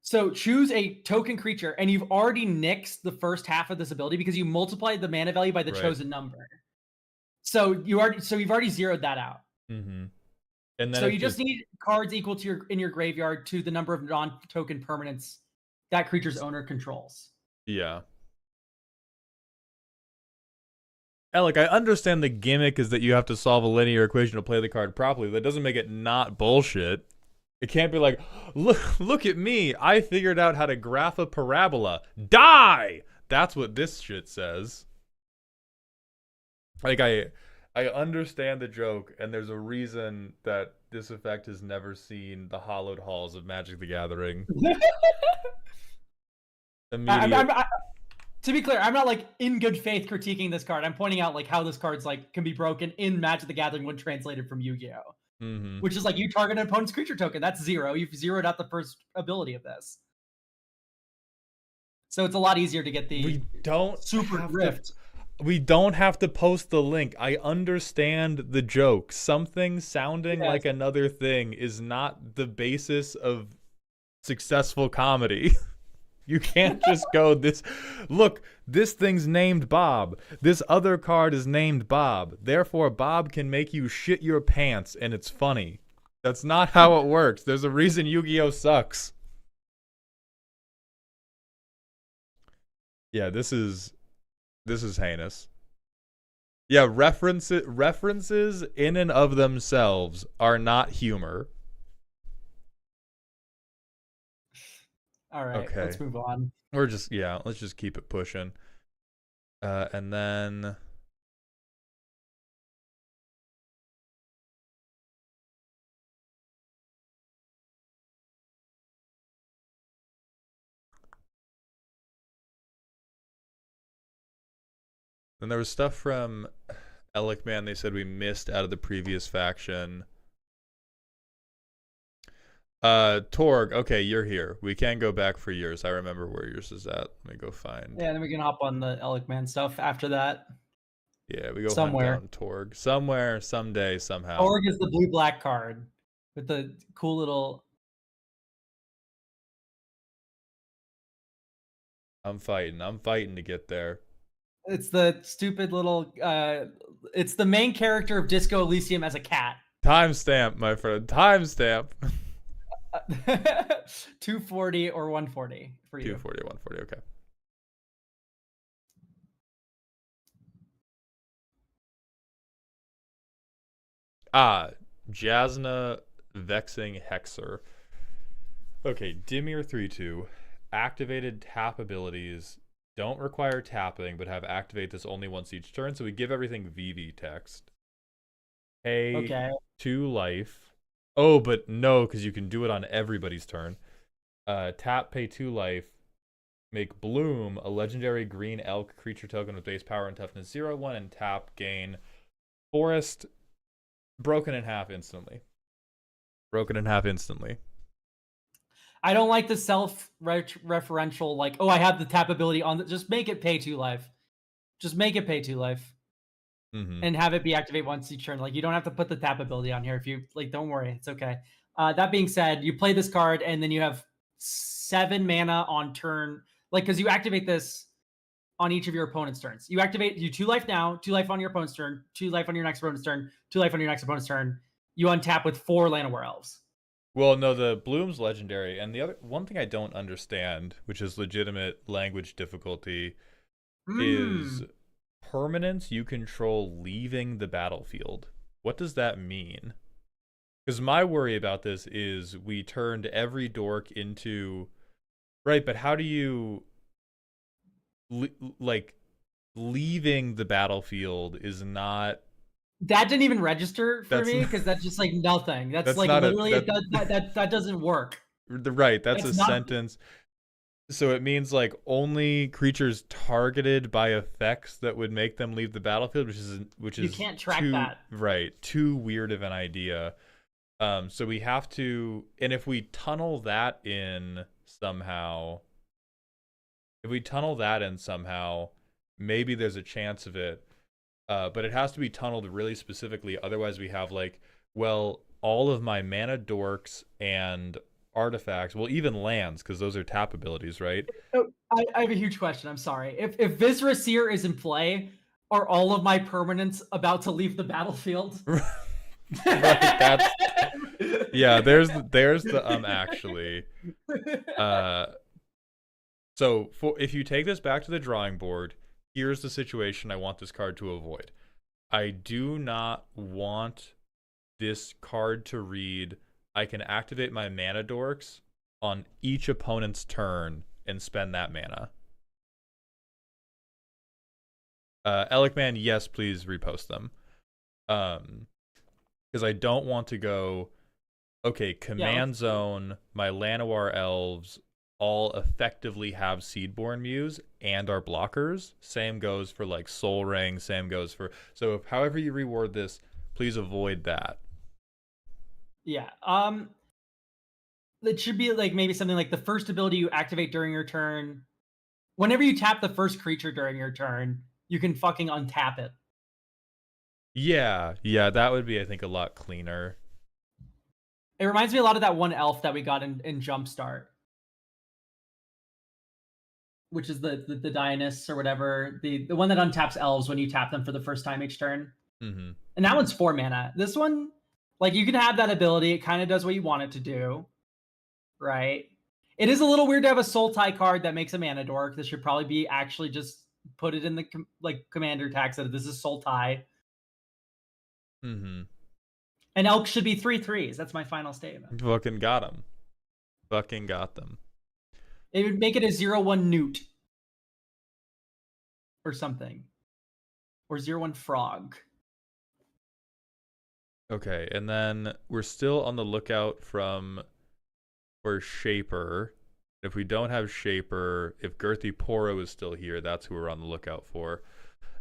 So choose a token creature, and you've already nixed the first half of this ability because you multiplied the mana value by the chosen number. So you've already zeroed that out. Mm-hmm. And then so you just need cards equal to in your graveyard to the number of non-token permanents that creature's owner controls. Yeah. Alec, I understand the gimmick is that you have to solve a linear equation to play the card properly. That doesn't make it not bullshit. It can't be like, look at me. I figured out how to graph a parabola. Die! That's what this shit says. Like, I understand the joke, and there's a reason that this effect has never seen the hallowed halls of Magic the Gathering. To be clear, I'm not like in good faith critiquing this card. I'm pointing out like how this card's like can be broken in Magic the Gathering when translated from Yu-Gi-Oh! Mm-hmm. Which is like you target an opponent's creature token. That's 0. You've zeroed out the first ability of this. So it's a lot easier to get the super rift. We don't have to post the link. I understand the joke. Something sounding like another thing is not the basis of successful comedy. You can't just go this. Look, this thing's named Bob. This other card is named Bob. Therefore, Bob can make you shit your pants, and it's funny. That's not how it works. There's a reason Yu-Gi-Oh! Sucks. Yeah, this is heinous. Yeah, references in and of themselves are not humor. All right, okay. Let's move on. Let's just keep it pushing. And then there was stuff from Alec Man they said we missed out of the previous faction. Torg, okay, you're here. We can go back for yours. I remember where yours is at. Let me go find. Yeah, then we can hop on the Alec Man stuff after that. Yeah, we go somewhere. Hunt down Torg. Somewhere, someday, somehow. Torg is the blue-black card with the cool little... I'm fighting to get there. It's the stupid little... it's the main character of Disco Elysium as a cat. Timestamp, my friend. Timestamp. 240 or 140 for you. 240 or 140, okay. Jasna Vexing Hexer. Okay, Dimir 3/2. Activated tap abilities don't require tapping, but have activate this only once each turn. So we give everything VV text. Pay 2 life. Oh, but no, because you can do it on everybody's turn. Tap, pay 2 life. Make Bloom a legendary green elk creature token with base power and toughness 0/1, and tap, gain Forest broken in half instantly. Broken in half instantly. I don't like the self-referential, like, oh, I have the tap ability on the... Just make it pay 2 life. Just make it pay 2 life. Mm-hmm. And have it be activate once each turn. Like, you don't have to put the tap ability on here. If you like, don't worry, it's okay. That being said, you play this card and then you have 7 mana on turn. Like, because you activate this on each of your opponent's turns. You activate 2 life now, 2 life on your opponent's turn, 2 life on your next opponent's turn, 2 life on your next opponent's turn. You untap with 4 Llanowar Elves. Well, no, the Bloom's legendary, and the other one thing I don't understand, which is legitimate language difficulty, is permanents you control leaving the battlefield. What does that mean? Because my worry about this is we turned every dork into... Right, but how do you... like, leaving the battlefield is not... That didn't even register for me, because that's just like nothing. That's like literally, that doesn't work. Right, that's a sentence. So it means like only creatures targeted by effects that would make them leave the battlefield, which is you can't track that. Right, too weird of an idea. So we have to, and if we tunnel that in somehow, maybe there's a chance of it. But it has to be tunneled really specifically. Otherwise, we have like, well, all of my mana dorks and artifacts, well, even lands, because those are tap abilities, right? Oh, I have a huge question. I'm sorry. If Viscera Seer is in play, are all of my permanents about to leave the battlefield? Right, that's yeah. There's the actually. So if you take this back to the drawing board, here's the situation I want this card to avoid. I do not want this card to read, I can activate my mana dorks on each opponent's turn and spend that mana. Elikman, yes, please repost them. Because I don't want to go, okay, command zone, my Llanowar elves all effectively have Seedorn Muse and are blockers. Same goes for like Soul Ring, same goes for... So if however you reward this, please avoid that. Yeah. It should be like maybe something like the first ability you activate during your turn. Whenever you tap the first creature during your turn, you can fucking untap it. Yeah, that would be, I think, a lot cleaner. It reminds me a lot of that one elf that we got in Jumpstart, which is the Dionys or whatever, the one that untaps elves when you tap them for the first time each turn. Mm-hmm. And that one's 4 mana. This one, like, you can have that ability. It kind of does what you want it to do, right? It is a little weird to have a Soul Tie card that makes a mana dork. This should probably be actually just put it in the commander tags that this is Soul Tie. Mm-hmm. And Elk should be 3/3s. That's my final statement. Fucking got them. Fucking got them. It would make it a 0/1 newt. Or something. Or 0/1 frog. Okay, and then we're still on the lookout for Shaper. If we don't have Shaper, if Girthy Poro is still here, that's who we're on the lookout for.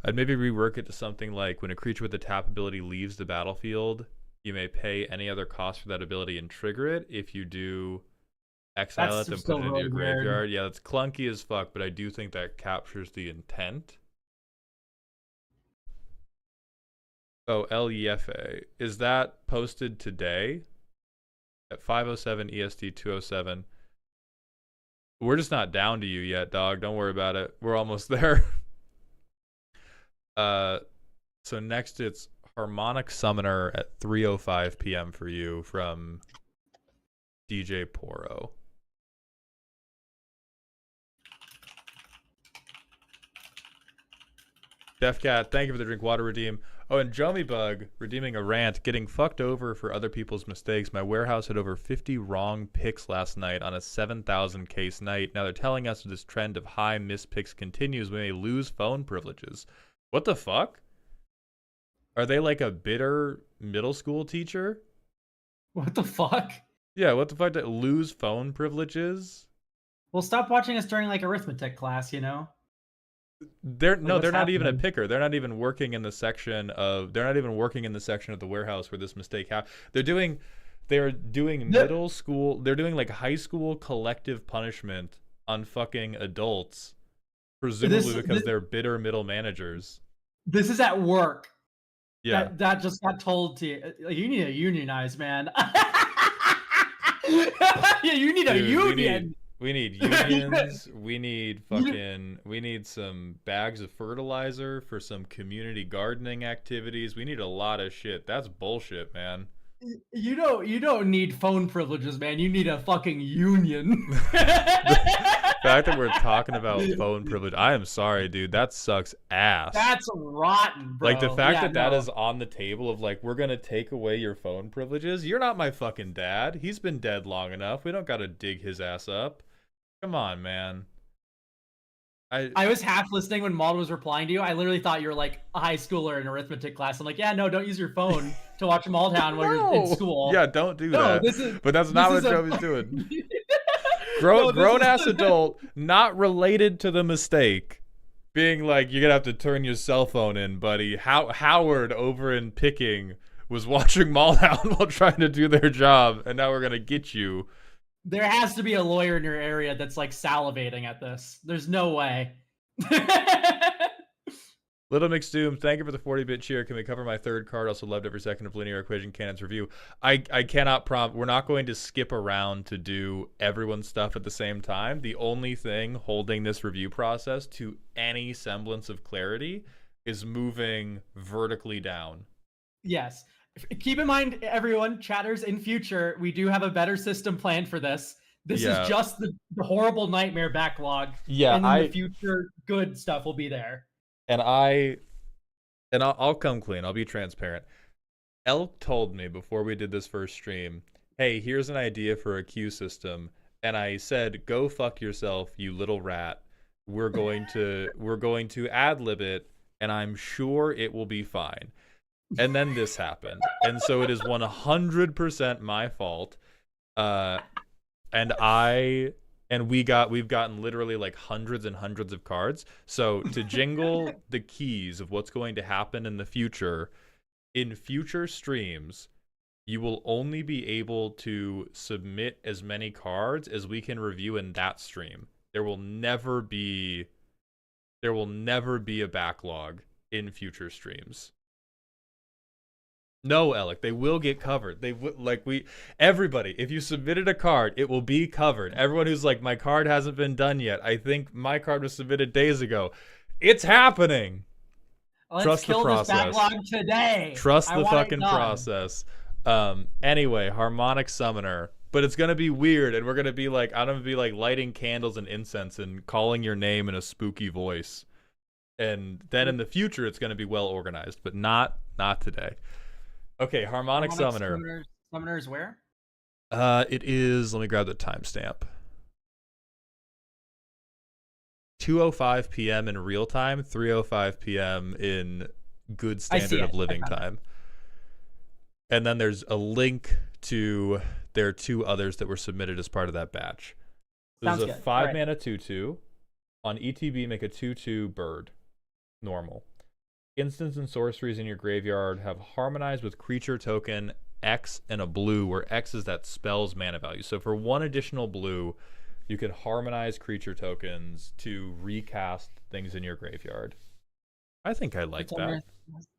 I'd maybe rework it to something like when a creature with a tap ability leaves the battlefield, you may pay any other cost for that ability and trigger it. If you do, exile it and put it into your graveyard. Yeah, that's clunky as fuck, but I do think that captures the intent. Oh, LEFA. Is that posted today? At 5:07 EST 2:07. We're just not down to you yet, dog. Don't worry about it. We're almost there. So next it's Harmonic Summoner at 3:05 p.m. for you from DJ Poro. Defcat, thank you for the drink water redeem. Oh, and Jomi Bug redeeming a rant, getting fucked over for other people's mistakes. My warehouse had over 50 wrong picks last night on a 7,000 case night. Now they're telling us if this trend of high mispicks continues, we may lose phone privileges. What the fuck? Are they like a bitter middle school teacher? What the fuck? Yeah, what the fuck? To lose phone privileges? Well, stop watching us during like arithmetic class, you know? They're not even a picker. They're not even working in the section of the warehouse where this mistake happened. They're doing middle school, they're doing like high school collective punishment on fucking adults, presumably because they're bitter middle managers. This is at work. Yeah. That just got told to you. Like, you need to unionize, man. Yeah, you need a union. We need unions. We need some bags of fertilizer for some community gardening activities. We need a lot of shit. That's bullshit, man. You don't need phone privileges, man. You need a fucking union. fact that we're talking about phone privilege, I am sorry, dude. That sucks ass. That's rotten, bro. Like the fact Yeah, that no. is on the table of like, we're gonna take away your phone privileges. You're not my fucking dad. He's been dead long enough. We don't gotta dig his ass up. Come on, man. I was half listening when Maud was replying to you. I literally thought you were like a high schooler in arithmetic class. I'm like, yeah, no, don't use your phone to watch Malltown while you're in school. Yeah, don't do No, that. But that's not what Joey's doing. No, Grown-ass adult, not related to the mistake, being like, you're gonna have to turn your cell phone in, buddy. Howard over in Picking was watching Malltown while trying to do their job, and now we're gonna get you. There has to be a lawyer in your area that's like salivating at this. There's no way. Little McStoom, thank you for the 40-bit cheer. Can we cover my third card? Also loved every second of Linear Equation Cannon's review. I cannot prompt. We're not going to skip around to do everyone's stuff at the same time. The only thing holding this review process to any semblance of clarity is moving vertically down. Yes. Keep in mind, everyone, chatters, in future, we do have a better system planned for this. This is just the horrible nightmare backlog. Yeah, and then the future good stuff will be there. And I'll come clean. I'll be transparent. Elk told me before we did this first stream, hey, here's an idea for a queue system. And I said, go fuck yourself, you little rat. We're going to ad-lib it, and I'm sure it will be fine. And then this happened. And so it is 100% my fault. We've gotten literally like hundreds and hundreds of cards. So to jingle the keys of what's going to happen in the future, in future streams, you will only be able to submit as many cards as we can review in that stream. There will never be a backlog in future streams. No, Alec, they will get covered. Everybody, if you submitted a card, it will be covered. Everyone who's like, my card hasn't been done yet. I think my card was submitted days ago. It's happening. Trust the process. This backlog today. Trust the fucking process. Anyway, Harmonic Summoner. But it's going to be weird, and we're going to be like, I'm going to be like lighting candles and incense and calling your name in a spooky voice. And then in the future, it's going to be well organized, but not today. Okay, Harmonic Summoner. Summoners where? It is, let me grab the timestamp. 2:05 p.m. in real time, 3:05 p.m. in good standard of living time. And then there's a link to there are two others that were submitted as part of that batch. There's a 5-mana 2/2. On ETB, make a 2/2 bird. Normal. Instants and sorceries in your graveyard have harmonized with creature token X and a blue, where X is that spell's mana value. So for one additional blue, you can harmonize creature tokens to recast things in your graveyard. I think I like that.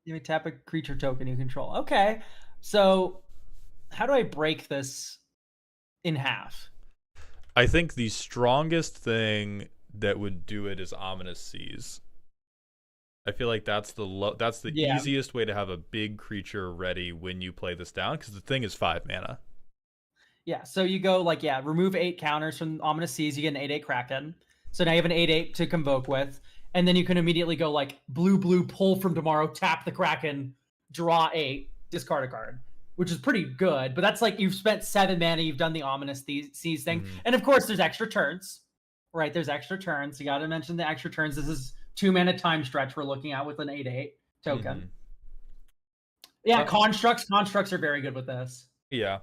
You tap a creature token you control. Okay, so how do I break this in half? I think the strongest thing that would do it is Ominous Seas. I feel like that's the easiest way to have a big creature ready when you play this down, because the thing is 5 mana. Yeah, so you go like, remove 8 counters from Ominous Seas, you get an 8/8 Kraken. So now you have an 8/8 to convoke with, and then you can immediately go like blue, pull from tomorrow, tap the Kraken, draw 8, discard a card, which is pretty good. But that's like, you've spent 7 mana, you've done the Ominous Seas thing. And of course, there's extra turns, right? There's extra turns. You got to mention the extra turns. This is 2 mana time stretch we're looking at with an 8/8 token. Yeah, constructs are very good with this. Yeah.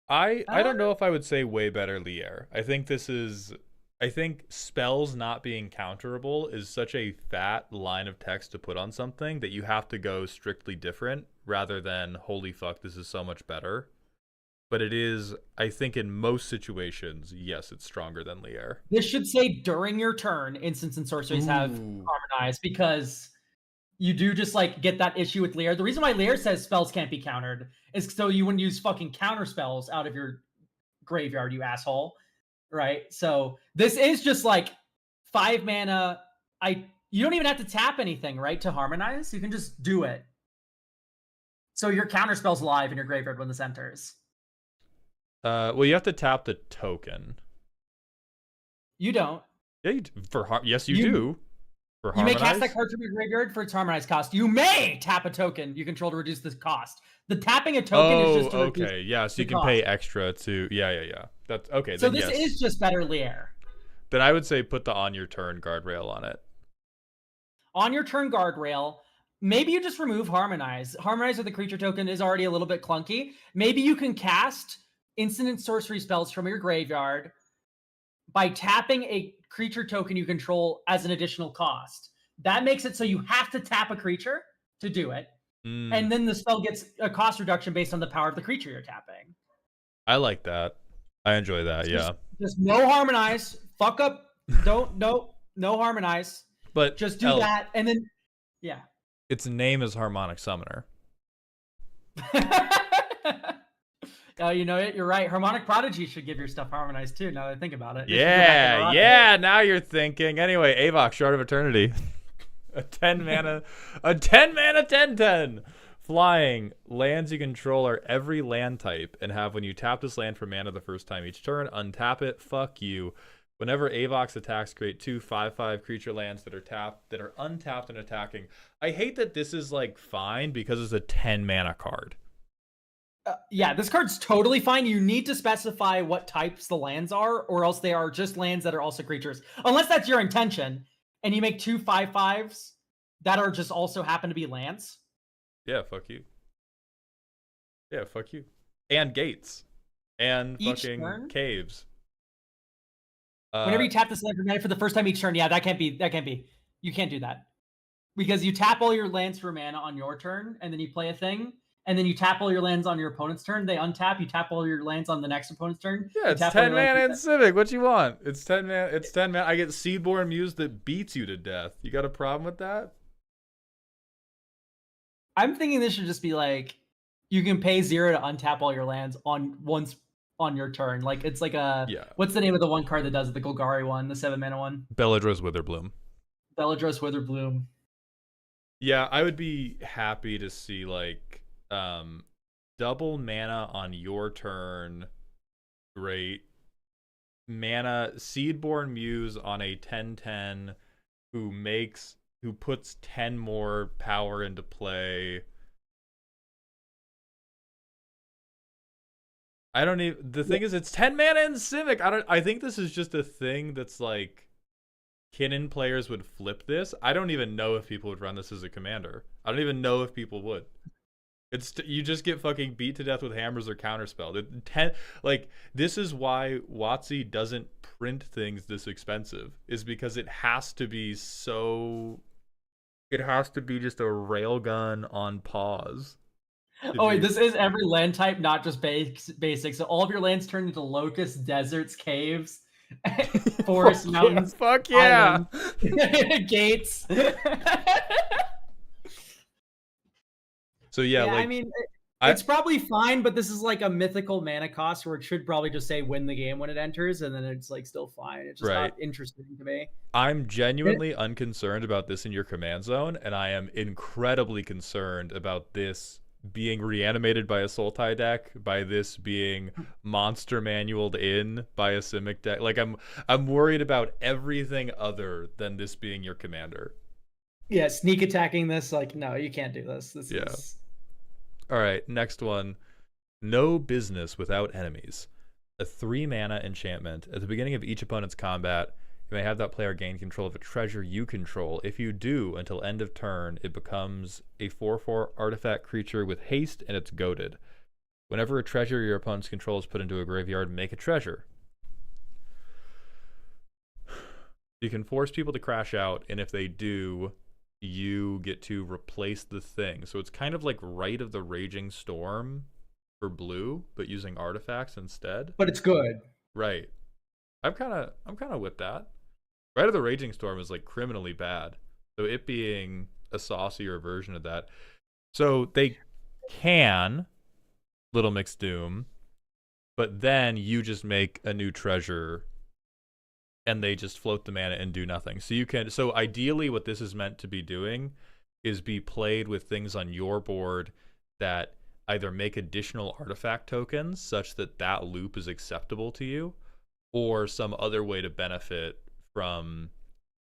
I don't know if I would say way better Lier. I think spells not being counterable is such a fat line of text to put on something that you have to go strictly different rather than holy fuck, this is so much better. But it is, I think in most situations, yes, it's stronger than Lier. This should say during your turn, instants and sorceries have harmonized, because you do just like get that issue with Lier. The reason why Lier says spells can't be countered is so you wouldn't use fucking counter spells out of your graveyard, you asshole. Right? So this is just like 5 mana. You don't even have to tap anything, right, to harmonize. You can just do it. So your counter spell's live in your graveyard when this enters. Well, you have to tap the token. You don't. Yeah, yes, you do. For You may Harmonize? cast that card from your graveyard for its Harmonize cost. You may tap a token you control to reduce this cost. The tapping a token is just to reduce Yeah, so you can cost. pay extra to... Yeah. That's okay, So then this is just better Lier. Then I would say put the on your turn guardrail on it. On your turn guardrail, maybe you just remove Harmonize. Harmonize with the creature token is already a little bit clunky. Maybe you can cast instant and sorcery spells from your graveyard by tapping a creature token you control as an additional cost. That makes it so you have to tap a creature to do it. And then the spell gets a cost reduction based on the power of the creature you're tapping. I like that. I enjoy that, yeah. Just no Harmonize. Fuck up. No Harmonize. But just do that, and then, yeah. Its name is Harmonic Summoner. Oh, you know it. You're right. Harmonic Prodigy should give your stuff Harmonized too. Now that I think about it. Yeah. Now you're thinking. Anyway, Avok, Shard of Eternity, a 10 mana, 10/10. Flying lands you control are every land type, and have when you tap this land for mana the first time each turn, untap it. Fuck you. Whenever Avok's attacks, create 2 5/5 creature lands that are untapped and attacking. I hate that this is like fine because it's a 10 mana card. Yeah, this card's totally fine. You need to specify what types the lands are, or else they are just lands that are also creatures. Unless that's your intention, and you make 2 5/5s that are just also happen to be lands. Yeah, fuck you. Yeah, fuck you. And gates. And fucking caves. Whenever you tap this land for mana for the first time each turn, yeah, that can't be. You can't do that. Because you tap all your lands for mana on your turn, and then you play a thing, and then you tap all your lands on your opponent's turn, they untap, you tap all your lands on the next opponent's turn. Yeah, it's 10 mana in Civic. What you want? It's 10 mana. I get Seedorn Muse that beats you to death. You got a problem with that? I'm thinking this should just be like, you can pay 0 to untap all your lands once on your turn. Like, it's like a... Yeah. What's the name of the one card that does it? The Golgari one, the 7 mana one? Beledros Witherbloom. Beledros Witherbloom. Yeah, I would be happy to see, like, double mana on your turn. Great. Mana, Seedorn Muse on a 10/10 who puts 10 more power into play. I don't even... The thing is, it's 10 mana in Civic. I think this is just a thing that's like... Kinnan players would flip this. I don't even know if people would run this as a commander. I don't even know if people would. You just get fucking beat to death with hammers or counterspell. This is why WotC doesn't print things this expensive, is because it has to be just a railgun on pause. Oh wait, this is every land type, not just basic. So all of your lands turn into locusts, deserts, caves, forests, mountains. Fuck yeah. Gates. So yeah, I mean, it's probably fine, but this is like a mythical mana cost where it should probably just say win the game when it enters, and then it's like still fine. It's just not interesting to me. I'm genuinely unconcerned about this in your command zone, and I am incredibly concerned about this being reanimated by a Sultai deck, by this being monster manualed in by a Simic deck. Like, I'm worried about everything other than this being your commander. Yeah, sneak attacking this, like, no, you can't do this. This is... All right, next one. No Business Without Enemies. A 3 mana enchantment. At the beginning of each opponent's combat, you may have that player gain control of a treasure you control. If you do, until end of turn, it becomes a 4/4 artifact creature with haste, and it's goaded. Whenever a treasure your opponent's control is put into a graveyard, make a treasure. You can force people to crash out, and if they do, you get to replace the thing. So it's kind of like Rite of the Raging Storm for blue, but using artifacts instead. But it's good. Right. I'm kind of with that. Rite of the Raging Storm is like criminally bad. So it being a saucier version of that. So they can Little Mix Doom, but then you just make a new treasure and they just float the mana and do nothing. So ideally what this is meant to be doing is be played with things on your board that either make additional artifact tokens such that that loop is acceptable to you, or some other way to benefit from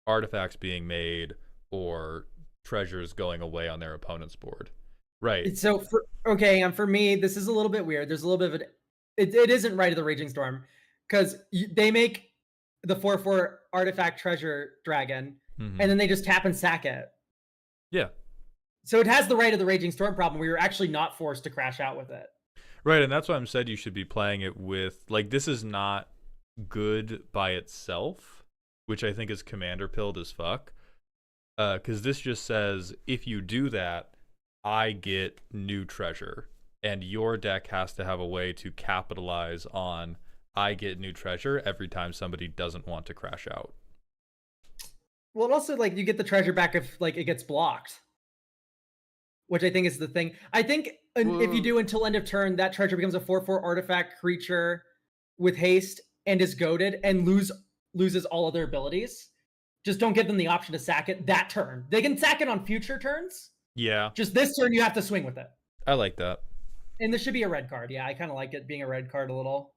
artifacts being made or treasures going away on their opponent's board. Right. So for me, this is a little bit weird. There's a little bit of it isn't Rite of the Raging Storm, because they make the 4/4 artifact treasure dragon, and then they just tap and sack it. Yeah. So it has the Rite of the Raging Storm problem where you're actually not forced to crash out with it. Right, and that's why I'm said you should be playing it with, like, this is not good by itself, which I think is commander pilled as fuck. Because this just says, if you do that, I get new treasure. And your deck has to have a way to capitalize on I get new treasure every time somebody doesn't want to crash out. Well, it also, like, you get the treasure back if, like, it gets blocked. Which I think is the thing. I think if you do until end of turn, that treasure becomes a 4/4 artifact creature with haste and is goaded and loses all other abilities. Just don't give them the option to sack it that turn. They can sack it on future turns. Yeah. Just this turn, you have to swing with it. I like that. And this should be a red card. Yeah, I kind of like it being a red card a little.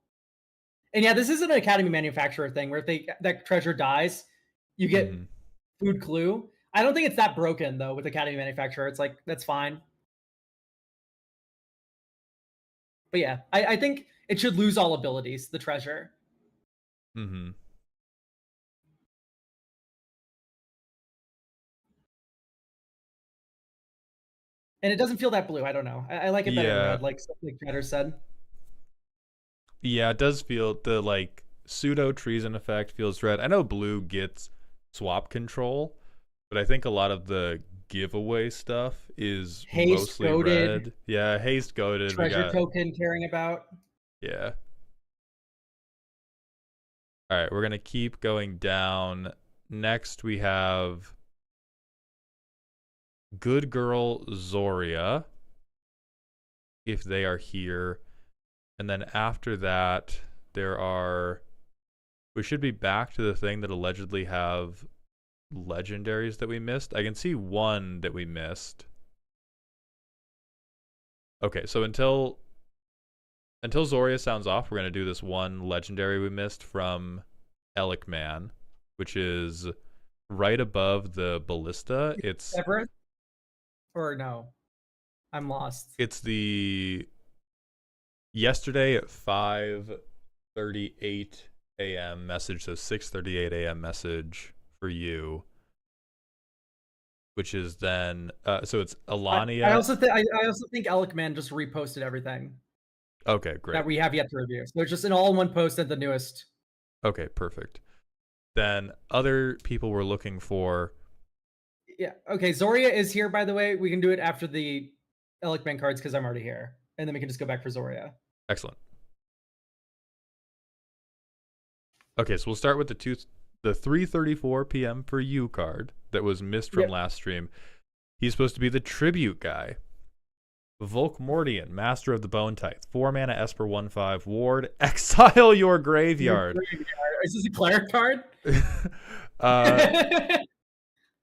And yeah, this isn't an Academy Manufacturer thing where if that treasure dies, you get food clue. I don't think it's that broken, though, with Academy Manufacturer. It's like, that's fine. But yeah, I think it should lose all abilities, the treasure. Mm-hmm. And it doesn't feel that blue. I don't know. I like it better than red, like Jetter said. Yeah, it does feel the, like, pseudo treason effect feels red. I know blue gets swap control, but I think a lot of the giveaway stuff is haste mostly goated. red. Yeah, haste goaded. Treasure token caring about. Yeah. All right, we're going to keep going down. Next, we have Good Girl Zoria, if they are here. And then after that, we should be back to the thing that allegedly have legendaries that we missed. I can see one that we missed. Okay, so until Zoria sounds off, we're going to do this one legendary we missed from Elikman, which is right above the ballista. It's Everett? Or no? I'm lost. It's the yesterday at 5:38 a.m. message, so 6:38 a.m. message for you, which is then so it's Alania. I also think Elikman just reposted everything. Okay, great. That we have yet to review. So it's just an all-in-one post at the newest. Okay, perfect. Then other people were looking for. Yeah. Okay. Zoria is here, by the way. We can do it after the Elikman cards because I'm already here, and then we can just go back for Zoria. Excellent. Okay, so we'll start with the 3:34 p.m. for you card that was missed from last stream. He's supposed to be the tribute guy. Volkmordian, Master of the Bone Tithe, 4 mana Esper 1/5 ward. Exile your graveyard. Is this a cleric card?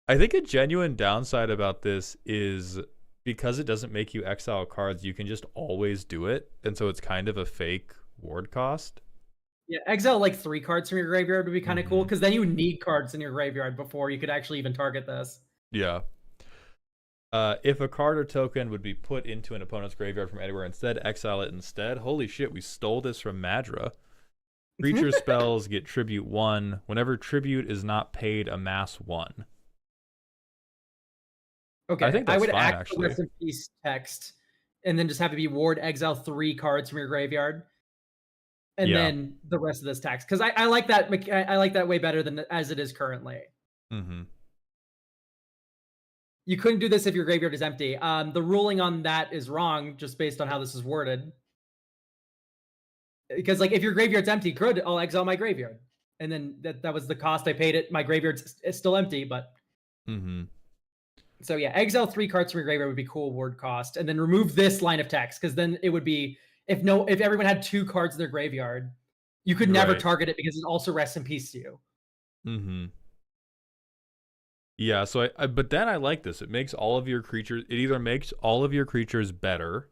I think a genuine downside about this is because it doesn't make you exile cards, you can just always do it, and so it's kind of a fake ward cost. Yeah, exile like 3 cards from your graveyard would be kind of cool, because then you need cards in your graveyard before you could actually even target this. Yeah. If a card or token would be put into an opponent's graveyard from anywhere instead, exile it instead. Holy shit, we stole this from Madra. Creature spells get tribute 1. Whenever tribute is not paid, amass 1. Okay, I think that's would fine, act actually. Rest in Peace text, and then just have it be ward, exile 3 cards from your graveyard, and then the rest of this text. Because I like that. I like that way better than as it is currently. Mm-hmm. You couldn't do this if your graveyard is empty. The ruling on that is wrong, just based on how this is worded. Because like if your graveyard's empty, good, I'll exile my graveyard, and then that was the cost I paid it. My graveyard's still empty, but. So yeah, exile 3 cards from your graveyard would be cool ward cost, and then remove this line of text, because then it would be if everyone had 2 cards in their graveyard, you could never target it because it also rests in peace to you. Yeah, so but then I like this. It makes all of your creatures. It either makes all of your creatures better,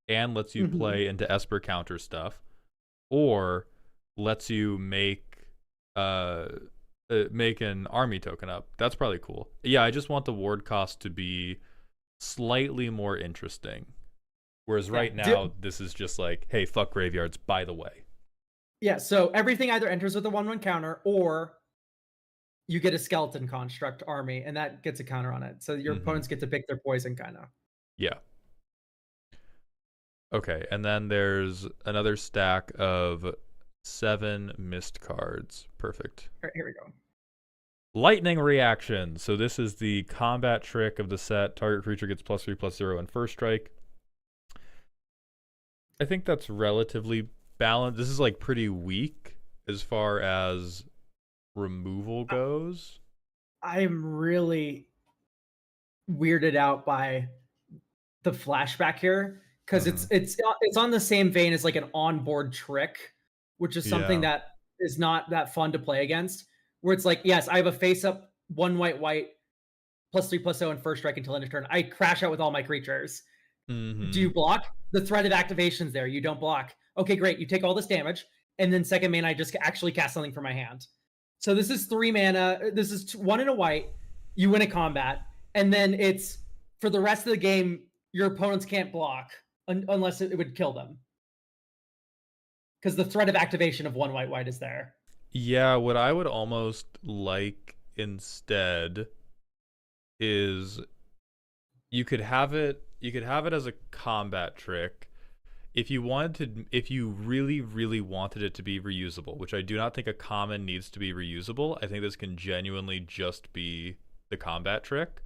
and lets you play into Esper counter stuff, or lets you make make an army token up. That's probably cool. Yeah, I just want the ward cost to be slightly more interesting. Whereas right now, this is just like, hey, fuck graveyards, by the way. Yeah, so everything either enters with a 1/1 counter, or you get a skeleton construct army, and that gets a counter on it. So your opponents get to pick their poison, kind of. Yeah. Okay, and then there's another stack of 7 mist cards. Perfect. All right, here we go. Lightning reaction. So this is the combat trick of the set. Target creature gets +3/+0 in first strike. I think that's relatively balanced. This is like pretty weak as far as removal goes. I'm really weirded out by the flashback here, because it's on the same vein as like an onboard trick, which is something that is not that fun to play against. Where it's like, yes, I have a face up 1 white +3/+0 in first strike until end of turn. I crash out with all my creatures. Do you block? The threat of activation's there. You don't block. Okay, great. You take all this damage, and then second mana, I just actually cast something from my hand. So this is 3 mana. This is 1 and a white. You win a combat, and then it's for the rest of the game, your opponents can't block unless it would kill them, because the threat of activation of 1 white is there. Yeah, what I would almost like instead is you could have it as a combat trick if you really wanted it to be reusable, which I do not think a common needs to be reusable. I think this can genuinely just be the combat trick.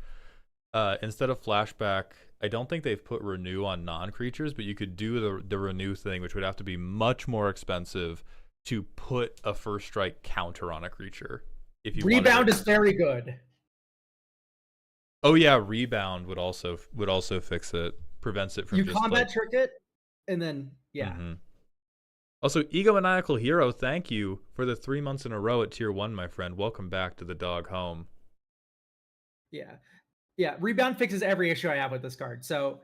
Instead of flashback, I don't think they've put renew on non-creatures, but you could do the renew thing, which would have to be much more expensive to put a first strike counter on a creature. If you rebound is very good. Oh yeah, rebound would also fix it, prevents it from you just combat trick it, and then Also, Egomaniacal Hero, thank you for the 3 months in a row at tier 1, my friend. Welcome back to the dog home. Yeah, rebound fixes every issue I have with this card, so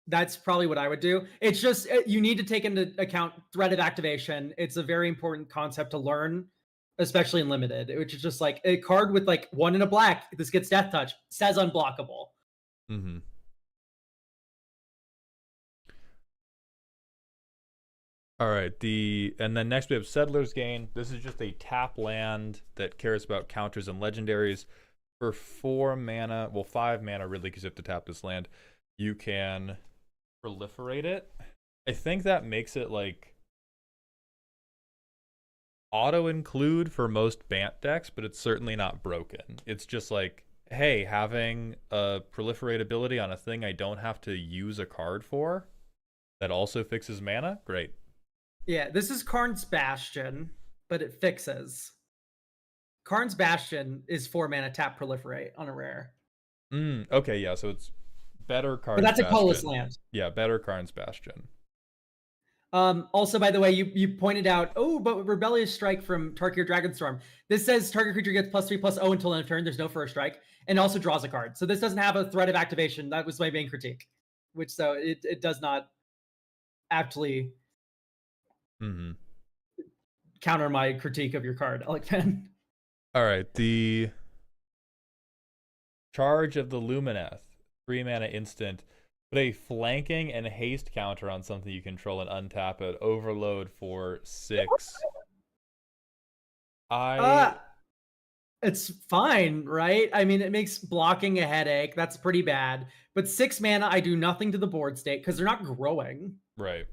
that's probably what I would do. It's just you need to take into account threat of activation. It's a very important concept to learn, especially in limited, which is just like a card with like 1 and a black. This gets death touch, says unblockable. All right, and then next we have Settler's Gain. This is just a tap land that cares about counters and legendaries. For 4 mana, well 5 mana really, because you have to tap this land, you can proliferate it. I think that makes it like auto include for most Bant decks, but it's certainly not broken. It's just like, hey, having a proliferate ability on a thing I don't have to use a card for that also fixes mana, great. Yeah, this is Karn's Bastion, but it fixes. Karn's Bastion is 4 mana tap proliferate on a rare. Okay, yeah, so it's better Karn's But that's Bastion. a colorless land. Yeah, better Karn's Bastion. Also, by the way, you pointed out, but Rebellious Strike from Tarkir Dragonstorm. This says target creature gets +3/+0 until end of turn. There's no first strike, and also draws a card. So this doesn't have a threat of activation. That was my main critique. So it does not actually counter my critique of your card, Alec Penn. All right, the Charge of the Lumineth, 3 mana instant. Put a flanking and haste counter on something you control and untap it. Overload for 6. It's fine, right? I mean, it makes blocking a headache. That's pretty bad. But 6 mana, I do nothing to the board state because they're not growing. Right.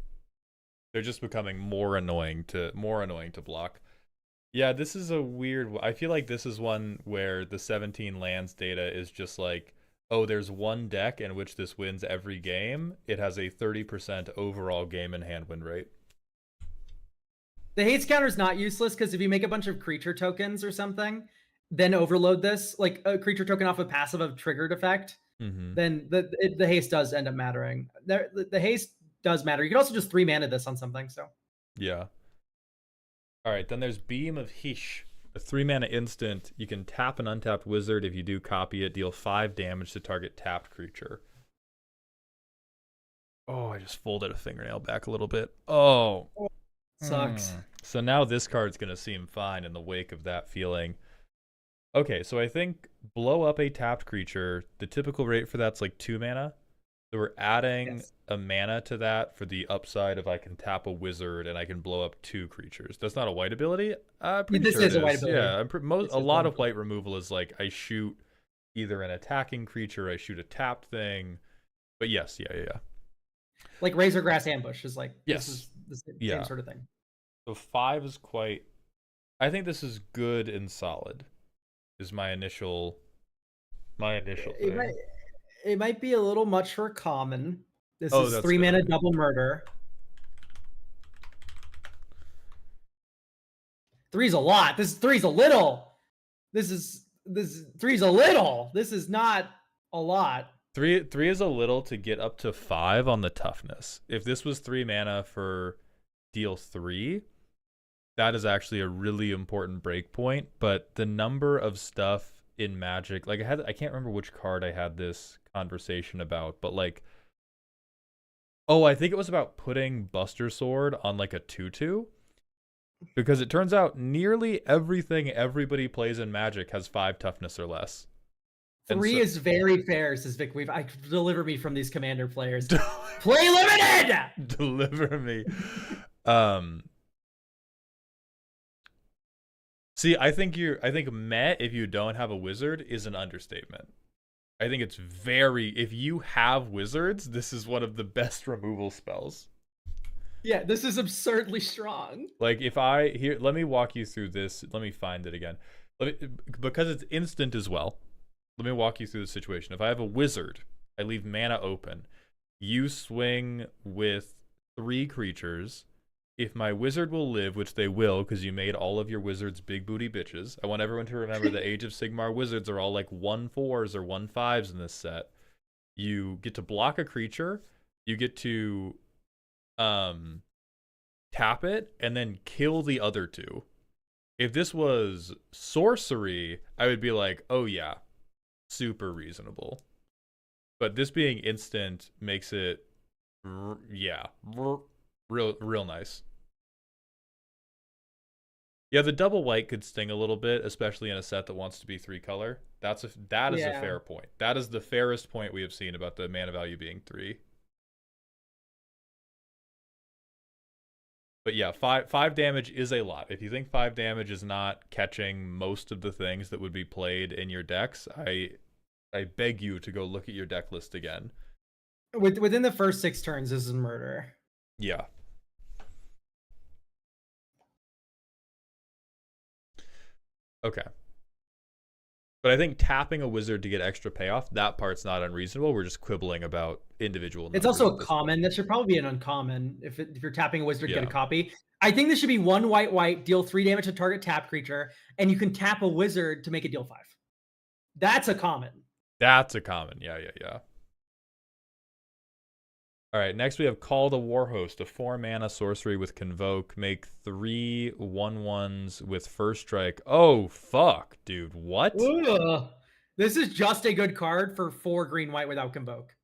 They're just becoming more annoying to block. Yeah, this is a weird. I feel like this is one where the 17 lands data is just like, oh, there's one deck in which this wins every game. It has a 30% overall game in hand win rate. The haste counter is not useless because if you make a bunch of creature tokens or something, then overload this, like a creature token off a passive of triggered effect, then the haste does end up mattering. The haste does matter. You can also just 3 mana this on something. So yeah. All right, then there's Beam of Hish, a 3 mana instant. You can tap an untapped wizard. If you do copy it, deal 5 damage to target tapped creature. Oh, I just folded a fingernail back a little bit. Oh. Sucks. So now this card's going to seem fine in the wake of that feeling. Okay, so I think blow up a tapped creature. The typical rate for that's like 2 mana. So we're adding Yes. a mana to that for the upside if I can tap a wizard and I can blow up 2 creatures. That's not a white ability? I'm pretty This sure it is a white is. ability. Yeah, This a is lot white of ability. white removal is like I shoot either an attacking creature, I shoot a tapped thing. But yes, yeah. Like Razorgrass Ambush is like this Yes. is the same Yeah. sort of thing. So 5 is quite I think this is good and solid. Is my initial It might thing. it might be a little much for common. This Oh, is that's 3 fair. mana double murder. 3's a lot. This 3's a little. This 3's a little. This is not a lot. Three is a little to get up to 5 on the toughness. If this was 3 mana for deal 3, that is actually a really important breakpoint. But the number of stuff in Magic, like I can't remember which card I had this conversation about, but like, oh, I think it was about putting Buster Sword on like a 2/2. Because it turns out nearly everything everybody plays in Magic has 5 toughness or less. And 3 so is very fair, says Vic Weave. I deliver me from these commander players. Play limited! deliver me. Um See, I think Met if you don't have a wizard is an understatement. I think it's very if you have wizards, this is one of the best removal spells. Yeah, this is absurdly strong. Like let me walk you through this. Let me find it again. Because it's instant as well. Let me walk you through the situation. If I have a wizard, I leave mana open. You swing with 3 creatures. If my wizard will live, which they will, because you made all of your wizards big booty bitches. I want everyone to remember the Age of Sigmar wizards are all like 1/4s or 1/5s in this set. You get to block a creature. You get to tap it and then kill the other 2. If this was sorcery, I would be like, oh yeah, super reasonable. But this being instant makes it, real nice. Yeah, the double white could sting a little bit, especially in a set that wants to be 3 color. That is a fair point. That is the fairest point we have seen about the mana value being 3. But yeah, five damage is a lot. If you think 5 damage is not catching most of the things that would be played in your decks, I beg you to go look at your deck list again. Within the first 6 turns, this is murder. Yeah. Okay. But I think tapping a wizard to get extra payoff, that part's not unreasonable. We're just quibbling about individual It's numbers also at a this common. point. That should probably be an uncommon. If you're tapping a wizard, get a Yeah. copy. I think this should be 1 white, deal 3 damage to target tap creature, and you can tap a wizard to make it deal 5. That's a common. That's a common. Yeah. All right, next we have Call the Warhost, a 4 mana sorcery with Convoke. Make 3 1/1s with First Strike. Oh, fuck, dude. What? Ugh. This is just a good card for 4 green white without Convoke.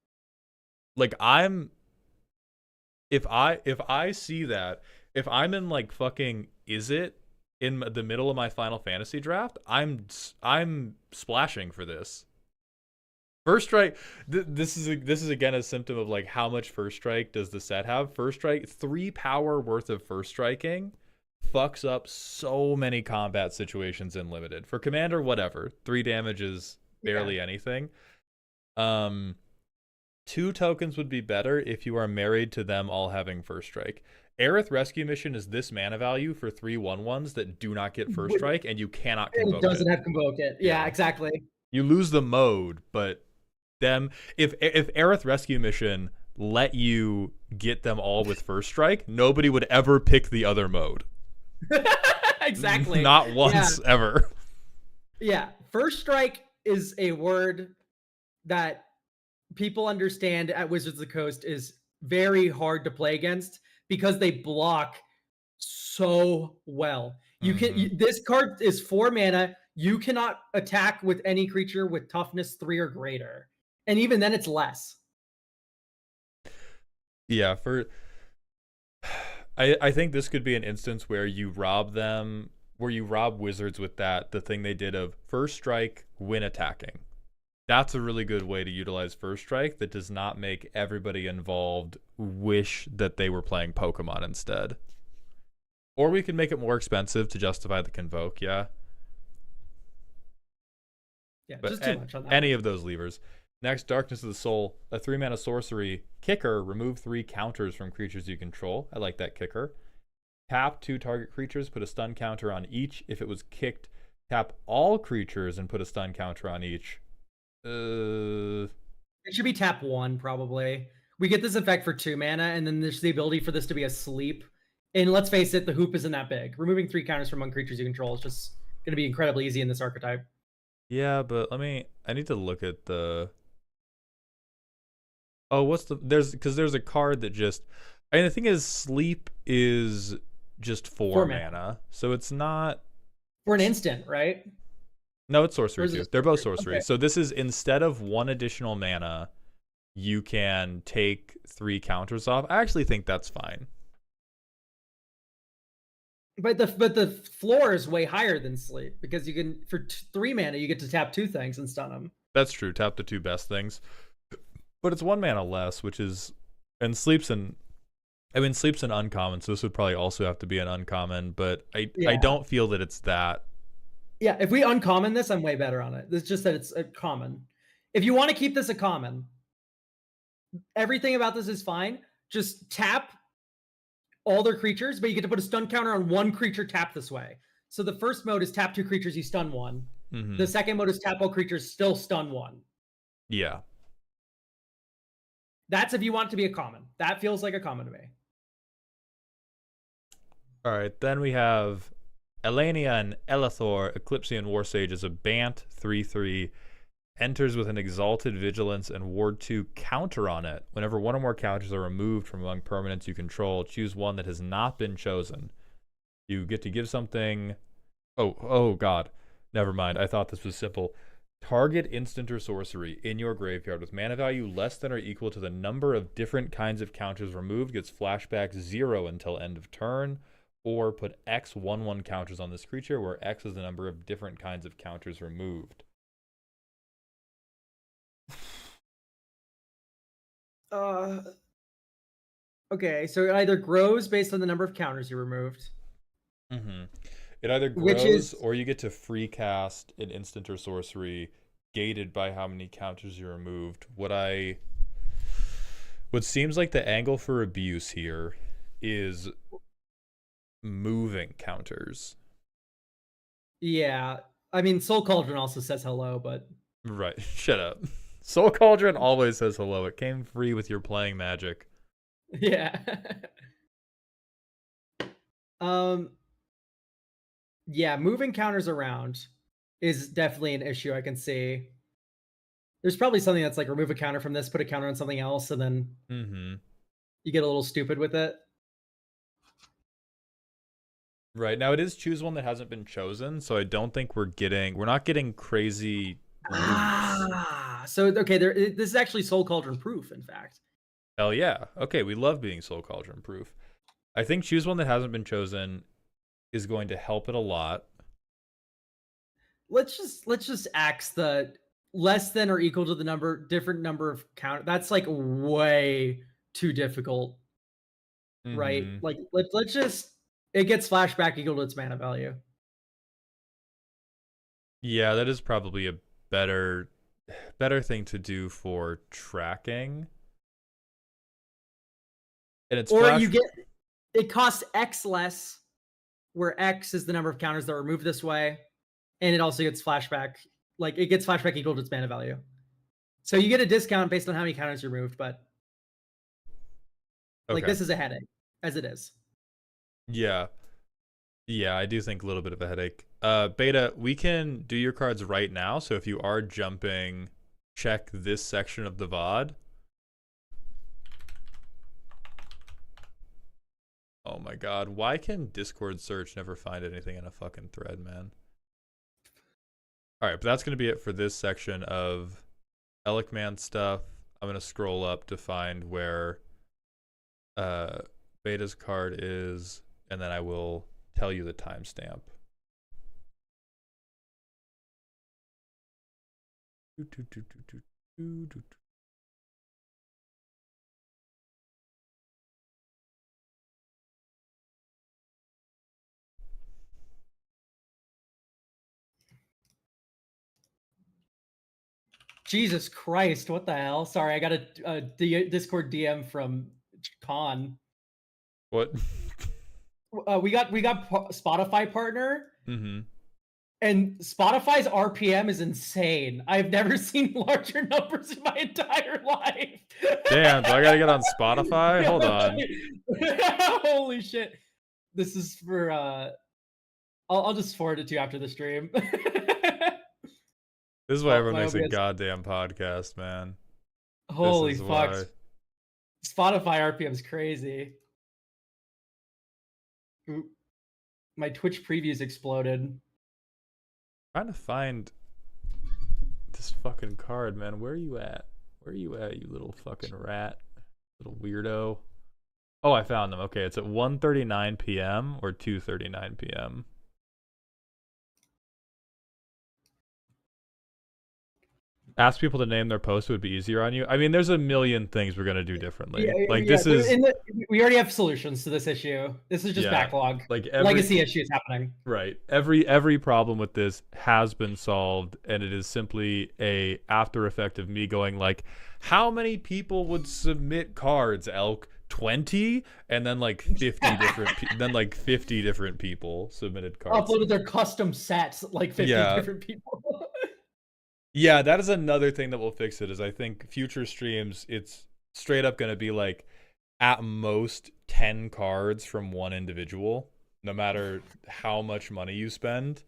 Like, if I see that, if I'm in like fucking Is It in the middle of my Final Fantasy draft, I'm splashing for this. First Strike, this is again a symptom of like how much First Strike does the set have. First Strike, 3 power worth of First Striking fucks up so many combat situations in Limited. For Commander, whatever. 3 damage is barely anything. 2 tokens would be better if you are married to them all having First Strike. Aerith Rescue Mission is this mana value for 3 1/1s that do not get First Strike, and you cannot Convoke it. Doesn't have Convoke it. Yeah, exactly. You lose the mode, but them if Aerith Rescue Mission let you get them all with First Strike, nobody would ever pick the other mode. Exactly. Not once ever. Yeah, First Strike is a word that people understand at Wizards of the Coast is very hard to play against because they block so well. This card is 4 mana. You cannot attack with any creature with toughness 3 or greater. And even then it's less. Yeah, I think this could be an instance where you rob them where you rob wizards with that, the thing they did of first strike when attacking. That's a really good way to utilize first strike that does not make everybody involved wish that they were playing Pokemon instead. Or we could make it more expensive to justify the convoke, yeah. Yeah, But just too much on that. any of those levers. Next, Darkness of the Soul, a 3-mana sorcery. Kicker, remove 3 counters from creatures you control. I like that kicker. Tap 2 target creatures, put a stun counter on each. If it was kicked, tap all creatures and put a stun counter on each. It should be tap 1, probably. We get this effect for 2 mana, and then there's the ability for this to be a sleep. And let's face it, the hoop isn't that big. Removing 3 counters from 1 creatures you control is just going to be incredibly easy in this archetype. Yeah, but I need to look at the... Oh, there's a card that just... I mean, the thing is, sleep is just 4 mana. So it's not... For an instant, right? No, it's sorcery too. They're both sorcery. Okay. So this is, instead of 1 additional mana, you can take 3 counters off. I actually think that's fine. But the floor is way higher than sleep, because you can, for 3 mana, you get to tap 2 things and stun them. That's true. Tap the 2 best things. But it's 1 mana less, which is... And sleep's an uncommon, so this would probably also have to be an uncommon, but I don't feel that it's that. Yeah, if we uncommon this, I'm way better on it. It's just that it's a common. If you want to keep this a common, everything about this is fine. Just tap all their creatures, but you get to put a stun counter on 1 creature tapped this way. So the first mode is tap 2 creatures, you stun 1. Mm-hmm. The second mode is tap all creatures, still stun 1. Yeah. That's if you want it to be a common. That feels like a common to me. All right, then we have Elenia and Elethor, Eclipsean Warsage is a Bant 3/3, enters with an Exalted Vigilance and Ward 2 counter on it. Whenever 1 or more counters are removed from among permanents you control, choose one that has not been chosen. You get to give something... Oh god. Never mind. I thought this was simple. Target instant or sorcery in your graveyard with mana value less than or equal to the number of different kinds of counters removed gets flashback 0 until end of turn. Or put X 1/1 counters on this creature, where X is the number of different kinds of counters removed. Okay, so it either grows based on the number of counters you removed. Mm-hmm. It either grows or you get to free cast an instant or sorcery gated by how many counters you removed. What seems like the angle for abuse here is moving counters. Yeah, I mean, Soul Cauldron also says hello, but... Right, shut up. Soul Cauldron always says hello. It came free with your playing magic. Yeah. Yeah, moving counters around is definitely an issue I can see. There's probably something that's like remove a counter from this, put a counter on something else, and then you get a little stupid with it. Right, now it is choose one that hasn't been chosen, so I don't think we're not getting crazy loops. So okay, this is actually Soul Cauldron proof, in fact. Hell yeah. Okay, we love being Soul Cauldron proof. I think choose one that hasn't been chosen is going to help it a lot. Let's just axe the less than or equal to the different number of count. That's like way too difficult, right? Like let's just, it gets flashback equal to its mana value. Yeah, that is probably a better thing to do for tracking. And it's it costs X less, where X is the number of counters that are removed this way, and it also gets flashback. Like it gets flashback equal to its mana value. So you get a discount based on how many counters you removed, but like this is a headache as it is. Yeah. Yeah, I do think a little bit of a headache. Beta, we can do your cards right now, so if you are jumping, check this section of the VOD. Oh my god, why can Discord search never find anything in a fucking thread, man? Alright, but that's going to be it for this section of Elikman stuff. I'm going to scroll up to find where Beta's card is, and then I will tell you the timestamp. Jesus Christ, what the hell? Sorry, I got a Discord DM from Khan. What? We got Spotify partner. Mm-hmm. And Spotify's RPM is insane. I've never seen larger numbers in my entire life. Damn, do I gotta get on Spotify? Hold on. Holy shit. This is for I'll just forward it to you after the stream. This is why everyone makes a goddamn podcast, man. Holy fuck. Why. Spotify RPM is crazy. Ooh. My Twitch previews exploded. Trying to find this fucking card, man. Where are you at? Where are you at, you little fucking rat? Little weirdo. Oh, I found them. Okay, it's at 1:39 p.m. or 2:39 p.m. Ask people to name their post would be easier on you. I mean, there's a million things we're gonna do differently. This is. We already have solutions to this issue. This is just backlog. Like legacy issues happening. Right. Every problem with this has been solved, and it is simply a after effect of me going like, how many people would submit cards, Elk? 20, and then like 50 different people submitted cards. Uploaded their custom sets, like 50 different people. Yeah, that is another thing that will fix it. Is I think future streams, it's straight up going to be like at most 10 cards from one individual, no matter how much money you spend.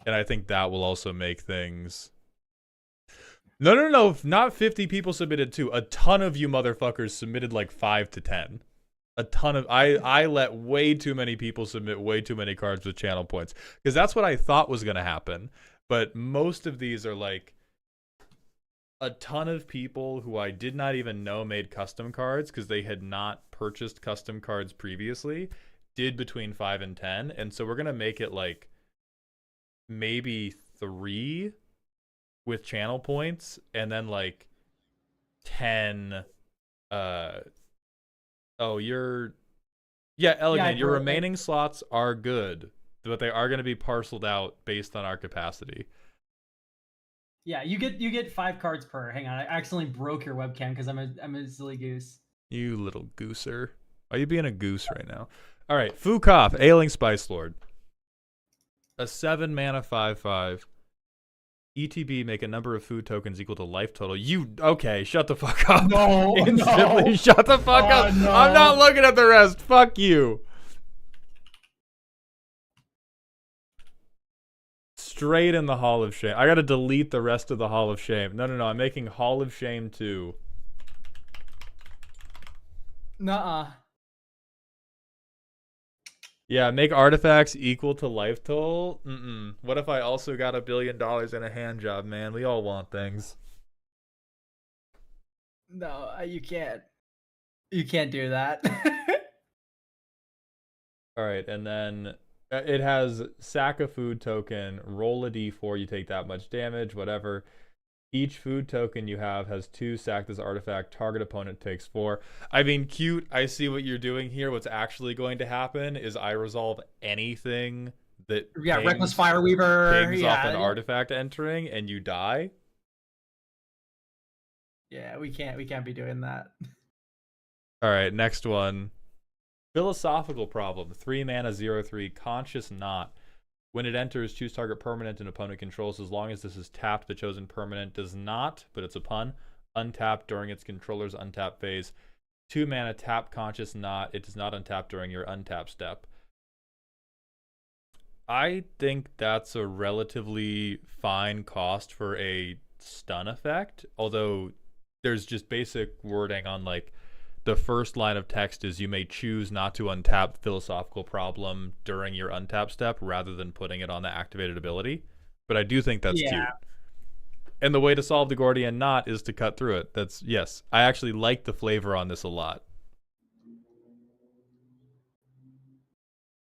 And I think that will also make things. No, not 50 people submitted too. A ton of you motherfuckers submitted like 5 to 10. A ton of I let way too many people submit way too many cards with channel points, because that's what I thought was going to happen. But most of these are like a ton of people who I did not even know made custom cards because they had not purchased custom cards previously, did between 5 and 10. And so we're going to make it like maybe 3 with channel points, and then like 10 Elegant, your remaining slots are good, but they are going to be parceled out based on our capacity. Yeah, you get 5 cards per. Hang on, I accidentally broke your webcam because I'm a silly goose. You little gooser. Are you being a goose right now? All right, Fukaf, Ailing Spice Lord. A 7 mana 5/5. ETB, make a number of food tokens equal to life total. Okay, shut the fuck up. No, Instantly, shut the fuck up. No. I'm not looking at the rest. Fuck you. Straight in the Hall of Shame. I gotta delete the rest of the Hall of Shame. No, I'm making Hall of Shame 2. Nuh-uh. Yeah, make artifacts equal to life total. What if I also got $1 billion in a hand job, man? We all want things. No, you can't. You can't do that. All right, and then it has sack a food token, roll a d4, you take that much damage, whatever. Each food token you have has 2, sack this artifact, target opponent takes 4. I mean, cute, I see what you're doing here. What's actually going to happen is I resolve anything that Reckless Fireweaver pings off an artifact entering, and you die. Yeah, we can't be doing that. All right, next one. Philosophical Problem, 3 mana 0/3, Conscious Knot. When it enters, choose target permanent and opponent controls. As long as this is tapped, the chosen permanent does not, but it's a pun, untap during its controller's untap phase. 2 mana, tap Conscious Knot. It does not untap during your untap step. I think that's a relatively fine cost for a stun effect, although there's just basic wording on like the first line of text is you may choose not to untap Philosophical Problem during your untap step rather than putting it on the activated ability. But I do think that's cute. And the way to solve the Gordian Knot is to cut through it. Yes, I actually like the flavor on this a lot.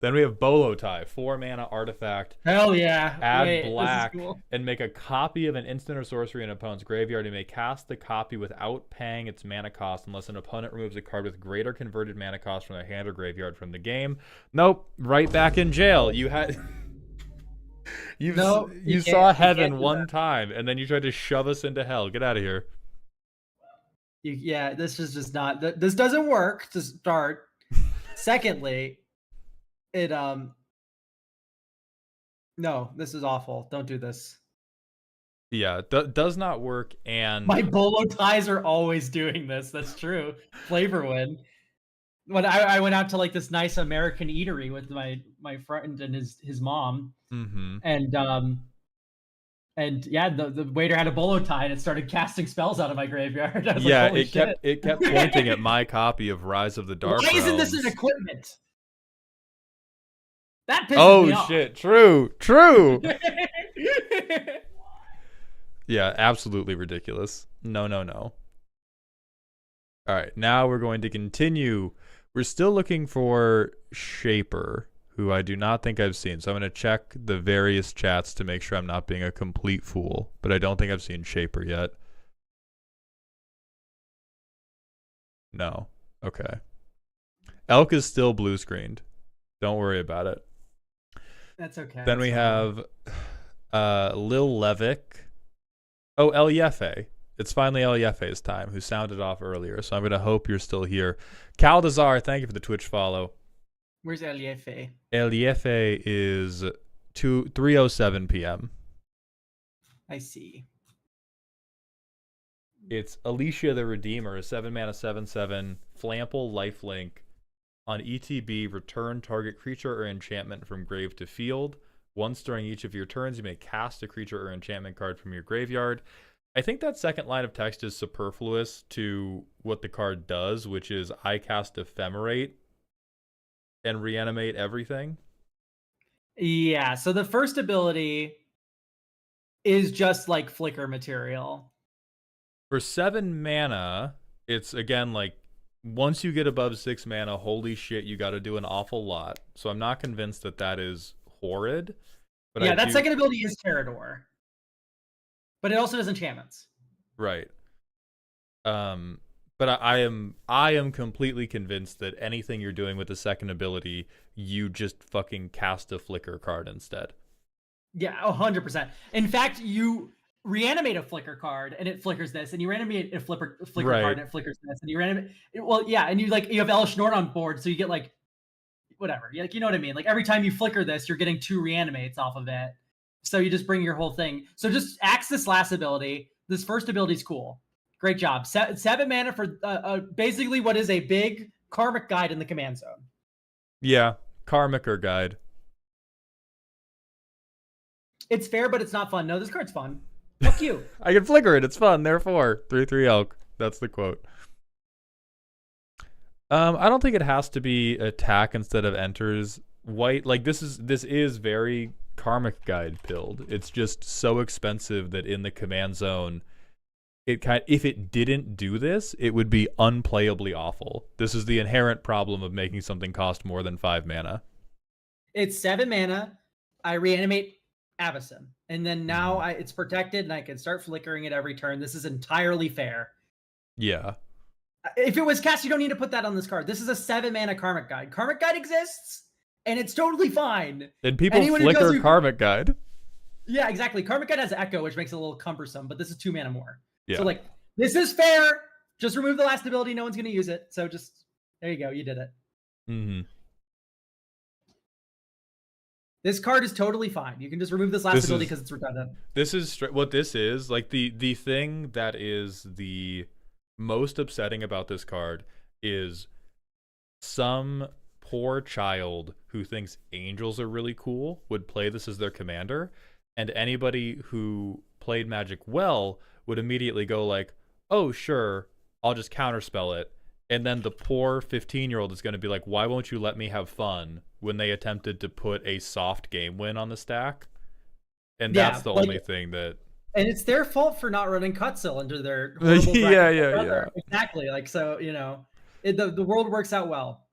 Then we have Bolo Tie, 4 mana artifact. Hell yeah. Add Wait, black this is cool. and make a copy of an instant or sorcery in an opponent's graveyard. You may cast the copy without paying its mana cost unless an opponent removes a card with greater converted mana cost from their hand or graveyard from the game. Nope, right back in jail. You had you saw heaven one time and then you tried to shove us into hell. Get out of here. Yeah, this is just not. This doesn't work to start. Secondly, it no, this is awful. Don't do this. Yeah, does not work. And my bolo ties are always doing this. That's true. Flavor win. When I went out to like this nice American eatery with my friend and his mom, and yeah, the waiter had a bolo tie and it started casting spells out of my graveyard. I was yeah, like, holy shit. it kept pointing at my copy of Rise of the Dark Why isn't Realms. this an equipment? That pisses me off. Oh shit! True. Yeah, absolutely ridiculous. No. All right, now we're going to continue. We're still looking for Shaper, who I do not think I've seen. So I'm going to check the various chats to make sure I'm not being a complete fool. But I don't think I've seen Shaper yet. No. Okay. Elk is still blue screened. Don't worry about it. That's okay. Then we have Lil Levick. Oh, Eliefe. It's finally Eliefe's time, who sounded off earlier. So I'm going to hope you're still here. Caldazar, thank you for the Twitch follow. Where's Eliefe? Eliefe is 3:07 p.m. I see. It's Alicia the Redeemer, a 7-mana 7/7 Flample lifelink. On ETB, return target creature or enchantment from grave to field. Once during each of your turns, you may cast a creature or enchantment card from your graveyard. I think that second line of text is superfluous to what the card does, which is I cast Ephemerate and reanimate everything. Yeah, so the first ability is just like flicker material. For 7 mana, it's again like once you get above 6 mana, holy shit, you got to do an awful lot. So I'm not convinced that is horrid. But yeah, that second ability is Terrador. But it also does enchantments. Right. But I am completely convinced that anything you're doing with the second ability, you just fucking cast a flicker card instead. Yeah, 100%. In fact, you reanimate a flicker card and it flickers this, and you reanimate a flicker card and it flickers this, and you reanimate. Well, yeah, and you have Elish Nord on board, so you get like whatever. You know what I mean? Like every time you flicker this, you're getting 2 reanimates off of it. So you just bring your whole thing. So just axe this last ability. This first ability is cool. Great job. 7 mana for basically what is a big karmic guide in the command zone. Yeah, karmic or guide. It's fair, but it's not fun. No, this card's fun. Fuck you. I can flicker it. It's fun. Therefore, 3/3 elk. That's the quote. I don't think it has to be attack instead of enters. White, like this is very karmic guide pilled. It's just so expensive that in the command zone, if it didn't do this, it would be unplayably awful. This is the inherent problem of making something cost more than 5 mana. It's 7 mana. I reanimate Avacyn, and then now it's protected, and I can start flickering it every turn. This is entirely fair. Yeah. If it was cast, you don't need to put that on this card. This is a 7 mana karmic guide. Karmic guide exists, and it's totally fine. And people flicker karmic guide. Yeah, exactly. Karmic guide has echo, which makes it a little cumbersome, but this is 2 mana more. Yeah. So like, this is fair. Just remove the last ability. No one's going to use it. So just, there you go. You did it. Mm-hmm. This card is totally fine. You can just remove this last ability because it's redundant. This is what this is. Like the thing that is the most upsetting about this card is some poor child who thinks angels are really cool would play this as their commander, and anybody who played Magic well would immediately go like, oh sure, I'll just counterspell it. And then the poor 15-year-old is going to be like, why won't you let me have fun, when they attempted to put a soft game win on the stack. And that's the only thing that... And it's their fault for not running Cutsil into their horrible yeah. Exactly. Like, so, the world works out well.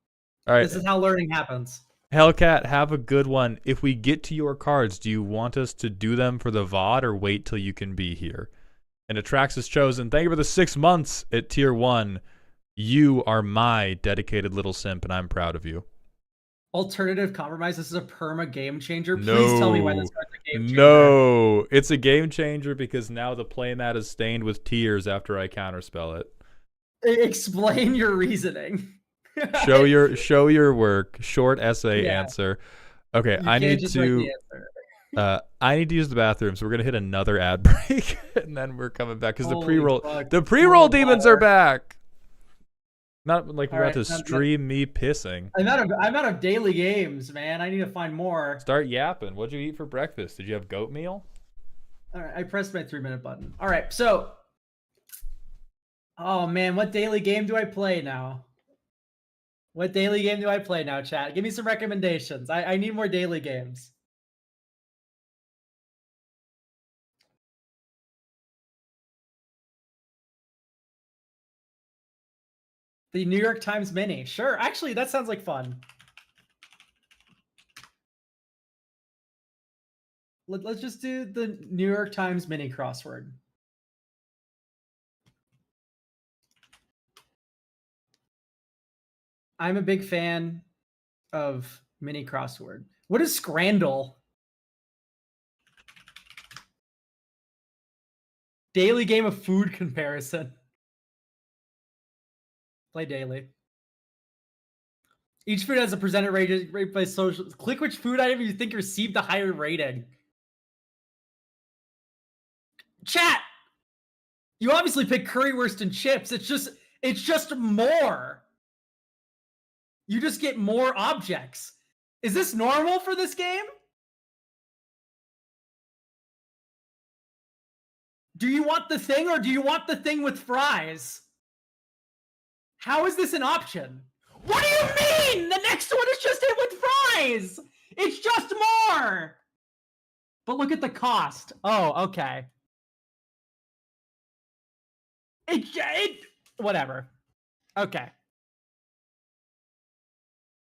All right. This is how learning happens. Hellcat, have a good one. If we get to your cards, do you want us to do them for the VOD or wait till you can be here? And Atrax is chosen. Thank you for the 6 months at tier 1. You are my dedicated little simp, and I'm proud of you. Alternative compromise. This is a perma game changer. Please tell me why this card's a game changer. No, it's a game changer because now the playmat is stained with tears after I counterspell it. Explain your reasoning. show your work. Short essay answer. Okay, I need to use the bathroom, so we're gonna hit another ad break, and then we're coming back because the pre-roll demons are back. Not like we're about to stream me pissing. I'm out of daily games, man. I need to find more. Start yapping. What'd you eat for breakfast? Did you have goat meal? All right, I pressed my 3-minute button. All right, so, oh man, what daily game do I play now? What daily game do I play now, chat? Give me some recommendations. I need more daily games. The New York Times Mini. Sure. Actually, that sounds like fun. Let's just do the New York Times Mini crossword. I'm a big fan of mini crossword. What is Scrandle? Daily game of food comparison. Play daily. Each food has a percentage rate by social. Click which food item you think received the higher rating. Chat! You obviously pick currywurst and chips. It's just more. You just get more objects. Is this normal for this game? Do you want the thing or do you want the thing with fries? How is this an option? What do you mean? The next one is just it with fries. It's just more. But look at the cost. Oh, okay. Whatever. Okay.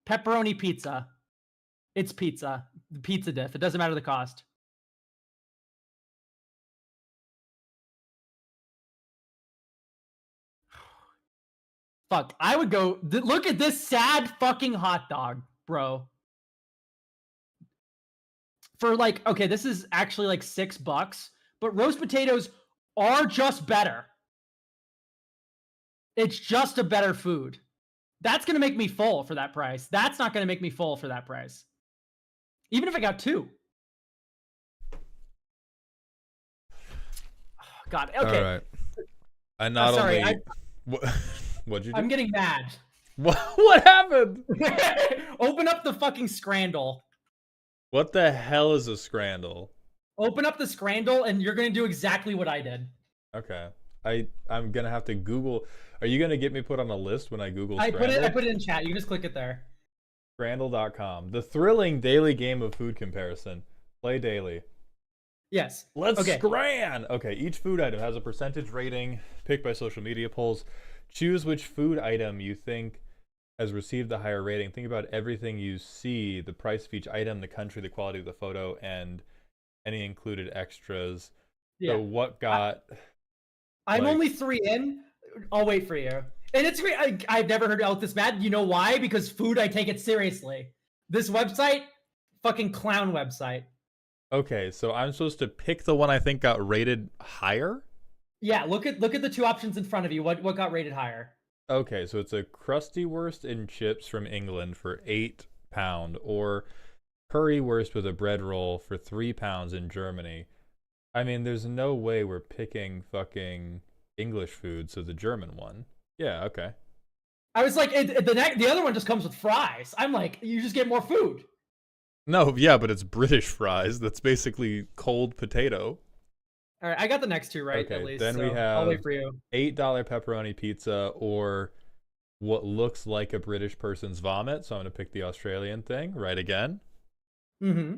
Pepperoni pizza. It's pizza. The pizza diff. It doesn't matter the cost. Fuck. I would go. Look at this sad fucking hot dog, bro. For like, okay, this is actually like $6, but roast potatoes are just better. It's just a better food. That's going to make me full for that price. That's not going to make me full for that price. Even if I got 2. Oh, God. Okay. All right. I not sorry, only... What'd you do? I'm getting mad. What happened? Open up the fucking Scrandle. What the hell is a Scrandle? Open up the Scrandle and you're going to do exactly what I did. Okay. I'm going to have to Google... Are you going to get me put on a list when I Google Scrandle? I put it in chat. You just click it there. Scrandle.com. The thrilling daily game of food comparison. Play daily. Yes. Let's scran! Okay, each food item has a percentage rating picked by social media polls. Choose which food item you think has received the higher rating. Think about everything you see, the price of each item, the country, the quality of the photo, and any included extras. Yeah. So what got... I'm only 3 in. I'll wait for you. And it's great. I've never heard out this bad. You know why? Because food, I take it seriously. This website, fucking clown website. Okay, so I'm supposed to pick the one I think got rated higher? Yeah, look at the 2 options in front of you. What got rated higher? Okay, so it's a crustywurst and chips from England for £8, or currywurst with a bread roll for £3 in Germany. I mean, there's no way we're picking fucking English food, so the German one. Yeah, okay. I was like, the other one just comes with fries. I'm like, you just get more food. No, yeah, but it's British fries. That's basically cold potato. All right, I got the next 2 right, at least. Then we have I'll wait for you. $8 pepperoni pizza, or what looks like a British person's vomit. So I'm going to pick the Australian thing, right again. Mm-hmm.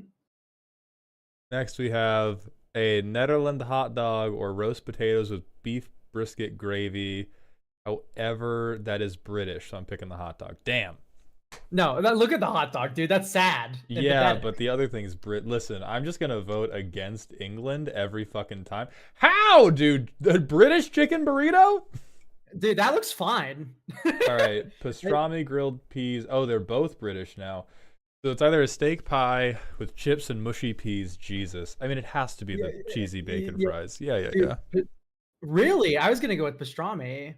Next we have a Netherland hot dog or roast potatoes with beef brisket gravy. However, that is British, so I'm picking the hot dog. Damn. No, look at the hot dog, dude. That's sad. And Yeah, pathetic. but the other thing's Listen, I'm just gonna vote against England every fucking time. How, dude? The British chicken burrito? Dude, that looks fine. All right, pastrami, grilled peas. Oh, they're both British now. So it's either a steak pie with chips and mushy peas. Jesus. I mean, it has to be Yeah, the cheesy bacon yeah, fries. Yeah, yeah, dude, yeah. really? I was gonna go with pastrami.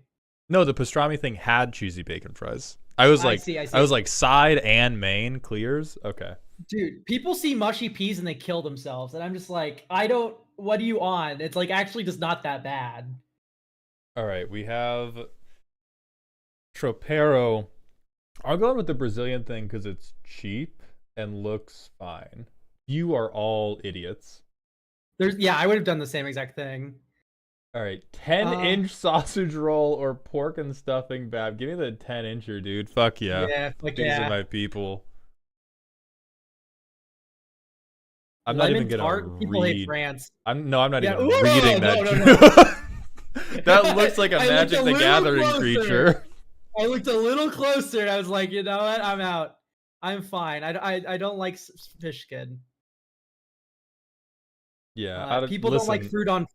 No, the pastrami thing had cheesy bacon fries. I was I like, see, I I see. was like side and main clears. Okay. Dude, people see mushy peas and they kill themselves, and I'm just like, I don't. What are you on? It's like actually just not that bad. All right, we have Tropero. I'll go with the Brazilian thing because it's cheap and looks fine. You are all idiots. Yeah, I would have done the same exact thing. All right, 10-inch Uh, sausage roll or pork and stuffing bab. Give me the 10-incher, dude. Fuck yeah. yeah, like These are yeah. my people. I'm not even Lemon gonna tart. People hate read. France. I'm not Yeah. even Ooh, reading no, that. no, no. That looks like a I looked Magic a the little Gathering closer. creature. I looked a little closer and I was like, you know what? I'm out. I'm fine. I don't like fish skin. Yeah, People don't like listen. fruit on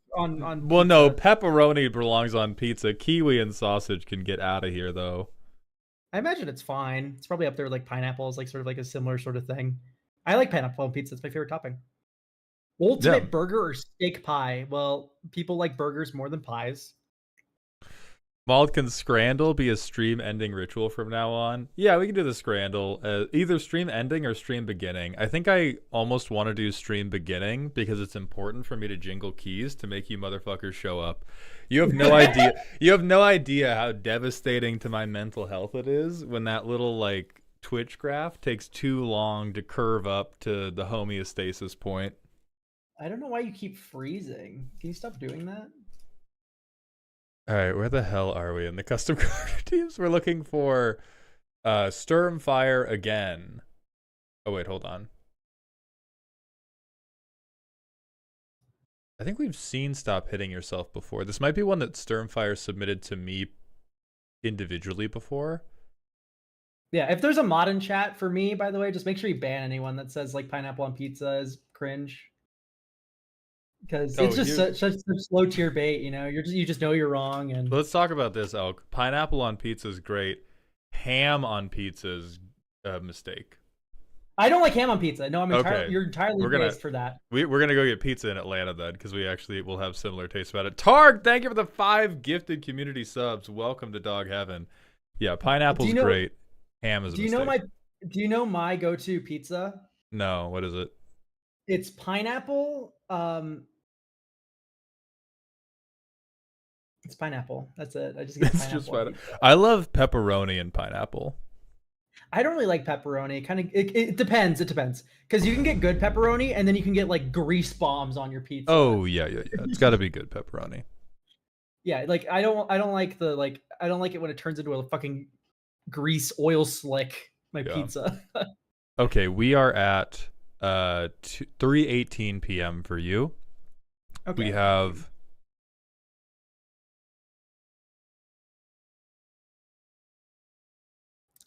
Well, no, pizza. pepperoni belongs on pizza. Kiwi and sausage can get out of here, though. I imagine it's fine. It's probably up there with like pineapple is like sort of like a similar sort of thing. I like pineapple on pizza. It's my favorite topping. Yeah. Ultimate burger or steak pie? Well, people like burgers more than pies. Mauled, can Scrandle be a stream ending ritual from now on? Yeah, we can do the Scrandle. Either stream ending or stream beginning. I think I almost want to do stream beginning because it's important for me to jingle keys to make you motherfuckers show up. You have no idea. You have no idea how devastating to my mental health it is when that little like Twitch graph takes too long to curve up to the homeostasis point. I don't know why you keep freezing. Can you stop doing that? All right, where the hell are we in the custom card teams? We're looking for Sturmfire again. Oh wait, hold on. I think we've seen Stop Hitting Yourself before. This might be one that Sturmfire submitted to me individually before. Yeah, if there's a mod in chat for me, by the way, just make sure you ban anyone that says like pineapple on pizza is cringe. Because it's just such slow tier bait, you know. You just know you're wrong. And let's talk about this, Elk. Pineapple on pizza is great. Ham on pizza is a mistake. I don't like ham on pizza. No, you're entirely biased for that. We're gonna go get pizza in Atlanta then, because we actually will have similar tastes about it. Targ, thank you for the 5 gifted community subs. Welcome to Dog Heaven. Yeah, pineapple's great. Ham is a mistake. Do you know my go-to pizza? No, what is it? It's pineapple. It's pineapple. That's it. I just get pineapple. I love pepperoni and pineapple. I don't really like pepperoni. It depends. It depends because you can get good pepperoni and then you can get like grease bombs on your pizza. Oh yeah. It's got to be good pepperoni. Yeah, like I don't like I don't like it when it turns into a fucking grease oil slick pizza. Okay, we are at 3:18 p.m. for you. Okay. We have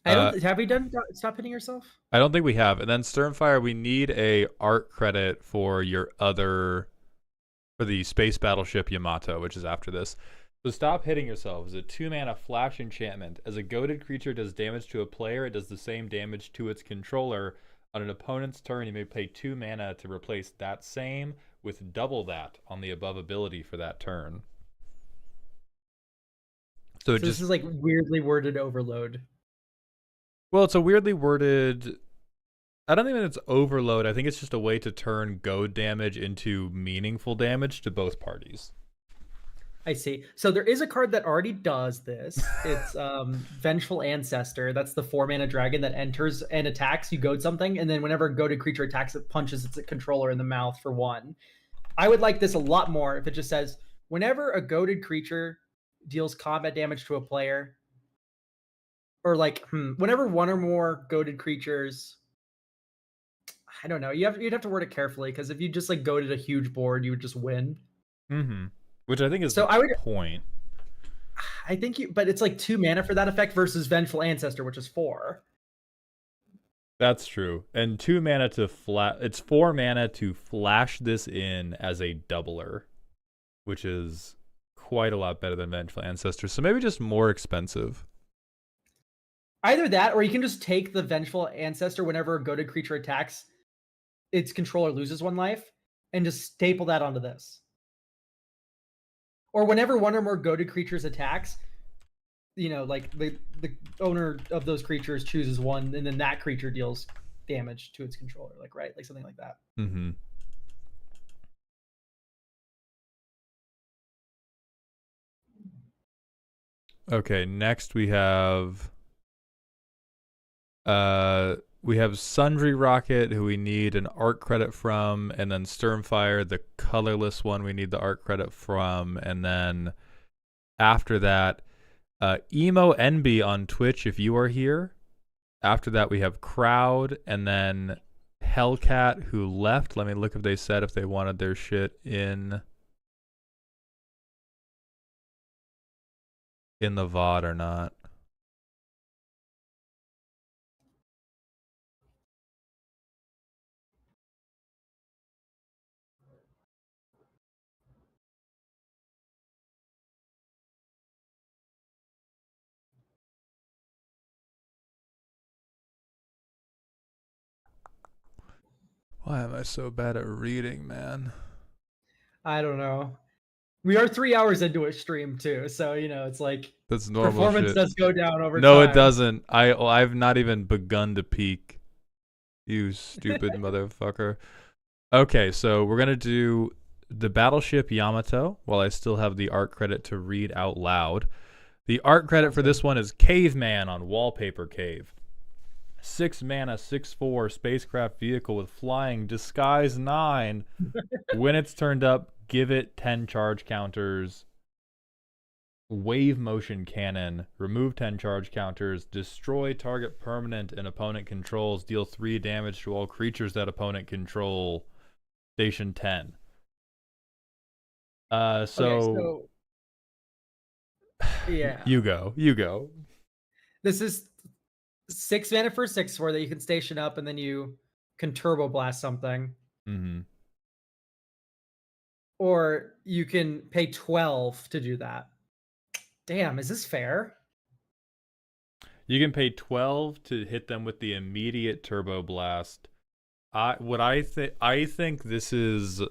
have we done Stop Hitting Yourself? I don't think we have. And then Sternfire, we need a art credit for the space battleship Yamato, which is after this. So Stop Hitting Yourself is a 2-mana flash enchantment. As a goaded creature does damage to a player, it does the same damage to its controller. On an opponent's turn, you may pay 2 mana to replace that same with double that on the above ability for that turn. So this is like weirdly worded overload. Well, it's a weirdly worded. I don't think it's overload. I think it's just a way to turn goad damage into meaningful damage to both parties. I see. So there is a card that already does this. It's Vengeful Ancestor. That's the 4-mana dragon that enters and attacks. You goad something, and then whenever a goaded creature attacks, it punches its controller in the mouth for 1. I would like this a lot more if it just says, whenever a goaded creature deals combat damage to a player, or like whenever one or more goaded creatures, I don't know. You'd have to word it carefully because if you just like goaded a huge board, you would just win. Mm-hmm. Which I think is the point. I think but it's like 2 mana for that effect versus Vengeful Ancestor, which is 4. That's true. And 2 mana to it's 4 mana to flash this in as a doubler, which is quite a lot better than Vengeful Ancestor. So maybe just more expensive. Either that, or you can just take the Vengeful Ancestor whenever a goaded creature attacks, its controller loses 1 life, and just staple that onto this. Or whenever one or more goaded creatures attacks, like the owner of those creatures chooses one, and then that creature deals damage to its controller, like something like that. Mm-hmm. Okay, next we have Sundry Rocket, who we need an art credit from, and then Sturmfire, the colorless one we need the art credit from, and then after that, Emo NB on Twitch if you are here. After that we have Crowd, and then Hellcat, who left. Let me look if they said if they wanted their shit in the VOD or not. Why am I so bad at reading, man? I don't know. We are 3 hours into a stream too, so it's like That's normal performance shit. does go down over time. No, it doesn't. I've not even begun to peak. You stupid motherfucker. Okay, so we're gonna do the Battleship Yamato while I still have the art credit to read out loud. The art credit for this one is Caveman on Wallpaper Cave. 6 mana, 6/4 spacecraft vehicle with flying, disguise 9. When it's turned up, give it 10 charge counters. Wave motion cannon, remove 10 charge counters, destroy target permanent and opponent controls, deal 3 damage to all creatures that opponent control. Station 10. So yeah. You go. This is 6 mana for 6/4 that you can station up, and then you can turbo blast something. Mm-hmm. Or you can pay 12 to do that. Damn, is this fair? You can pay 12 to hit them with the immediate turbo blast. I think this is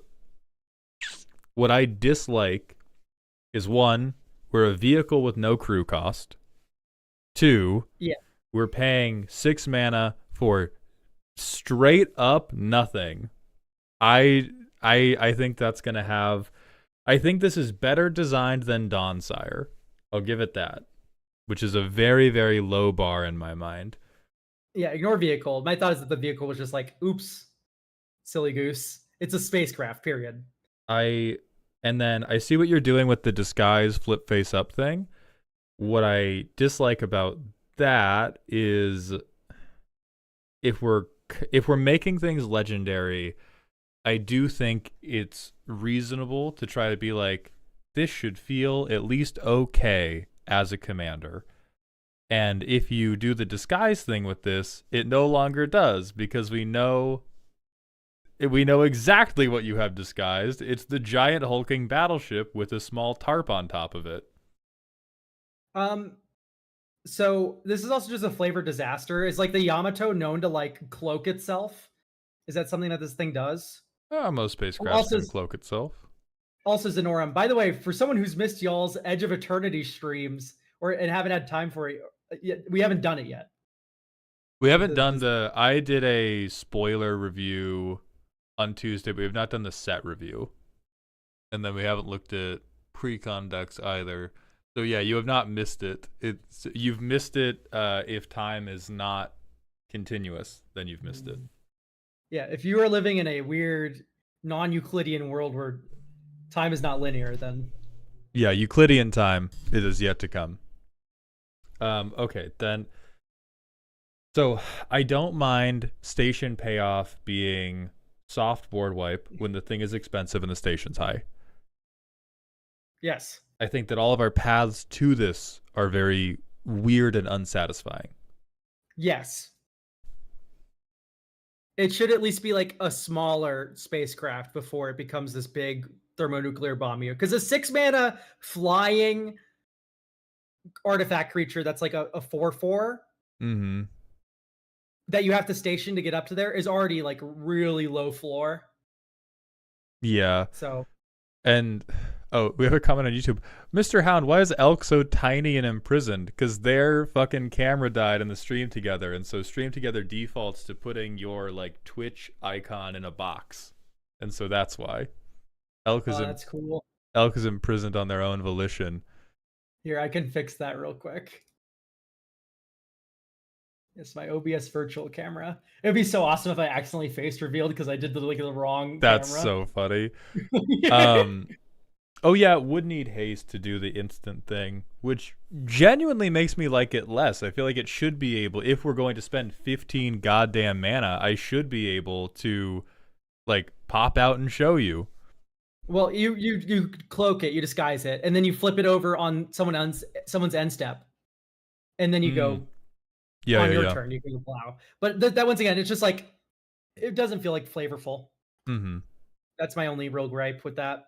what I dislike is 1, we're a vehicle with no crew cost. 2, yeah, we're paying 6 mana for straight up nothing. I think that's gonna have. I think this is better designed than Dawnsire. I'll give it that, which is a very, very low bar in my mind. Yeah, ignore vehicle. My thought is that the vehicle was just like, oops, silly goose. It's a spacecraft, period. And then I see what you're doing with the disguise flip face up thing. What I dislike about that is if we're making things legendary, I do think it's reasonable to try to be like, this should feel at least okay as a commander. And if you do the disguise thing with this, it no longer does, because we know exactly what you have disguised. It's the giant hulking battleship with a small tarp on top of it. So this is also just a flavor disaster. Is like the Yamato known to like cloak itself? Is that something that this thing does? Most spacecraft can cloak itself. Also, Zenorum, by the way, for someone who's missed y'all's Edge of Eternity streams and haven't had time for it, we haven't done it yet. We haven't done I did a spoiler review on Tuesday, but we have not done the set review. And then we haven't looked at pre-con decks either. So yeah, you have not missed it. You've missed it if time is not continuous, then you've missed it. Yeah, if you are living in a weird non-Euclidean world where time is not linear, then yeah, Euclidean time, it is yet to come. Okay, then. So I don't mind station payoff being soft board wipe when the thing is expensive and the station's high. Yes. I think that all of our paths to this are very weird and unsatisfying. Yes. It should at least be like a smaller spacecraft before it becomes this big thermonuclear bomb. Because a 6 mana flying artifact creature that's like a 4/4 Mm-hmm. that you have to station to get up to there is already like really low floor. Yeah. So, And we have a comment on YouTube. Mr. Hound, why is Elk so tiny and imprisoned? Because their fucking camera died in the Stream Together, and so Stream Together defaults to putting your like Twitch icon in a box, and so that's why that's cool. Elk is imprisoned on their own volition. Here, I can fix that real quick. It's my OBS virtual camera. It'd be so awesome if I accidentally face revealed because I did the wrong That's camera. so funny. Oh yeah, it would need haste to do the instant thing, which genuinely makes me like it less. I feel like it should be able, if we're going to spend 15 goddamn mana, I should be able to like pop out and show you. Well, you cloak it, you disguise it, and then you flip it over on someone's end step, and then you go on your turn. You can plow. But that once again, it's just like it doesn't feel like flavorful. Mm-hmm. That's my only real gripe with that.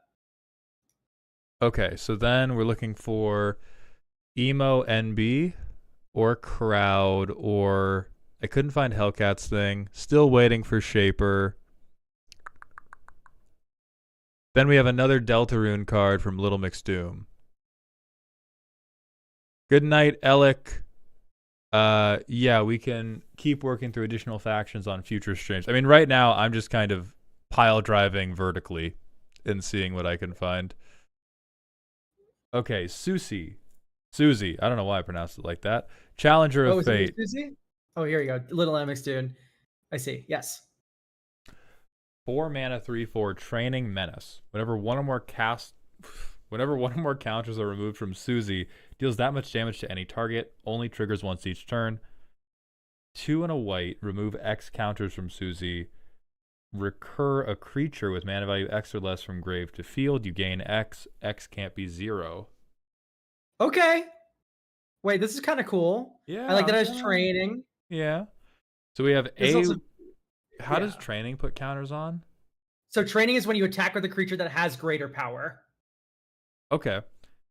Okay, so then we're looking for Emo NB or Crowd, or I couldn't find Hellcat's thing. Still waiting for Shaper. Then we have another Deltarune card from Little Mix Doom. Good night, Alec. Yeah, we can keep working through additional factions on future streams. I mean, right now I'm just kind of pile driving vertically and seeing what I can find. Okay, Susie. I don't know why I pronounced it like that. Challenger of Fate. Susie? Oh, here you go. Little MX Dune. I see. Yes. 4 mana, 3/4 Training Menace. Whenever one or more counters are removed from Susie, deals that much damage to any target. Only triggers once each turn. 2 and a white. Remove X counters from Susie. Recur a creature with mana value X or less from grave to field. You gain X. X can't be 0. Okay. Wait, this is kind of cool. Yeah. I like that as training. Yeah. So we have How does training put counters on? So training is when you attack with a creature that has greater power. Okay.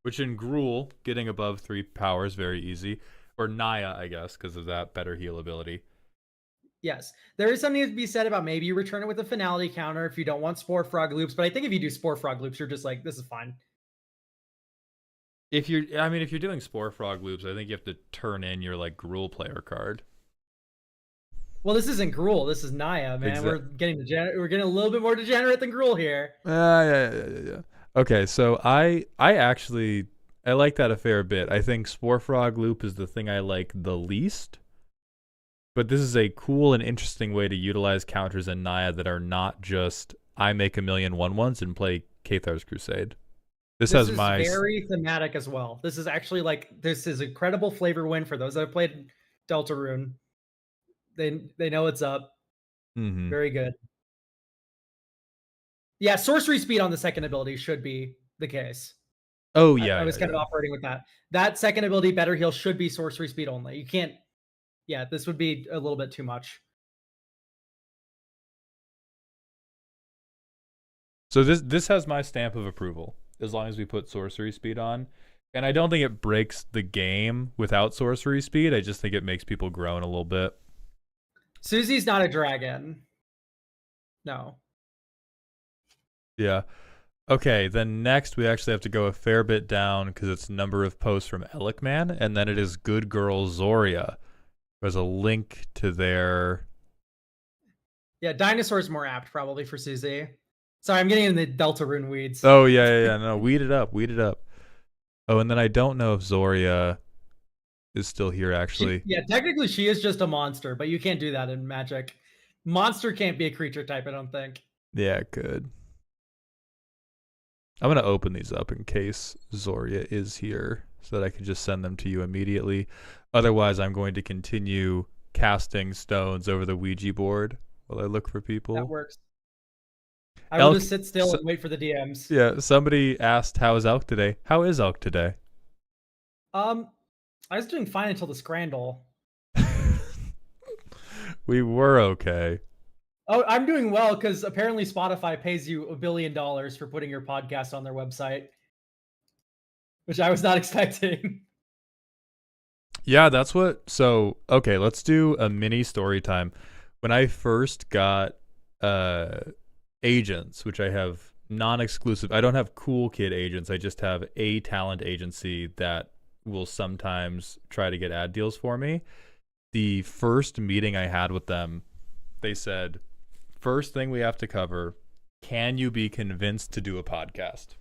Which in Gruul, getting above 3 power is very easy. Or Naya, I guess, because of that better heal ability. Yes. There is something to be said about maybe you return it with a finality counter if you don't want Spore Frog loops, but I think if you do Spore Frog loops, you're just like, this is fine. If you're doing Spore Frog loops, I think you have to turn in your like Gruul player card. Well, this isn't Gruul. This is Naya, man. We're getting a little bit more degenerate than Gruul here. Yeah. Okay, so I like that a fair bit. I think Spore Frog loop is the thing I like the least. But this is a cool and interesting way to utilize counters in Naya that are not just I make a million 1/1s and play Kathar's Crusade. This is very thematic as well. This is actually this is incredible flavor win for those that have played Deltarune. They know it's up. Mm-hmm. Very good. Yeah, sorcery speed on the second ability should be the case. Oh yeah, I was kind of operating with that. That second ability, Better Heal, should be sorcery speed only. You can't. Yeah, this would be a little bit too much. So this has my stamp of approval as long as we put sorcery speed on. And I don't think it breaks the game without sorcery speed. I just think it makes people groan a little bit. Susie's not a dragon. No. Yeah. Okay, then next we actually have to go a fair bit down because it's number of posts from Elikman, and then it is Good Girl Zoria. There's a link to their... Yeah, Dinosaur's more apt probably for Susie. Sorry, I'm getting in the Deltarune weeds. Oh, yeah. No, weed it up. Oh, and then I don't know if Zoria is still here, actually. Technically she is just a monster, but you can't do that in Magic. Monster can't be a creature type, I don't think. Yeah, it could. I'm going to open these up in case Zoria is here so that I can just send them to you immediately. Otherwise, I'm going to continue casting stones over the Ouija board while I look for people. That works. I will just sit still and wait for the DMs. Yeah, somebody asked, how is Elk today? How is Elk today? I was doing fine until the Scrandle. We were okay. Oh, I'm doing well because apparently Spotify pays you $1 billion for putting your podcast on their website, which I was not expecting. Yeah, that's what. So, okay, let's do a mini story time. When I first got uh agents, which I have non-exclusive, I don't have cool kid agents. I just have a talent agency that will sometimes try to get ad deals for me. The first meeting I had with them, they said, first thing we have to cover, can you be convinced to do a podcast?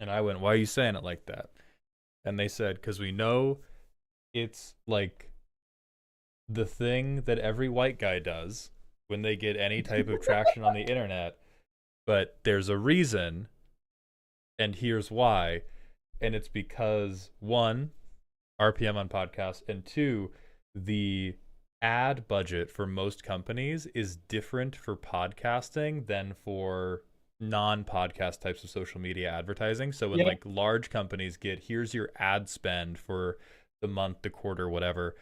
And I went, why are you saying it like that? And they said, because we know it's like the thing that every white guy does when they get any type of traction on the internet, but there's a reason, and here's why. And it's because, one, RPM on podcasts, and two, the ad budget for most companies is different for podcasting than for non-podcast types of social media advertising. So when Yep. like large companies get, here's your ad spend for the month, the quarter, whatever,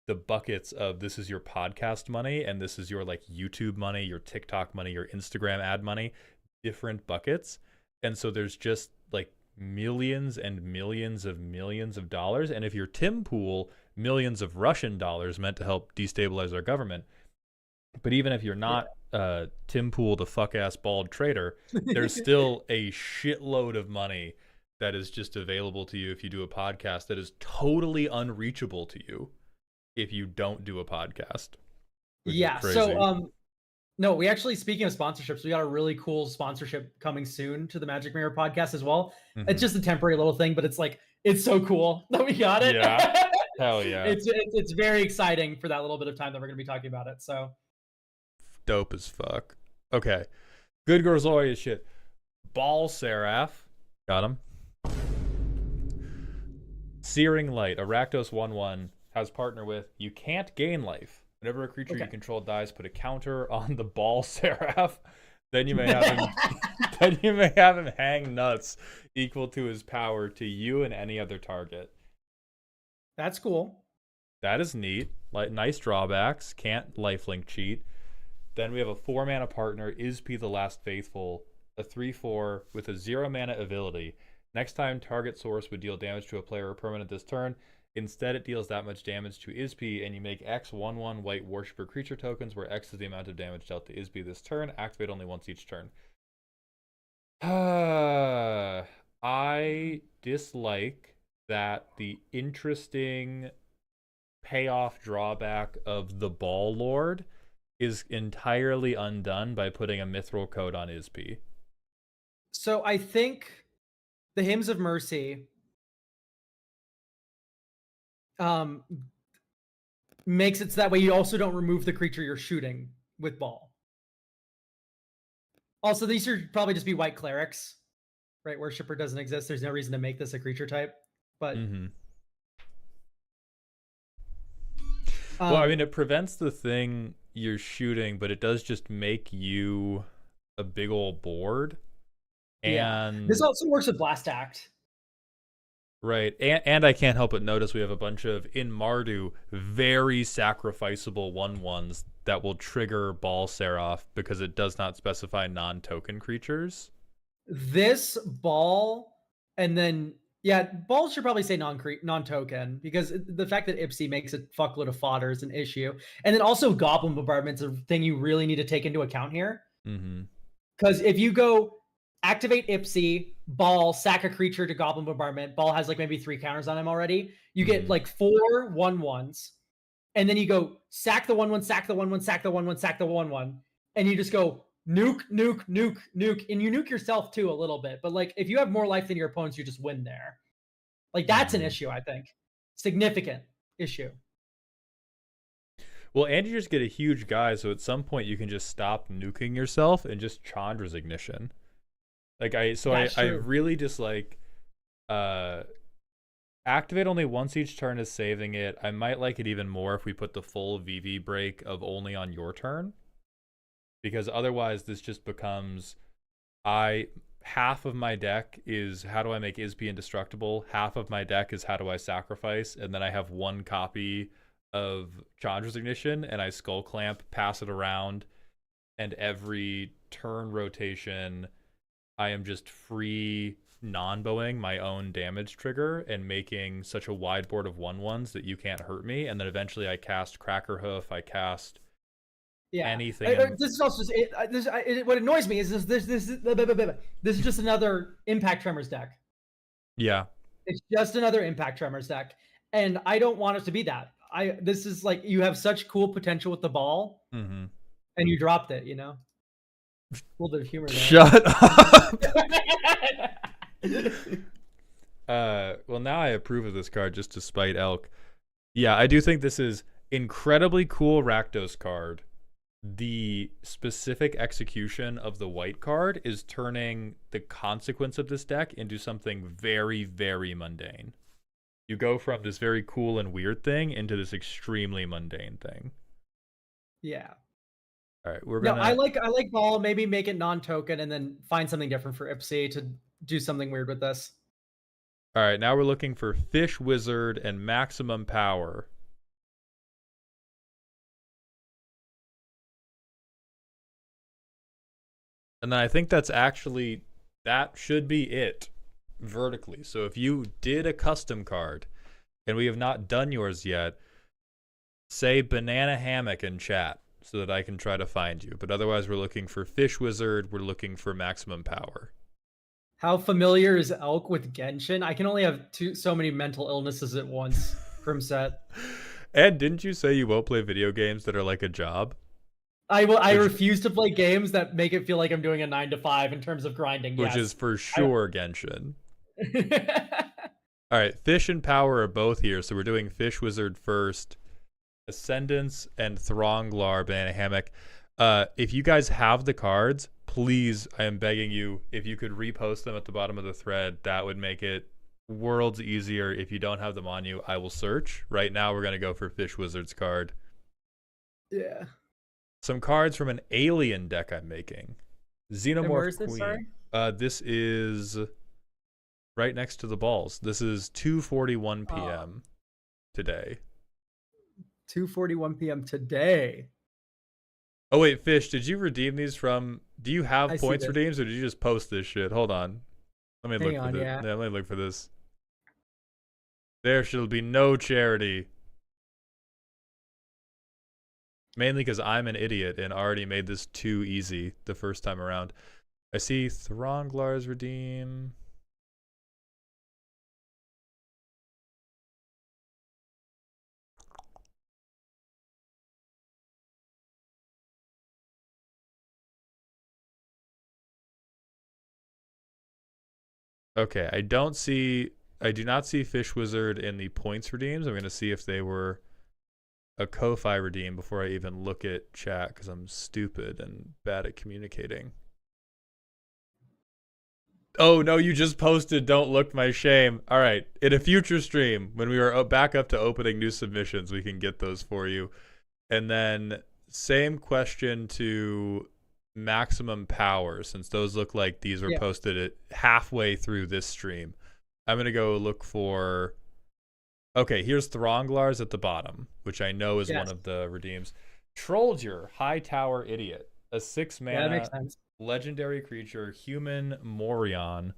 the buckets of this is your podcast money and this is your like YouTube money, your TikTok money, your Instagram ad money, different buckets. And so there's just like millions and millions of dollars. And if you're Tim Pool, millions of Russian dollars meant to help destabilize our government. But even if you're not Tim Pool, the fuck ass bald trader, there's still a shitload of money that is just available to you if you do a podcast that is totally unreachable to you if you don't do a podcast. Yeah. So no, we actually, speaking of sponsorships, we got a really cool sponsorship coming soon to the Magic Mirror podcast as well. Mm-hmm. It's just a temporary little thing, but it's like it's so cool that we got it. Yeah. Hell yeah. It's very exciting for that little bit of time that we're going to be talking about it. So dope as fuck. Okay. Good girls always shit. Ball Seraph. Got him. Searing Light. Arachnos 1/1 has partner with you can't gain life. Whenever a creature you control dies, put a counter on the Ball Seraph. Then you may have him hang nuts equal to his power to you and any other target. That's cool. That is neat. Like nice drawbacks. Can't lifelink cheat. Then we have a 4-mana partner, Ispi the Last Faithful, a 3/4 with a 0-mana ability. Next time target source would deal damage to a player or permanent this turn. Instead, it deals that much damage to Ispi, and you make X 1/1 white worshiper creature tokens, where X is the amount of damage dealt to Ispi this turn. Activate only once each turn. I dislike that the interesting payoff drawback of the Ball Lord is entirely undone by putting a mithril coat on Ispi. So I think the Hymns of Mercy makes it so that way you also don't remove the creature you're shooting with Ball. Also, these should probably just be white clerics, right? Worshipper doesn't exist. There's no reason to make this a creature type. But well, I mean, it prevents the thing you're shooting, but it does just make you a big old board. And this also works with Blast Act. Right. And I can't help but notice we have a bunch of, in Mardu, very sacrificable 1/1s that will trigger Ball Seraph because it does not specify non-token creatures. This Ball, and then, yeah, Ball should probably say non-token, because the fact that Ipsy makes a fuckload of fodder is an issue. And then also Goblin Bombardment's a thing you really need to take into account here. Because if you go activate Ipsy, Ball, sack a creature to Goblin Bombardment, Ball has like maybe 3 counters on him already, you get like 4 1/1s, and then you go sack the 1/1, sack the 1/1, sack the 1/1, sack the 1/1, and you just go nuke, nuke, nuke, nuke, and you nuke yourself too a little bit. But like if you have more life than your opponents, you just win there. Like that's an issue, I think. Significant issue. Well, and you just get a huge guy, so at some point you can just stop nuking yourself and just Chandra's Ignition. Like I really dislike activate only once each turn is saving it. I might like it even more if we put the full VV break of only on your turn. Because otherwise this just becomes half of my deck is how do I make Ispi indestructible, half of my deck is how do I sacrifice, and then I have 1 copy of Chandra's Ignition and I Skull Clamp, pass it around, and every turn rotation, I am just free non-bowing my own damage trigger and making such a wide board of 1/1s that you can't hurt me. And then eventually I cast Cracker Hoof, I cast anything. This is also what annoys me is this is just another Impact Tremors deck. Yeah. It's just another Impact Tremors deck. And I don't want it to be that. This is like, you have such cool potential with the ball, Mm-hmm. and you dropped it, you know? A little bit of humor there. Shut up. Well, now I approve of this card just to spite Elk. Yeah, I do think this is incredibly cool Rakdos card. The specific execution of the white card is turning the consequence of this deck into something very, very mundane. You go from this very cool and weird thing into this extremely mundane thing. Yeah. All right, we're gonna. No, I like ball. Maybe make it non-token, and then find something different for Ipsy to do something weird with this. All right, now we're looking for Fish Wizard and maximum power. And then I think that should be it vertically. So if you did a custom card and we have not done yours yet, say banana hammock in chat so that I can try to find you. But otherwise, we're looking for Fish Wizard. We're looking for maximum power. How familiar is Elk with Genshin? I can only have so many mental illnesses at once. Crimset. And didn't you say you won't play video games that are like a job? I refuse to play games that make it feel like I'm doing a 9 to 5 in terms of grinding. Which is for sure Genshin. All right, Fish and Power are both here, so we're doing Fish Wizard first. Ascendance and Thronglar Banana Hammock. If you guys have the cards, please, I am begging you, if you could repost them at the bottom of the thread, that would make it worlds easier. If you don't have them on you, I will search. Right now, we're going to go for Fish Wizard's card. Yeah. Some cards from an alien deck I'm making. Xenomorph where is Queen. this, sorry? This is right next to the balls. This is 2:41 p.m. today. 2:41 p.m. today. Oh wait, Fish, did you redeem these from? Do you have I points redeems, or did you just post this shit? Hold on, let me look for this. Yeah, let me look for this. There shall be no charity. Mainly because I'm an idiot and already made this too easy the first time around. I see Thronglar's redeem. Okay, I do not see Fish Wizard in the points redeems. I'm going to see if they were a Ko-Fi redeem before I even look at chat because I'm stupid and bad at communicating. Oh, no, you just posted Don't Look My Shame. All right, in a future stream, when we are back up to opening new submissions, we can get those for you. And then same question to maximum power, since those look like these were posted at halfway through this stream. I'm going to go look for... Okay, here's Thronglar's at the bottom, which I know is one of the redeems. Trollger, High Tower Idiot, a 6-mana legendary creature, human Morion,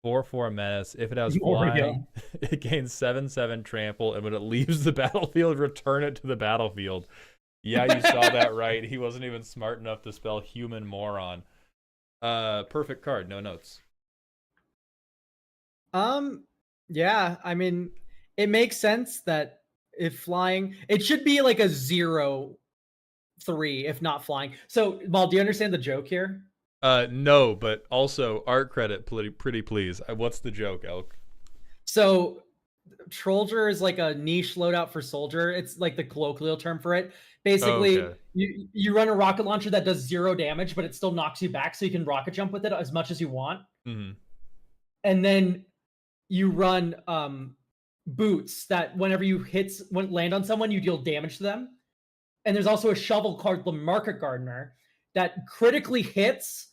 4/4 menace. If it has flying, it gains 7/7 trample, and when it leaves the battlefield, return it to the battlefield. Yeah, you saw that right. He wasn't even smart enough to spell human moron. Perfect card, no notes. Yeah, I mean, it makes sense that if flying, it should be like a 0/3 if not flying. So, Mal, do you understand the joke here? No, but also art credit, pretty please. What's the joke, Elk? So, Trollger is like a niche loadout for soldier. It's like the colloquial term for it. Basically, you run a rocket launcher that does 0 damage, but it still knocks you back, so you can rocket jump with it as much as you want. Mm-hmm. And then you run boots that whenever you land on someone, you deal damage to them. And there's also a shovel called the Market Gardener that critically hits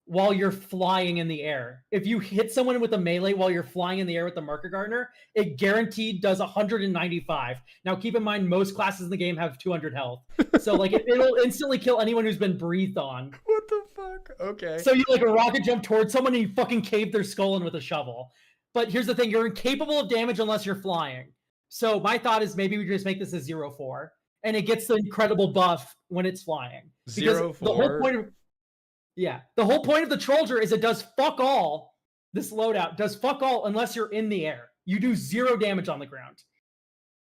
while you're flying in the air. If you hit someone with a melee while you're flying in the air with the Marker Gardener, it guaranteed does 195. Now, keep in mind, most classes in the game have 200 health. So, like, it'll instantly kill anyone who's been breathed on. What the fuck? Okay. So you, like, a rocket jump towards someone and you fucking cave their skull in with a shovel. But here's the thing, you're incapable of damage unless you're flying. So my thought is maybe we just make this a 0-4. And it gets the incredible buff when it's flying. 0-4? The whole point of... Yeah. The whole point of the Trollger is it does fuck all. This loadout does fuck all unless you're in the air. You do 0 damage on the ground.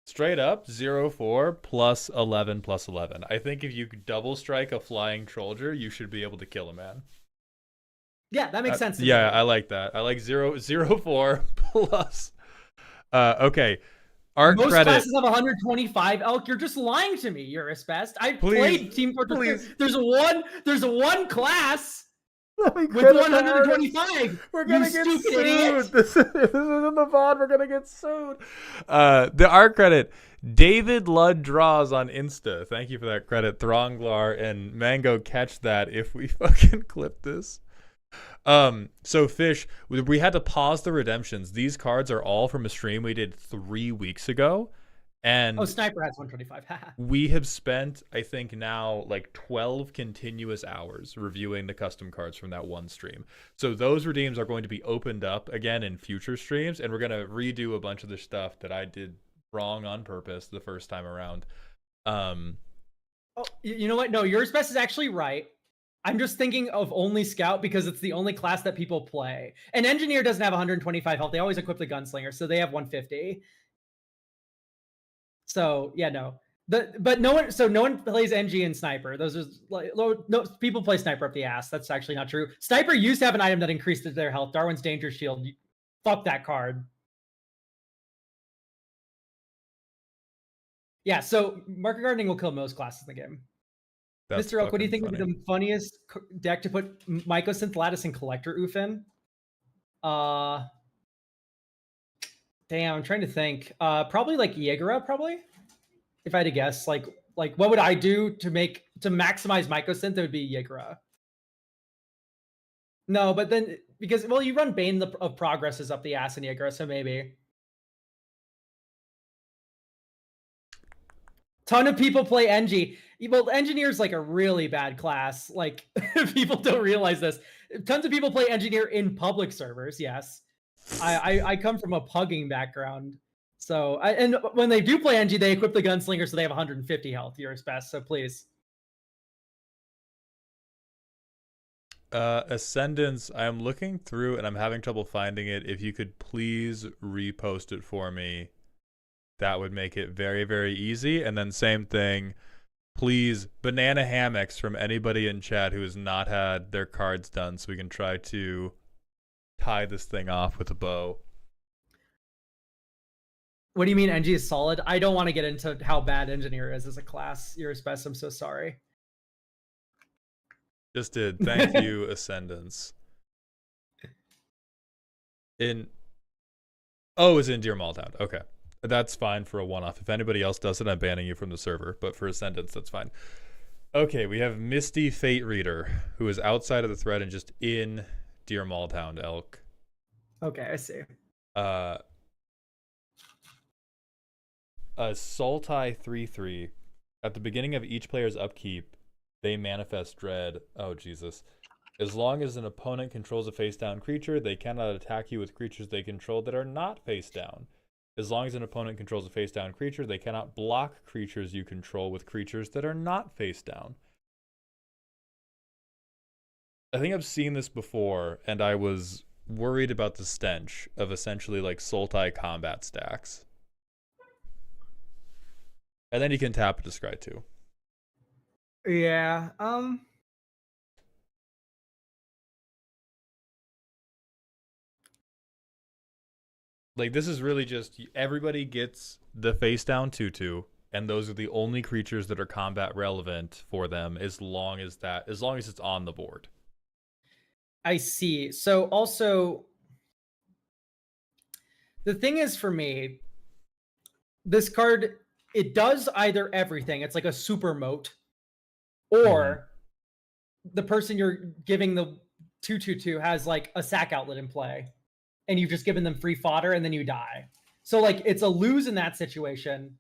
Straight up, 0-4 plus 11 plus 11. I think if you double strike a flying Trollger, you should be able to kill a man. Yeah, that makes sense. Yeah, I like that. I like 0-4 plus. Okay. Art Most credit. classes have 125 elk. You're just lying to me. You're a spest. I played Team Fortress. There's one class with 125. We're gonna get sued. This is in the VOD. We're gonna get sued. The art credit. David Ludd Draws on Insta. Thank you for that credit. Thronglar and Mango catch that if we fucking clip this. So Fish, we had to pause the redemptions. These cards are all from a stream we did 3 weeks ago, and Sniper has 125. we have spent, I think now, like 12 continuous hours reviewing the custom cards from that one stream. So those redeems are going to be opened up again in future streams, and we're going to redo a bunch of the stuff that I did wrong on purpose the first time around. You know what? No, yours best is actually right. I'm just thinking of only Scout because it's the only class that people play. And Engineer doesn't have 125 health. They always equip the Gunslinger, so they have 150. So yeah, no. But no one plays NG and Sniper. Those are like no people play Sniper up the ass. That's actually not true. Sniper used to have an item that increased their health. Darwin's Danger Shield. Fuck that card. Yeah, so Marker Gardening will kill most classes in the game. That's Mr. Oak, what do you think funny. would be the funniest deck to put Mycosynth, Lattice, and Collector Oof in? Damn, I'm trying to think. Probably like Jaegera, probably. If I had to guess, like what would I do to maximize Mycosynth? It would be Jaegera. No, but then because you run Bane of Progresses up the ass in Jaegera, so maybe. Ton of people play NG. Well, Engineer's like a really bad class. Like, people don't realize this. Tons of people play Engineer in public servers, yes. I come from a pugging background. So, and when they do play NG, they equip the Gunslinger, so they have 150 health. You're his best, so please. Ascendance, I'm looking through and I'm having trouble finding it. If you could please repost it for me, that would make it very, very easy. And then same thing, please, banana hammocks from anybody in chat who has not had their cards done so we can try to tie this thing off with a bow. What do you mean NG is solid? I don't want to get into how bad Engineer is as a class. You're his best, I'm so sorry. Just did. Thank you, Ascendance. Is in Dear Malltown. Okay. That's fine for a one-off. If anybody else does it, I'm banning you from the server. But for Ascendance, that's fine. Okay, we have Misty Fate Reader, who is outside of the thread and just in Dear Malltown Elk. Okay, I see. A Sultai 3/3. At the beginning of each player's upkeep, they manifest dread. Oh, Jesus. As long as an opponent controls a face-down creature, they cannot attack you with creatures they control that are not face-down. As long as an opponent controls a face-down creature, they cannot block creatures you control with creatures that are not face-down. I think I've seen this before, and I was worried about the stench of essentially like Sultai combat stacks. And then you can tap it to scry too. Yeah, Like, this is really just, everybody gets the face down 2/2, and those are the only creatures that are combat relevant for them as long as it's on the board. I see. So also, the thing is for me, this card, it does either everything. It's like a super moat, or the person you're giving the 2/2/2 has like a sack outlet in play, and you've just given them free fodder, and then you die. So like it's a lose in that situation,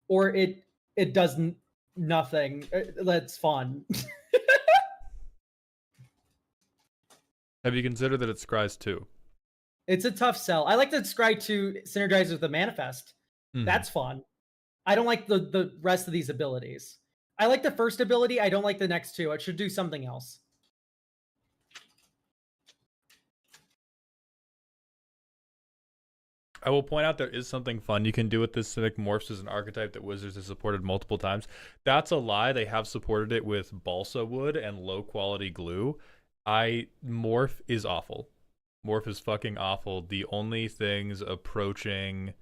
or it does nothing. That's fun. Have you considered that it scries 2? It's a tough sell. I like the Scry 2 synergize with the Manifest. That's fun. I don't like the rest of these abilities. I like the first ability. I don't like the next two. It should do something else. I will point out there is something fun you can do with this. Civic Morphs as an archetype that Wizards has supported multiple times. That's a lie. They have supported it with balsa wood and low quality glue. Morph is awful. Morph is fucking awful. The only things approaching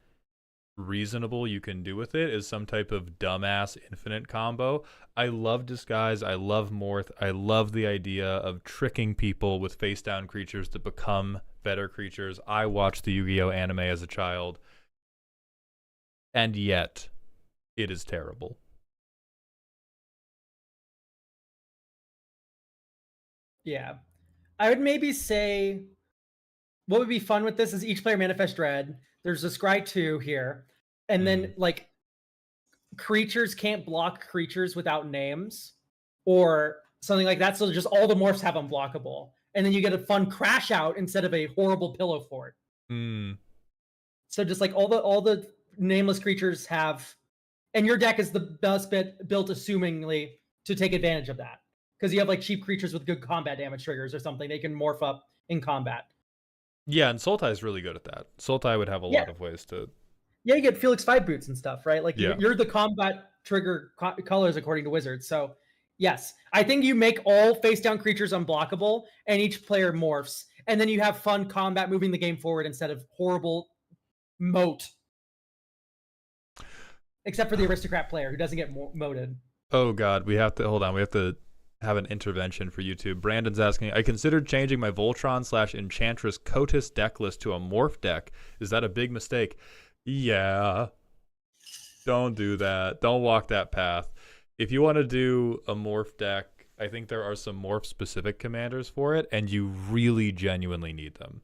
reasonable you can do with it is some type of dumbass infinite combo. I love Disguise. I love Morph. I love the idea of tricking people with face down creatures to become better creatures. I watched the Yu-Gi-Oh anime as a child, and yet it is terrible. Yeah. I would maybe say what would be fun with this is each player manifest dread. There's a Scry 2 here. And then like creatures can't block creatures without names or something like that. So just all the morphs have unblockable. And then you get a fun crash out instead of a horrible pillow fort. So just like all the nameless creatures have, and your deck is the best bit built assumingly to take advantage of that. Because you have like cheap creatures with good combat damage triggers or something. They can morph up in combat. Yeah, and Sultai is really good at that. Sultai would have a lot of ways to... Yeah, you get Felix 5 boots and stuff, right? Like you're the combat trigger colors according to Wizards. So yes, I think you make all face down creatures unblockable and each player morphs. And then you have fun combat moving the game forward instead of horrible moat. Except for the aristocrat player who doesn't get moated. Oh God, we have to, hold on, we have to have an intervention for YouTube. Brandon's asking, I considered changing my Voltron/Enchantress Cotis deck list to a morph deck. Is that a big mistake? Yeah. Don't do that. Don't walk that path. If you want to do a morph deck, I think there are some morph specific commanders for it, and you really genuinely need them.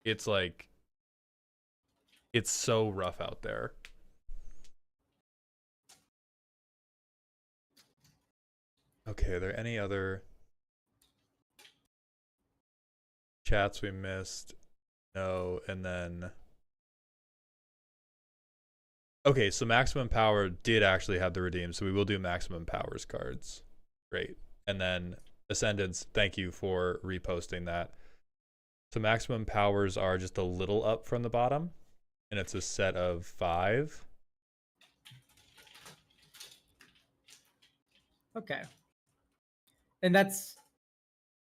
It's like, it's so rough out there. Okay, are there any other chats we missed? No, and then... Okay, so Maximum Power did actually have the redeem, so we will do Maximum Powers cards. Great. And then Ascendants, thank you for reposting that. So Maximum Powers are just a little up from the bottom, and it's a set of 5. Okay. And that's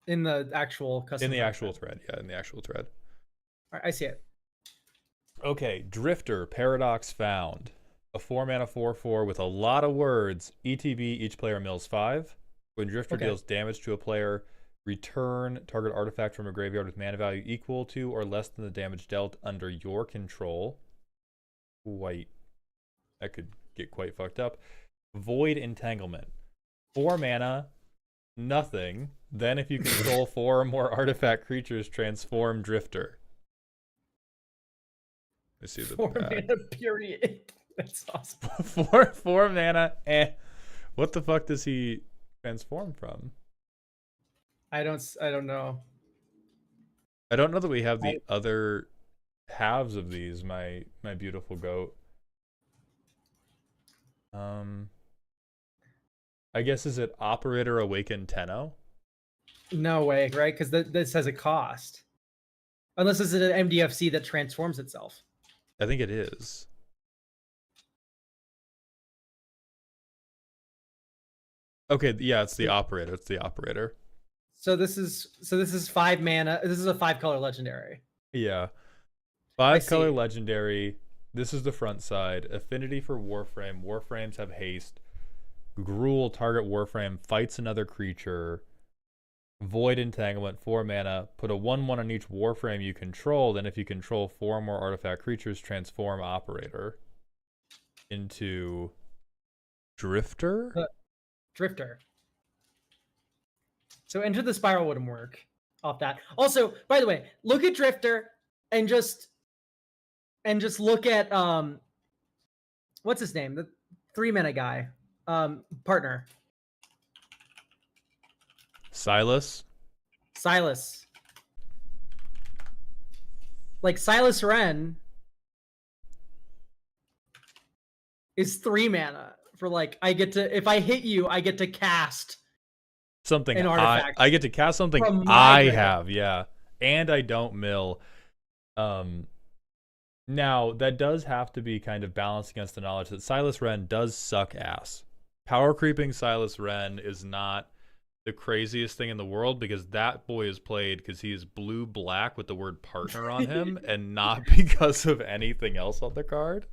in the actual custom. In the actual thread, yeah, in the actual thread. All right, I see it. Okay, Drifter, Paradox Found. A 4-mana 4/4 with a lot of words. ETB, each player mills 5. When Drifter deals damage to a player, return target artifact from a graveyard with mana value equal to or less than the damage dealt under your control. Wait, that could get quite fucked up. Void Entanglement. 4 mana, nothing. Then if you control 4 or more artifact creatures, transform Drifter. Let's see the 4 mana period. That's awesome. 4 mana. What the fuck does he transform from? I don't know. I don't know that we have the other halves of these. My beautiful goat. I guess is it Operator Awaken Tenno? No way, right? Because this has a cost. Unless this is an MDFC that transforms itself. I think it is. Okay, yeah, it's the operator. It's the operator. So this is 5 mana. This is a 5-color legendary. Yeah. 5-color legendary. This is the front side. Affinity for Warframe. Warframes have haste. Gruul, target Warframe, fights another creature. Void Entanglement, 4 mana. Put a 1/1 on each Warframe you control. Then if you control 4 or more artifact creatures, transform Operator into Drifter? Drifter. So Enter the Spiral wouldn't work. off that. Also, by the way, look at Drifter and just look at what's his name? The 3-mana guy. Partner. Silas. Like Silas Wren is 3 mana for like if I hit you, I get to cast Something an artifact. I get to cast something I have, yeah. And I don't mill. Now, that does have to be kind of balanced against the knowledge that Silas Wren does suck ass. Power creeping Silas Wren is not the craziest thing in the world because that boy is played because he is blue-black with the word partner on him and not because of anything else on the card.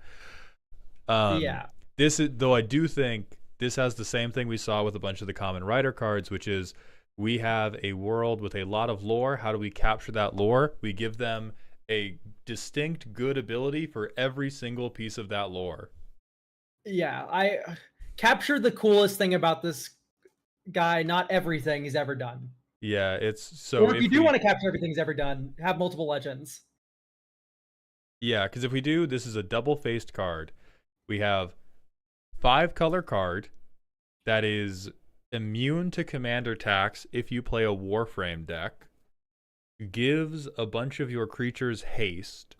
Yeah. This is, though I do think this has the same thing we saw with a bunch of the common writer cards, which is we have a world with a lot of lore. How do we capture that lore? We give them a distinct good ability for every single piece of that lore. Yeah, I captured the coolest thing about this guy, not everything he's ever done. Yeah, it's so. Or if you do want to capture everything he's ever done, have multiple legends. Yeah, because if we do, this is a double-faced card. We have 5-color card that is immune to commander attacks if you play a Warframe deck. Gives a bunch of your creatures haste,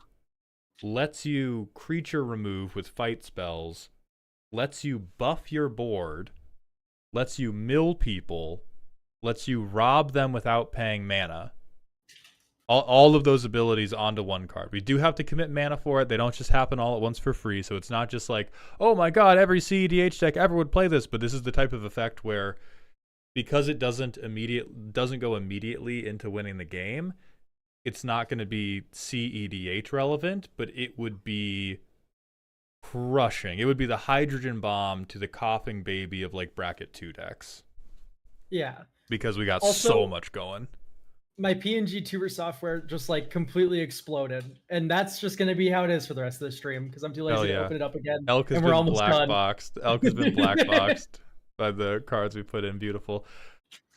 lets you creature remove with fight spells, lets you buff your board, lets you mill people, lets you rob them without paying mana. All of those abilities onto one card. We do have to commit mana for it. They don't just happen all at once for free, so it's not just like, oh my god, every CEDH deck ever would play this, but this is the type of effect where because it doesn't go immediately into winning the game, it's not going to be CEDH relevant, but it would be crushing. It would be the hydrogen bomb to the coughing baby of like bracket 2 decks. Yeah. Because we got also, so much going. My PNG tuber software just like completely exploded, and that's just going to be how it is for the rest of the stream because I'm too lazy to open it up again. Elk has been black boxed. Elk has been black boxed by the cards we put in. Beautiful.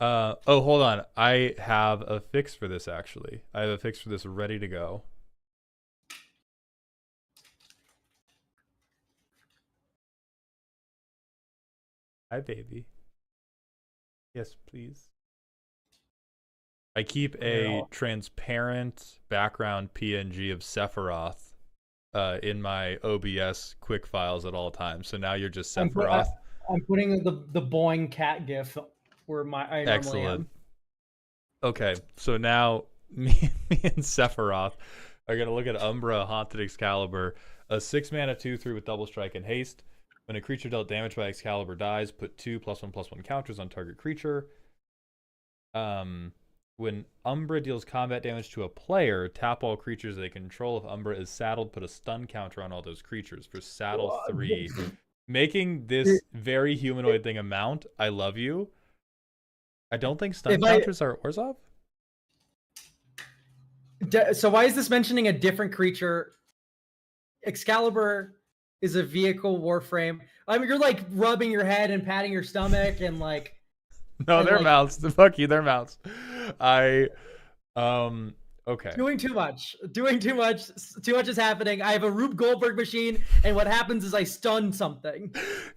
Oh, hold on. I have a fix for this, actually. I have a fix for this ready to go. Hi, baby. Yes, please. I keep a transparent background PNG of Sephiroth in my OBS quick files at all times. So now you're just Sephiroth. I'm putting the boing cat gif where I normally am. Okay, so now me and Sephiroth are going to look at Umbra Haunted Excalibur, a 6-mana 2/3 with double strike and haste. When a creature dealt damage by Excalibur dies, put 2 +1/+1 counters on target creature. When Umbra deals combat damage to a player, tap all creatures they control. If Umbra is saddled, put a stun counter on all those creatures for saddle 3. Making this very humanoid thing a mount. I love you. I don't think stun counters are Orzhov. So why is this mentioning a different creature? Excalibur is a vehicle Warframe. I mean, you're like rubbing your head and patting your stomach and like. No, they're mounts. Fuck you, they're mounts. Okay. Doing too much. Too much is happening. I have a Rube Goldberg machine, and what happens is I stun something.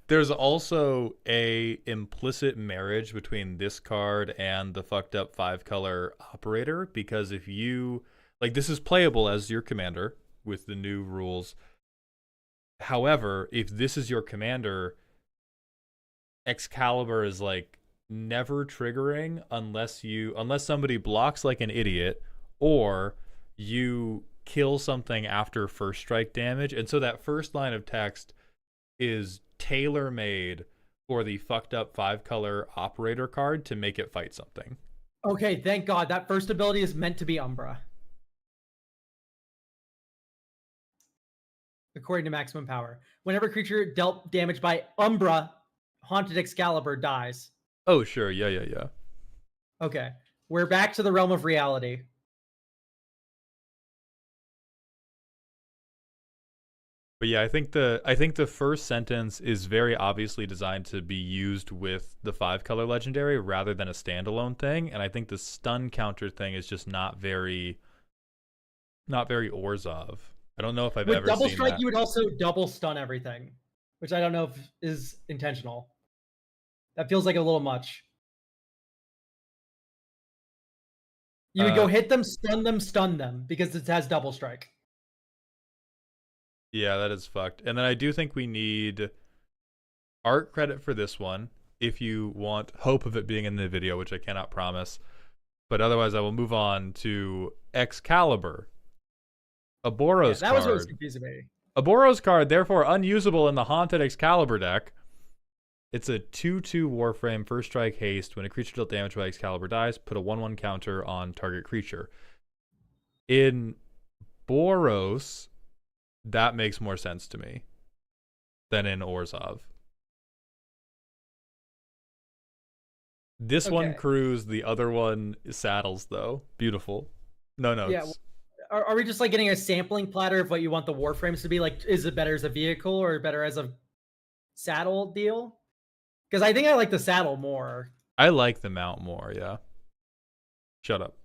There's also a implicit marriage between this card and the fucked up 5-color operator, because if you like, this is playable as your commander with the new rules. However, if this is your commander, Excalibur is like never triggering unless somebody blocks like an idiot or you kill something after first strike damage. And so that first line of text is tailor-made for the fucked up 5-color operator card to make it fight something. Okay, thank God. That first ability is meant to be Umbra. According to maximum power. Whenever a creature dealt damage by Umbra, Haunted Excalibur dies. Oh, sure. Yeah. Okay. We're back to the realm of reality. But yeah, I think the first sentence is very obviously designed to be used with the 5-color legendary rather than a standalone thing, and I think the stun counter thing is just not very Orzhov. I don't know if I've With ever double seen strike, that. you would also double stun everything, which I don't know if is intentional. That feels like a little much. You would go hit them, stun them, because it has double strike. Yeah, that is fucked. And then I do think we need art credit for this one if you want hope of it being in the video, which I cannot promise. But otherwise, I will move on to Excalibur, a Boros That was what was card. confusing me. A Boros card, therefore unusable in the Haunted Excalibur deck. It's a 2/2 Warframe, first strike haste. When a creature dealt damage by Excalibur dies, put a 1/1 counter on target creature. In Boros, that makes more sense to me than in Orzhov. This one Okay. Cruise, the other one Saddles, though. Beautiful. No notes. Yeah. Are we just like getting a sampling platter of what you want the Warframes to be? Like, is it better as a vehicle or better as a saddle deal? Because I think I like the saddle more. I like the mount more, yeah. Shut up.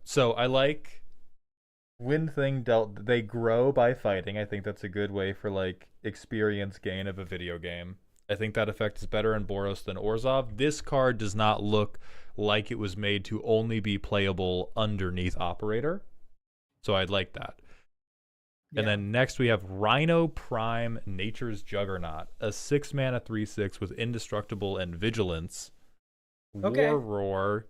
So I like when thing dealt, they grow by fighting. I think that's a good way for like experience gain of a video game. I think that effect is better in Boros than Orzhov. This card does not look like it was made to only be playable underneath Operator. So I'd like that. Yeah. And then next we have Rhino Prime Nature's Juggernaut, a 6-mana 3/6 with Indestructible and Vigilance. Okay. War Roar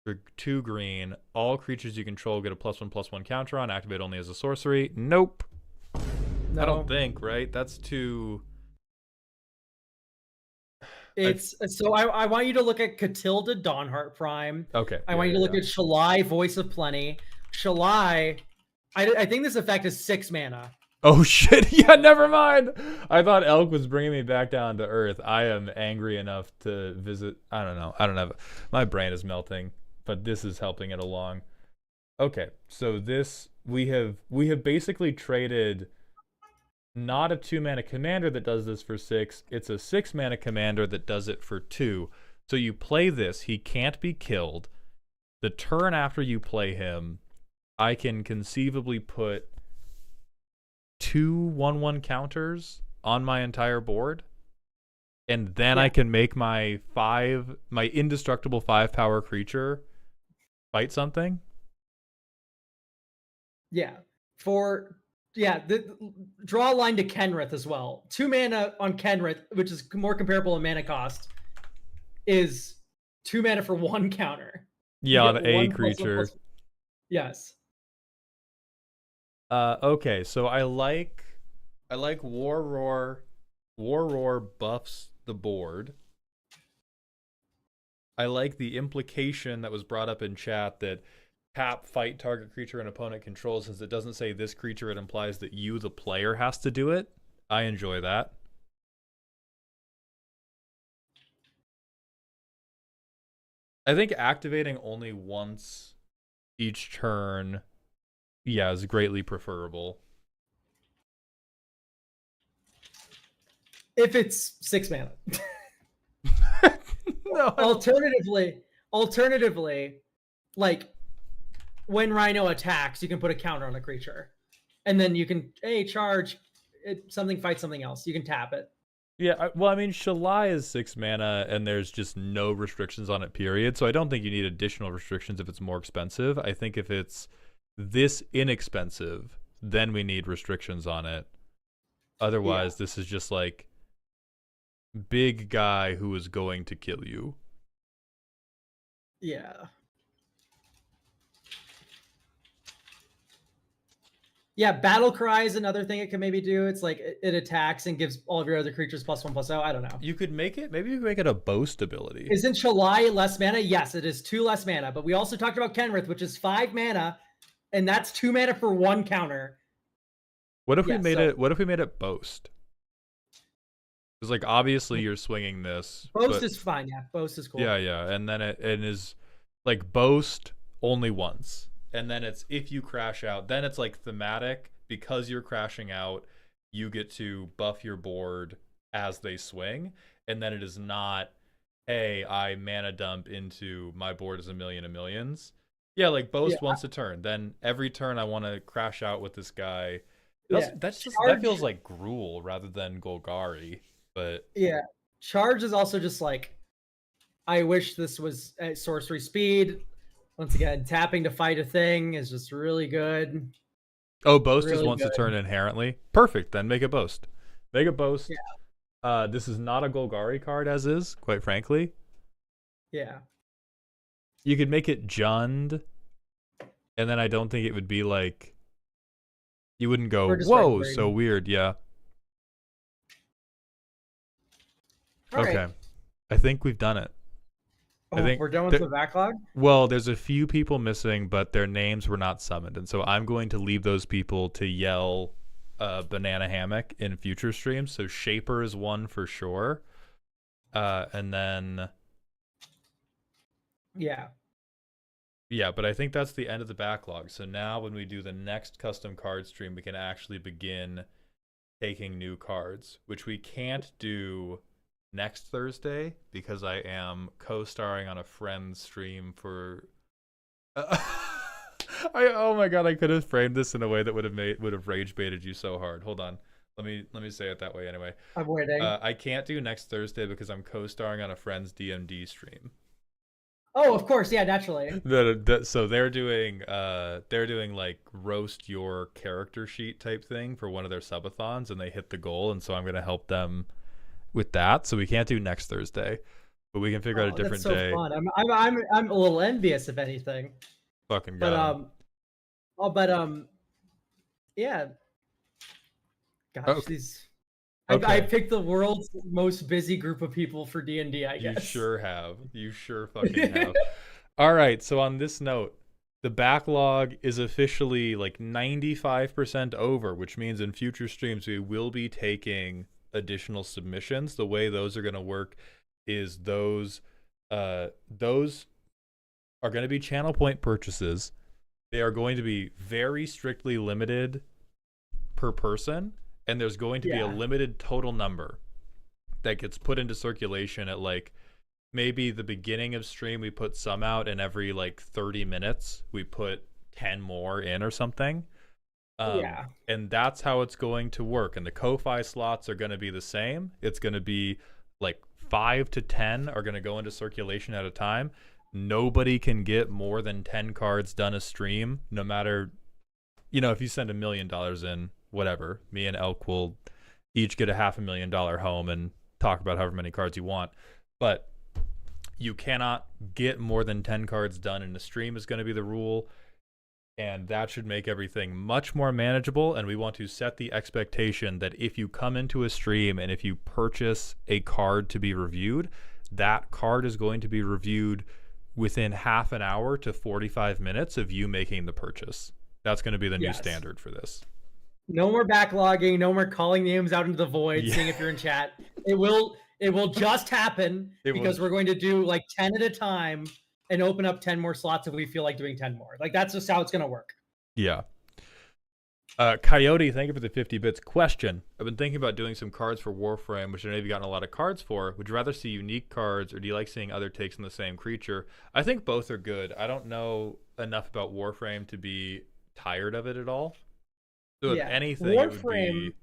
for 2 green. All creatures you control get a +1/+1 counter on, activate only as a sorcery. Nope. No. I don't think, right? That's too... It's so I want you to look at Catilda Dawnheart Prime. Okay. I want you to look at Shalai Voice of Plenty. Shalai, I think this effect is 6 mana. Oh shit, yeah, never mind. I thought Elk was bringing me back down to earth. I am angry enough to visit. I don't know. I don't have... My brain is melting, but this is helping it along. Okay, so this... We have basically traded... Not a 2-mana commander that does this for 6. It's a 6-mana commander that does it for 2. So you play this, he can't be killed. The turn after you play him, I can conceivably put 2 1/1 counters on my entire board. And then I can make my indestructible 5-power creature fight something. Yeah. Draw a line to Kenrith as well. 2 mana on Kenrith, which is more comparable in mana cost, is 2 mana for 1 counter. Yeah, on a creature. Yes. Okay, so I like War Roar. War Roar buffs the board. I like the implication that was brought up in chat that tap fight target creature an opponent controls. Since it doesn't say this creature, it implies that you, the player, has to do it. I enjoy that. I think activating only once each turn, yeah, is greatly preferable. If it's 6 mana. No. Alternatively, like when Rhino attacks, you can put a counter on a creature, and then you can charge it, something fight something else. You can tap it. Yeah, well, I mean, Shalai is 6 mana, and there's just no restrictions on it, period. So I don't think you need additional restrictions if it's more expensive. I think if it's this inexpensive, then we need restrictions on it. Otherwise, this is just like big guy who is going to kill you. Yeah. Yeah, Battle Cry is another thing it can maybe do. It's like it attacks and gives all of your other creatures +1/+0. I don't know. You could make it, maybe you could make it a boast ability. Isn't Shalai less mana? Yes, it is 2 less mana. But we also talked about Kenrith, which is 5 mana, and that's 2 mana for 1 counter. What if we made it? What if we made it boast? Because like obviously you're swinging this. Boast is fine. Yeah, boast is cool. Yeah, and then it is like boast only once. And then it's if you crash out, then it's like thematic because you're crashing out, you get to buff your board as they swing, and then it is not, hey, I mana dump into my board is a million of millions. Yeah, like boast once a turn. Then every turn I want to crash out with this guy. That feels like Gruul rather than Golgari. But yeah, charge is also just like, I wish this was at sorcery speed. Once again, tapping to fight a thing is just really good. Oh, boast really is once a turn inherently. Perfect. Then make a boast. Make a boast. Yeah. This is not a Golgari card as is, quite frankly. Yeah. You could make it Jund, and then I don't think it would be like, you wouldn't go, whoa, so weird. Yeah. Okay. Right. I think we've done it. I think we're done with the backlog? Well, there's a few people missing, but their names were not summoned. And so I'm going to leave those people to yell Banana Hammock in future streams. So Shaper is one for sure. And then... Yeah. Yeah, but I think that's the end of the backlog. So now when we do the next custom card stream, we can actually begin taking new cards, which we can't do next Thursday because I am co-starring on a friend's stream for oh my god, I could have framed this in a way that would have rage baited you so hard. Hold on. Let me say it that way anyway. I'm waiting. I can't do next Thursday because I'm co-starring on a friend's DMD stream. Oh, of course, yeah, naturally. So they're doing like roast your character sheet type thing for one of their subathons, and they hit the goal, and so I'm gonna help them with that. So we can't do next Thursday, but we can figure out a different day. Fun. I'm a little envious, if anything. Fucking god. Yeah. Gosh, okay. I picked the world's most busy group of people for D&D, I guess. You sure have. You sure fucking have. All right, so on this note, the backlog is officially like 95% over, which means in future streams we will be taking additional submissions. The way those are going to work is those are going to be channel point purchases. They are going to be very strictly limited per person. And there's going to be a limited total number that gets put into circulation at like maybe the beginning of stream. We put some out, and every like 30 minutes we put 10 more in or something. And that's how it's going to work. And the Ko-Fi slots are going to be the same. It's going to be like 5 to 10 are going to go into circulation at a time. Nobody can get more than 10 cards done a stream, no matter, if you send $1 million in, whatever, me and Elk will each get a $500,000 home and talk about however many cards you want. But you cannot get more than 10 cards done in a stream is going to be the rule. And that should make everything much more manageable. And we want to set the expectation that if you come into a stream and if you purchase a card to be reviewed, that card is going to be reviewed within half an hour to 45 minutes of you making the purchase. That's going to be the new standard for this. No more backlogging, no more calling names out into the void, seeing if you're in chat. It will just happen because we're going to do like 10 at a time and open up 10 more slots if we feel like doing 10 more. Like that's just how it's going to work. Yeah. Coyote, thank you for the 50 bits. Question. I've been thinking about doing some cards for Warframe, which I know you've gotten a lot of cards for. Would you rather see unique cards, or do you like seeing other takes on the same creature? I think both are good. I don't know enough about Warframe to be tired of it at all. So if anything, Warframe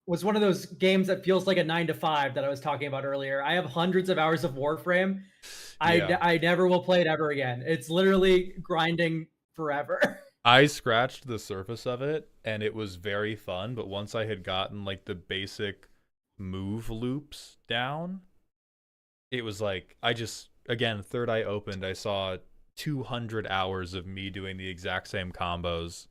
was one of those games that feels like a 9 to 5 that I was talking about earlier. I have hundreds of hours of Warframe. I never will play it ever again. It's literally grinding forever. I scratched the surface of it, and it was very fun. But once I had gotten like the basic move loops down, it was like again, third eye opened. I saw 200 hours of me doing the exact same combos.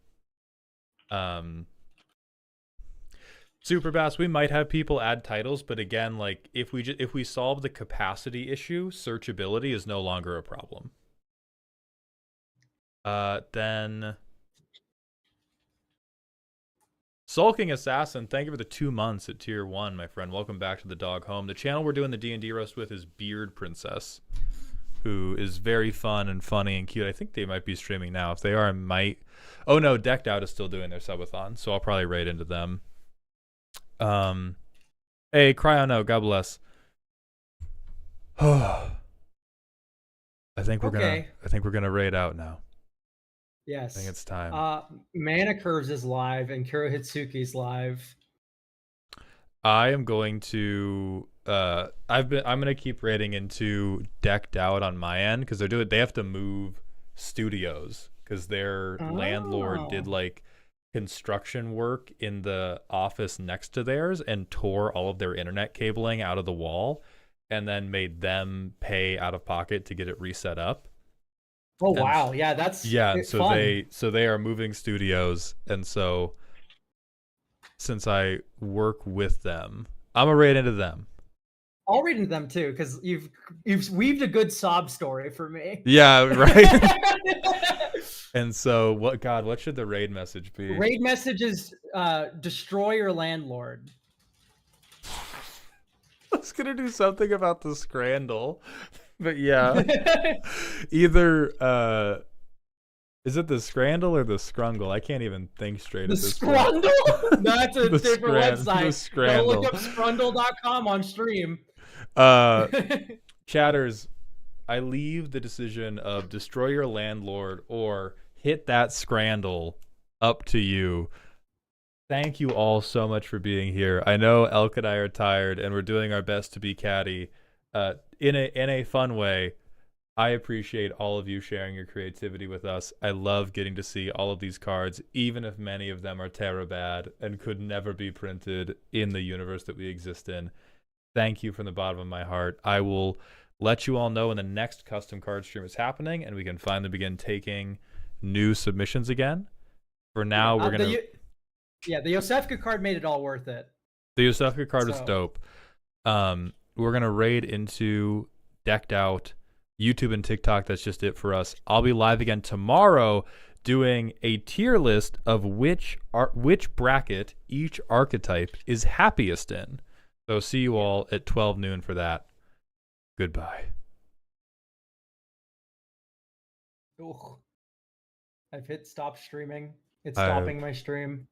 Super Bass, we might have people add titles, but again, like if we solve the capacity issue, searchability is no longer a problem. Then Sulking Assassin, thank you for the 2 months at tier 1, my friend. Welcome back to the dog home. The channel we're doing the D&D roast with is Beard Princess, who is very fun and funny and cute. I think they might be streaming now. If they are, I might. Oh no, Decked Out is still doing their subathon, so I'll probably raid into them. Hey, Cryono, God bless. I think we're gonna raid out now. Yes. I think it's time. Mana Curves is live and Kurohitsuki's live. I am going to I'm gonna keep raiding into Decked Out on my end because they have to move studios because their landlord did like construction work in the office next to theirs and tore all of their internet cabling out of the wall and then made them pay out of pocket to get it reset up. Oh wow, yeah, that's so fun. they are moving studios, and so since I work with them, I'm gonna raid into them. I'll read into them too, because you've weaved a good sob story for me. Yeah, right. And so what should the raid message be? Raid message is destroy your landlord. I was gonna do something about the scrandal, but yeah. Either is it the scrandal or the scrungle? I can't even think straight. The scrundle? That's a different website. The scrandal. Go look up scrundle.com on stream. Chatters, I leave the decision of destroy your landlord or hit that scrandle up to you. Thank you all so much for being here. I know Elk and I are tired, and we're doing our best to be catty in a fun way. I appreciate all of you sharing your creativity with us. I love getting to see all of these cards, even if many of them are terabad and could never be printed in the universe that we exist in. Thank you from the bottom of my heart. I will let you all know when the next custom card stream is happening, and we can finally begin taking new submissions again. For now, we're going to... the Yosefka card made it all worth it. The Yosefka card was dope. We're going to raid into Decked Out, YouTube and TikTok. That's just it for us. I'll be live again tomorrow doing a tier list of which bracket each archetype is happiest in. So see you all at 12 noon for that. Goodbye. I've hit stop streaming. It's stopping my stream.